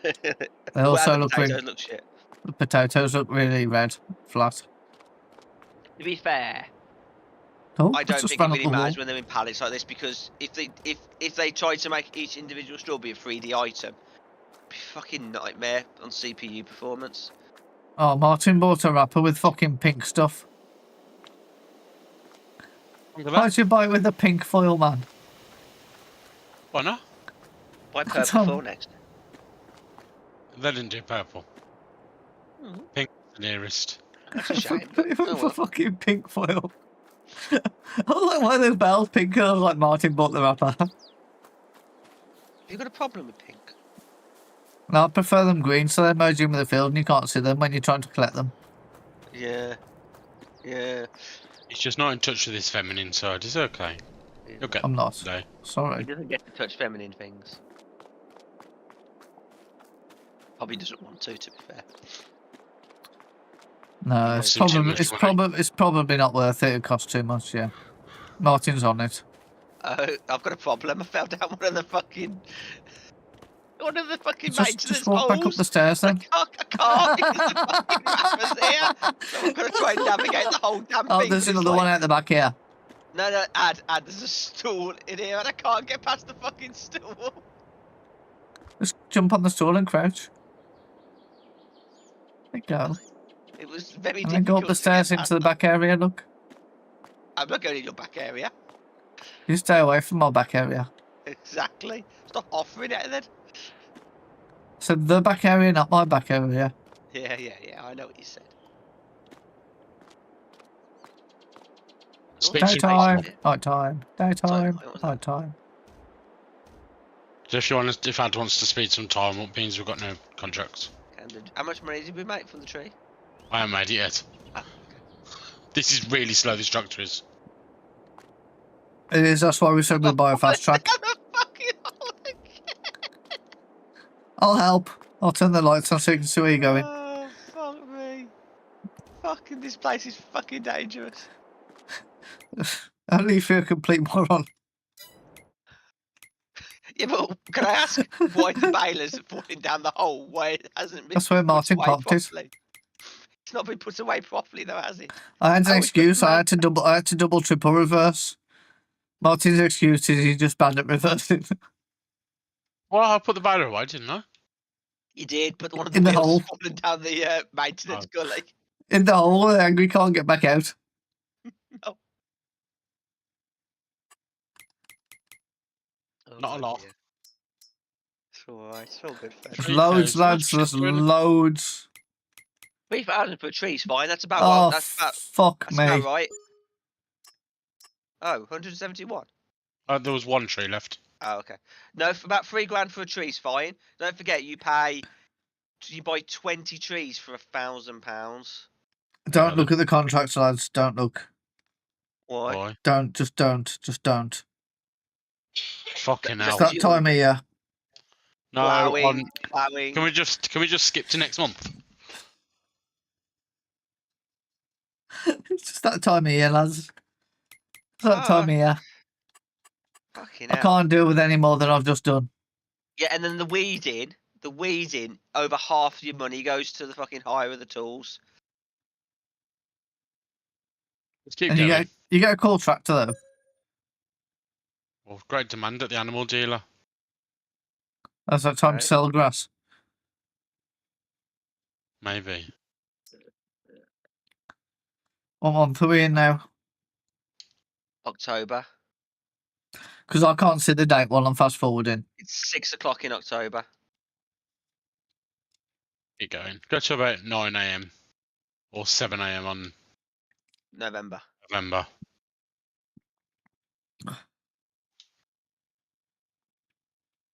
Yeah. They also the look potatoes look shit. The potatoes look really red, flat. To be fair, Oh, I don't just think it ran up really the wall. matters when they're in pallets like this, because if they tried to make each individual strawberry a 3D item, it'd be a fucking nightmare on CPU performance. Oh, Martin bought a wrapper with fucking pink stuff. Why'd you buy it with the pink foil, man? Why not? Why purple for next? They didn't do purple. Hmm. Pink is the nearest. That's a shame. But, It went oh for well. fucking pink foil. I was like, why are those bells pink? And I was like, Martin bought the wrapper. You got a problem with pink? No, I prefer them green, so they merge in with the field and you can't see them when you're trying to collect them. Yeah. Yeah. He's just not in touch with his feminine side. It's okay. Yeah. You'll get I'm not. there. He Sorry. doesn't get to touch feminine things. Probably doesn't want to be fair. No, Yeah, it's too much it's probably not worth it. It costs too much. Yeah, Martin's on it. I've got a problem. I fell down one of the fucking maintenance Just walk back up holes. the stairs I then. can't because the fucking rapper's here. So I'm gonna try and navigate the whole damn Oh, thing. there's but it's another one like, out the back here. No, add. There's a stool in here and I can't get past the fucking stool. Just jump on the stool and crouch. There you go. It was very And then go difficult up the to stairs get into the past back area. Look, I'm not going in your back area. you stay away from my back area. Exactly. Stop offering it then. So the back area, not my back area. Yeah. I know what you said. Speak to Daytime, Sorry, nighttime, daytime, what was that? nighttime. So if Ad wants to speed some time up, means we've got no contracts. How much money did we make from the tree? I haven't made it yet. Ah, This is really slow, this tractor is. It is. That's why we said we'd buy a fast track. I'll help. I'll turn the lights on so you can see where you're going. Oh, fuck me. Fucking, this place is fucking dangerous. Only if you're a complete moron. Yeah, but can I ask why the bailers are falling down the hole? Why it hasn't been That's where put Martin away popped it. properly? It's not been put away properly though, has it? I had an Oh, it's excuse. just I had to double, triple reverse. Martin's excuse is he's just bad at reversing. Well, I put the barrier away, didn't I? You did, but one of In the wheels hole. is falling down the maintenance gully. In the hole, the angry can't get back out. Oh, Not a lot. dear. It's alright, it's all good. There's 3,000. loads, lads. That's There's really- loads. 3,000 for a tree's fine. That's about Oh, right. That's fuck about me. right. Oh, 171. There was one tree left. Oh, okay. No, for about £3 for a tree's fine. Don't forget, you buy 20 trees for £1,000. Don't look at the contracts, lads. Don't look. Why? Boy. Don't. Just don't. Just don't. Fucking Just hell. It's that time of year. No, Plowing. can we just skip to next month? It's just that time of year, lads. It's that time of year. Fucking I hell. can't deal with any more than I've just done. Yeah, and then the weeding, over half your money goes to the fucking hire of the tools. Let's keep And going. you get a cool tractor though. Well, great demand at the animal dealer. That's that time Right. to sell the grass. Maybe. What month are we in now? October. Because I can't see the date while I'm fast forwarding. It's 6 o'clock in October. Keep going. Go to about 9 AM or 7 AM on November. November.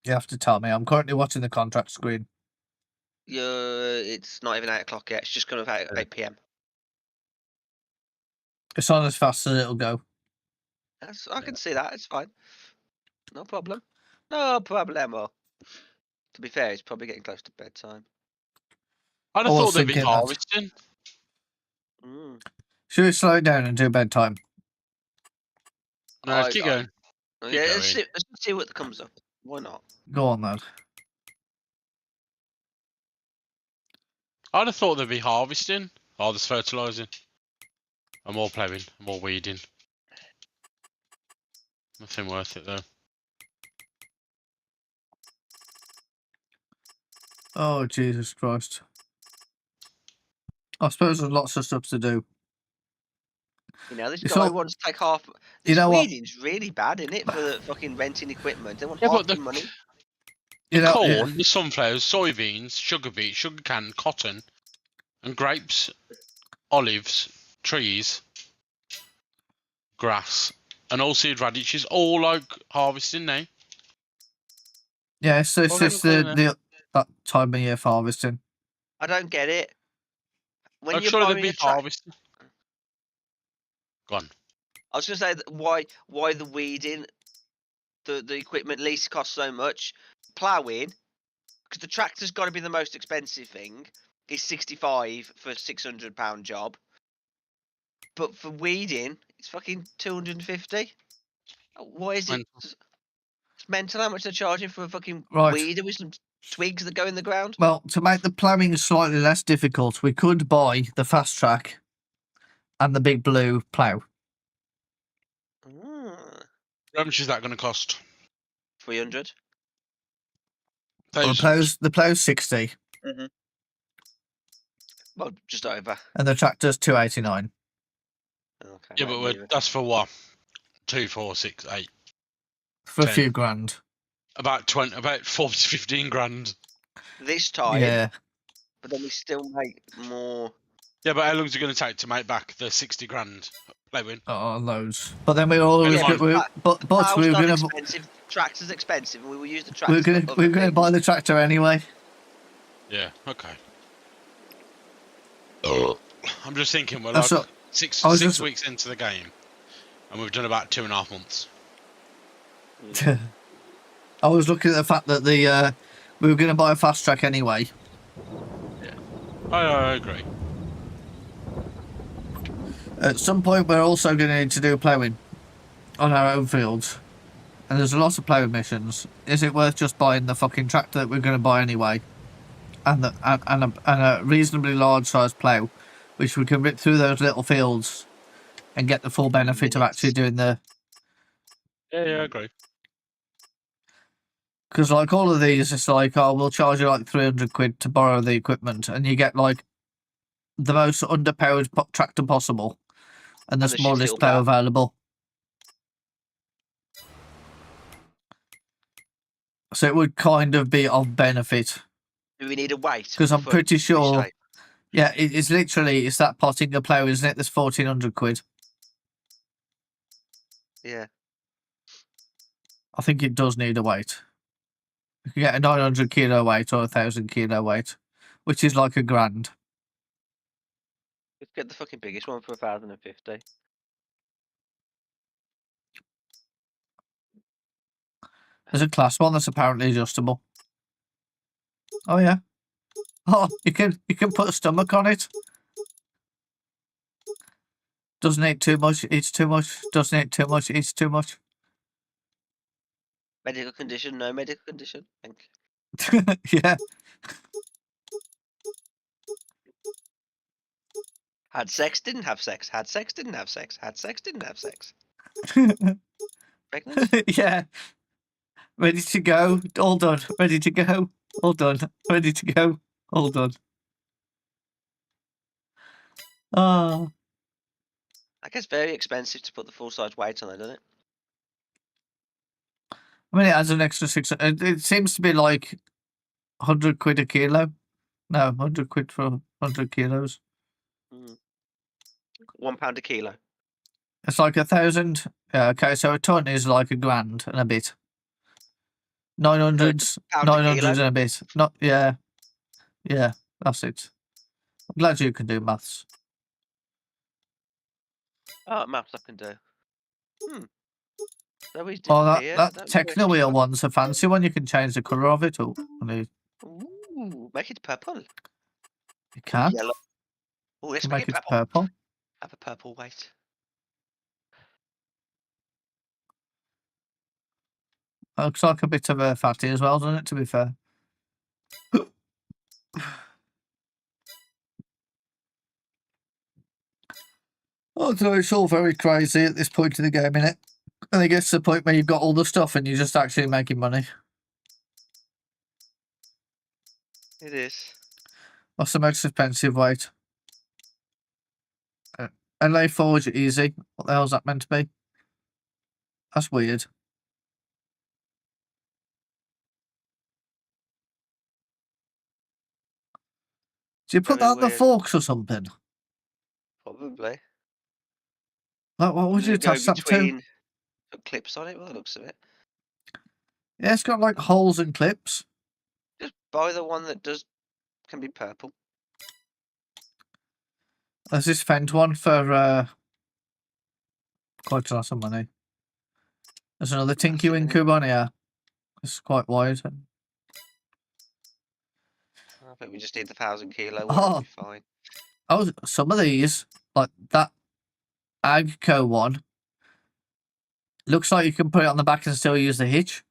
You have to tell me. I'm currently watching the contract screen. It's not even 8 o'clock yet. It's just gone about 8 PM. It's on as fast as it'll go. I can see that. It's fine. No problem. No problemo. To be fair, it's probably getting close to bedtime. I'd I have was thought they'd be thinking that. harvesting. Mm. Should we slow it down and do bedtime? No, keep going. Yeah, let's going. see what comes up. Why not? Go on then. I'd have thought they'd be harvesting. Oh, there's fertilising. I'm all ploughing. I'm all weeding. Nothing worth it though. Oh, Jesus Christ. I suppose there's lots of stuff to do. You know, this It's guy all- wants to take half. You This know what? weeding's really bad, isn't it? For the fucking renting equipment. They want Yeah, half but the the- money. You know, Corn, the sunflowers, soybeans, sugar beet, sugarcane, cotton, and grapes, olives, trees, grass, and all seed radishes, all like harvesting now. Yeah, so it's Well, just then, that time of year for harvesting. I don't get it. When Like, you're surely buying they'd be a tractor, harvesting. Go on. I was going to say that why the weeding, the equipment lease costs so much. Ploughing, because the tractor's got to be the most expensive thing, is 65 for a £600 job. But for weeding, it's fucking 250. Why is it? And It's mental how much they're charging for a fucking Right. weeder with some twigs that go in the ground. Well, to make the ploughing slightly less difficult, we could buy the fast track and the big blue plough. how much is that going to cost? 300. Well, Thousands. the plough's 60 Well, just over. and the tractor's 289. Okay. Yeah, maybe but even. that's for what? 2, 4, 6, 8. For a 10. few grand. About 40 to 15 grand. This time, Yeah. but then we still make more. Yeah, but how long is it going to take to make back the 60 grand ploughing? Oh, loads. But then we always Yeah, but Plough's we were not gonna expensive. Tractor's expensive, and we will use the tractor. we're gonna buy the tractor anyway. Yeah, okay. I'm just thinking, we're That's like what- six I was just- weeks into the game, and we've done about 2.5 months. I was looking at the fact that we were gonna buy a fast track anyway. I agree. At some point, we're also going to need to do ploughing on our own fields, and there's a lot of ploughing missions. Is it worth just buying the fucking tractor that we're going to buy anyway, and a reasonably large sized plough, which we can rip through those little fields and get the full benefit of actually doing the? Yeah, I agree. Because like all of these, it's like, oh, we'll charge you like 300 quid to borrow the equipment, and you get like the most underpowered tractor possible, and the And the smallest shitty plough plough. available. So it would kind of be of benefit. Do we need a weight? Because I'm for pretty sure. reshape? Yeah, it's literally that potting a plough, isn't it? That's 1,400 quid. Yeah. I think it does need a weight. You can get a 900 kilo weight or a 1,000 kilo weight, which is like £1,000. Let's get the fucking biggest one for 1,050. There's a class one that's apparently adjustable. Oh yeah. Oh, you can put a stomach on it. Doesn't eat too much, eats too much. Doesn't eat too much, eats too much. Medical condition, no medical condition. Thank you. Yeah. Had sex, didn't have sex. Had sex, didn't have sex. Had sex, didn't have sex. Pregnant? Yeah. Ready to go. All done. Ready to go. All done. Ready to go. All done. Oh. I guess very expensive to put the full size weight on there, doesn't it? I mean, it adds an extra 600. It seems to be like 100 quid a kilo. No, 100 quid for 100 kilos. £1 a kilo. It's like 1,000. Yeah, okay, so a ton is like £1,000 and a bit. 900s, pound a 900 kilo? and a bit. Not, yeah. Yeah, that's it. I'm glad you can do maths. Oh, maps I can do. So he's Oh, disappeared. I that don't know where Techno she's Wheel gone. one's a fancy one. You can change the colour of it. Or you Ooh, make it purple. can. Yellow. Oh, You let's can make make it it purple. purple. Have a purple weight. Looks like a bit of a fatty as well, doesn't it, to be fair? Oh, so it's all very crazy at this point in the game, innit? And it gets to the point where you've got all the stuff and you're just actually making money. It is. What's the most expensive weight? LA Forge easy. What the hell's that meant to be? That's weird. Do you put Very that on the weird. forks or something? Probably. Like, what would Does you it go attach that to? between? Put clips on it. Well, the looks of it. Yeah, it's got like holes and clips. Just buy the one that can be purple. There's this Fendt one for quite a lot of money. There's another Tinky Winky one here. It's quite wide. I think we just need the 1,000 kilo one. Oh. It'll be fine. Oh, some of these, like that Agco one, looks like you can put it on the back and still use the hitch,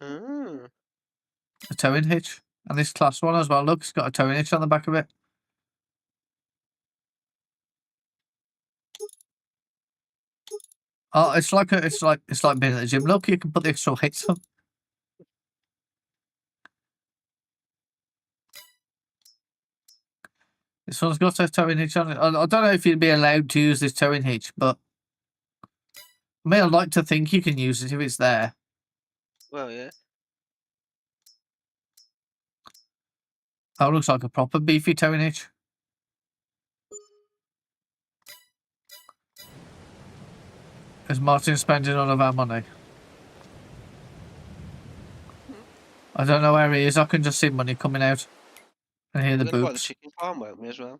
Mm. the towing hitch. And this Class 1 as well, look, it's got a towing hitch on the back of it. Oh, it's like being at the gym. Look, you can put the extra weights on. This one's got a towing hitch on it. I don't know if you'd be allowed to use this towing hitch, but I mean, I'd like to think you can use it if it's there. Well, yeah. Oh, looks like a proper beefy towing hitch. Is Martin spending all of our money? I don't know where he is. I can just see money coming out and hear the We're gonna buy the boops. chicken farm, won't we, as well?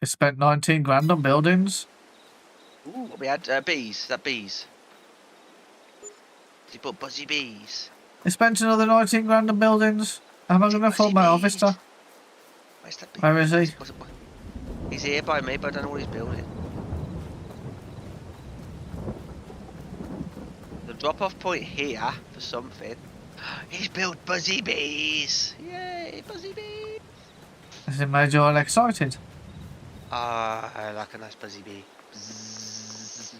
He spent 19 grand on buildings. Ooh, we had bees. Is that bees? Did you put buzzy bees? He spent another 19 grand on buildings. How am I going to afford my harvester? Where's that bee? Where is he? He's here by me, but I don't know what he's building. The drop-off point here for something. He's built buzzy bees. Yay, buzzy bees! Has it made you all excited? Ah, I like a nice buzzy bee. Bzzz.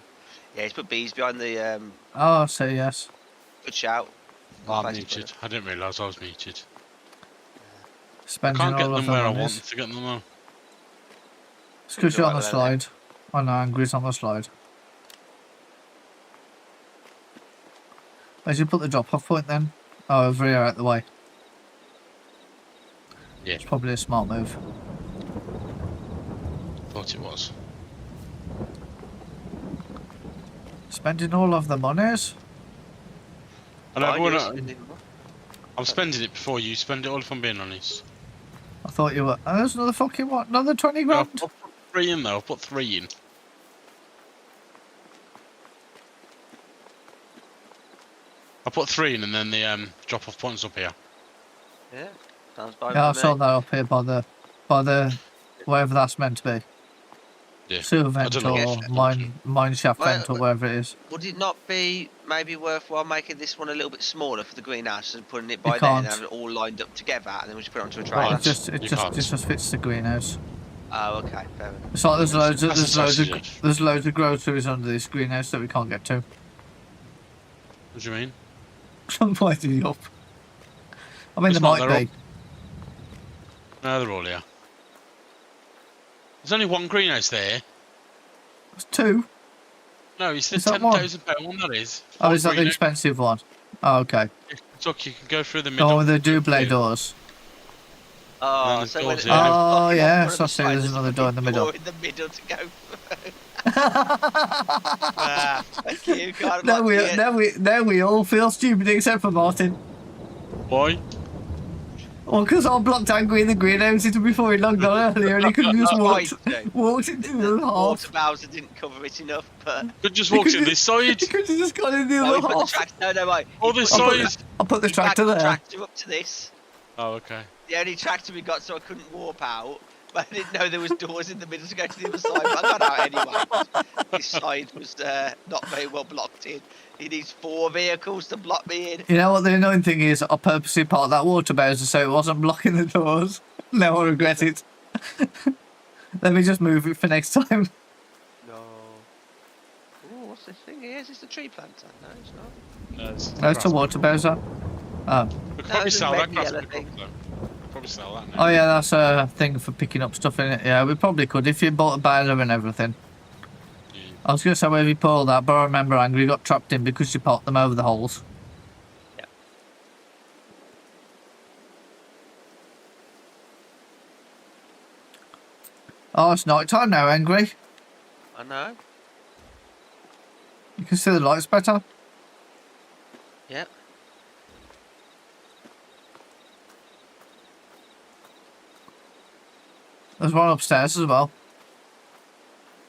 Yeah, he's put bees behind the. Oh, I see, yes. Good shout. Oh, I'm Thanks, muted. I didn't realise I was muted. I Spending can't get all of them where I the want monies. to get them though. It's because you're on the Right, well, then. slide. I know, Angry's on the slide. Where'd you put the drop-off point then? Oh, over here out the way. Yeah. It's probably a smart move. Thought it was. Spending all of the monies? I know, Fine, but you're I- spending more. I'm spending it before you spend it all, if I'm being honest. I thought you were... Oh, there's another fucking what? Another 20 No, grand? I'll put 3 in though, I'll put 3 in. I'll put 3 in and then the drop-off points up here. Yeah, sounds fine. Yeah, I with saw me. that up here by the wherever that's meant to be. Yeah. Sewer vent don't know or what- mine shaft Well, vent or wherever it is. Would it not be maybe worthwhile making this one a little bit smaller for the greenhouse and putting it by You there and can't. having it all lined up together, and then we just put it onto a Right. trailer? It You just can't. fits the greenhouse. Oh, okay, fair enough. It's like That's there's loads of groceries under this greenhouse that we can't get to. What do you mean? I'm pointing up. I mean, It's there not, might they're be. No, they're all here. There's only one greenhouse there. There's two. No, it's the Is that one? £10,000 one that is. Oh, is that the Greenhouse. expensive one? Oh, okay. Look, you can go through the middle. Oh, with the double Yeah. doors. Oh, And so the when doors it- here. Oh, on yeah, one of so I the see there's sides, another door in the middle. door in the middle to go through. Ah, thank you. God, Now we all feel stupid except for Martin. Why? Well, because I blocked Angry in the greenhouse before he logged on earlier and he could have just walked into the The half. water Bowser didn't cover it enough, but Could just walk to this side. He could have just gone in the no, he other put the half. tractor. No, wait. Oh, He this put- side. I put the he tractor backed the there. tractor up to this. Oh, okay. The only tractor we got, so I couldn't warp out. But I didn't know there was doors in the middle to go to the other side. But I got out anyway. This side was not very well blocked in. He needs 4 vehicles to block me in. You know what the annoying thing is? I purposely parked that water Bowser so it wasn't blocking the doors. Now I regret it. Let me just move it for next time. No. Oh, what's this thing here? Is this the tree planter? No, it's not. No, No, it's a water Bowser. Oh. We could No, probably it's a sell red that and grass yellow pick thing. up, though. We'll probably sell that now. Oh yeah, that's a thing for picking up stuff in it. Yeah, we probably could if you bought a baler and everything. Yeah. I was going to say where you put all that, but I remember Angry got trapped in because you parked them over the holes. Yeah. Oh, it's night time now, Angry. I know. You can see the lights better. Yeah. There's one upstairs as well.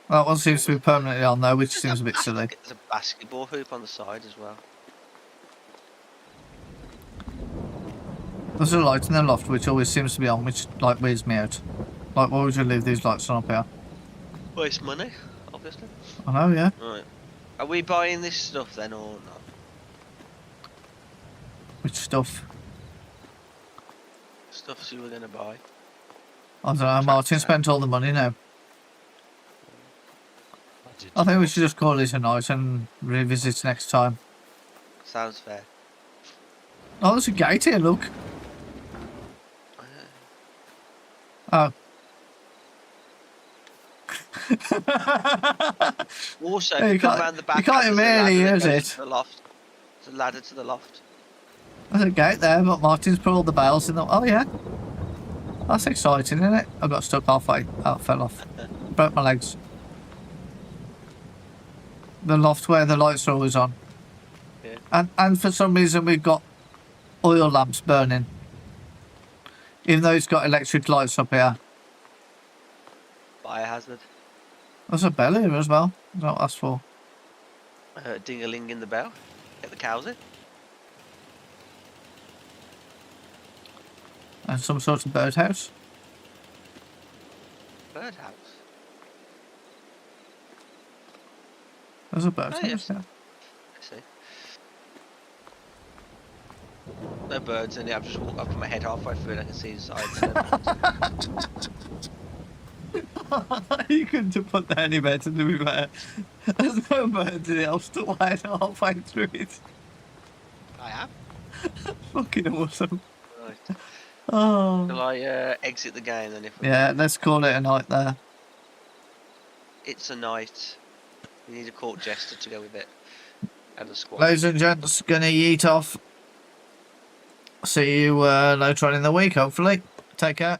That one seems to be permanently on there, which seems a bit silly. There's a basketball hoop on the side as well. There's a light in the loft which always seems to be on, which like weirds me out. Like, why would you leave these lights on up here? Waste money, obviously. I know, yeah. Right. Are we buying this stuff then or not? Which stuff? Stuff you were going to buy. I don't know. Martin spent all the money now. I think we should just call it a night and revisit next time. Sounds fair. Oh, there's a gate here, look. Oh. Also, Yeah, you come can't- round the back. you can't there's a really ladder use that goes it. to the loft. There's a ladder to the loft. There's a gate there, but Martin's put all the bales in them. Oh, yeah. That's exciting, isn't it? I got stuck halfway. Oh, fell off. Broke my legs. The loft where the lights are always on. Yeah. And for some reason we've got oil lamps burning. Even though it's got electric lights up here. Biohazard. There's a bell here as well. Is that what that's for? Ding-a-ling in the bell. Get the cows in. And some sort of birdhouse. Birdhouse. There's a birdhouse, yes. yeah. I see. No birds in it. I've just walked up my head halfway through and I can see the side. You couldn't have put that any better, to be fair. There's no birds in it. I'm still lying halfway through it. I am. Fucking awesome. Right. Oh. Shall I exit the game then? If we Yeah, let's call it a night there. It's a night. We need a court jester to go with it. And a squad. Ladies and gents, gonna yeet off. See you later on in the week, hopefully. Take care.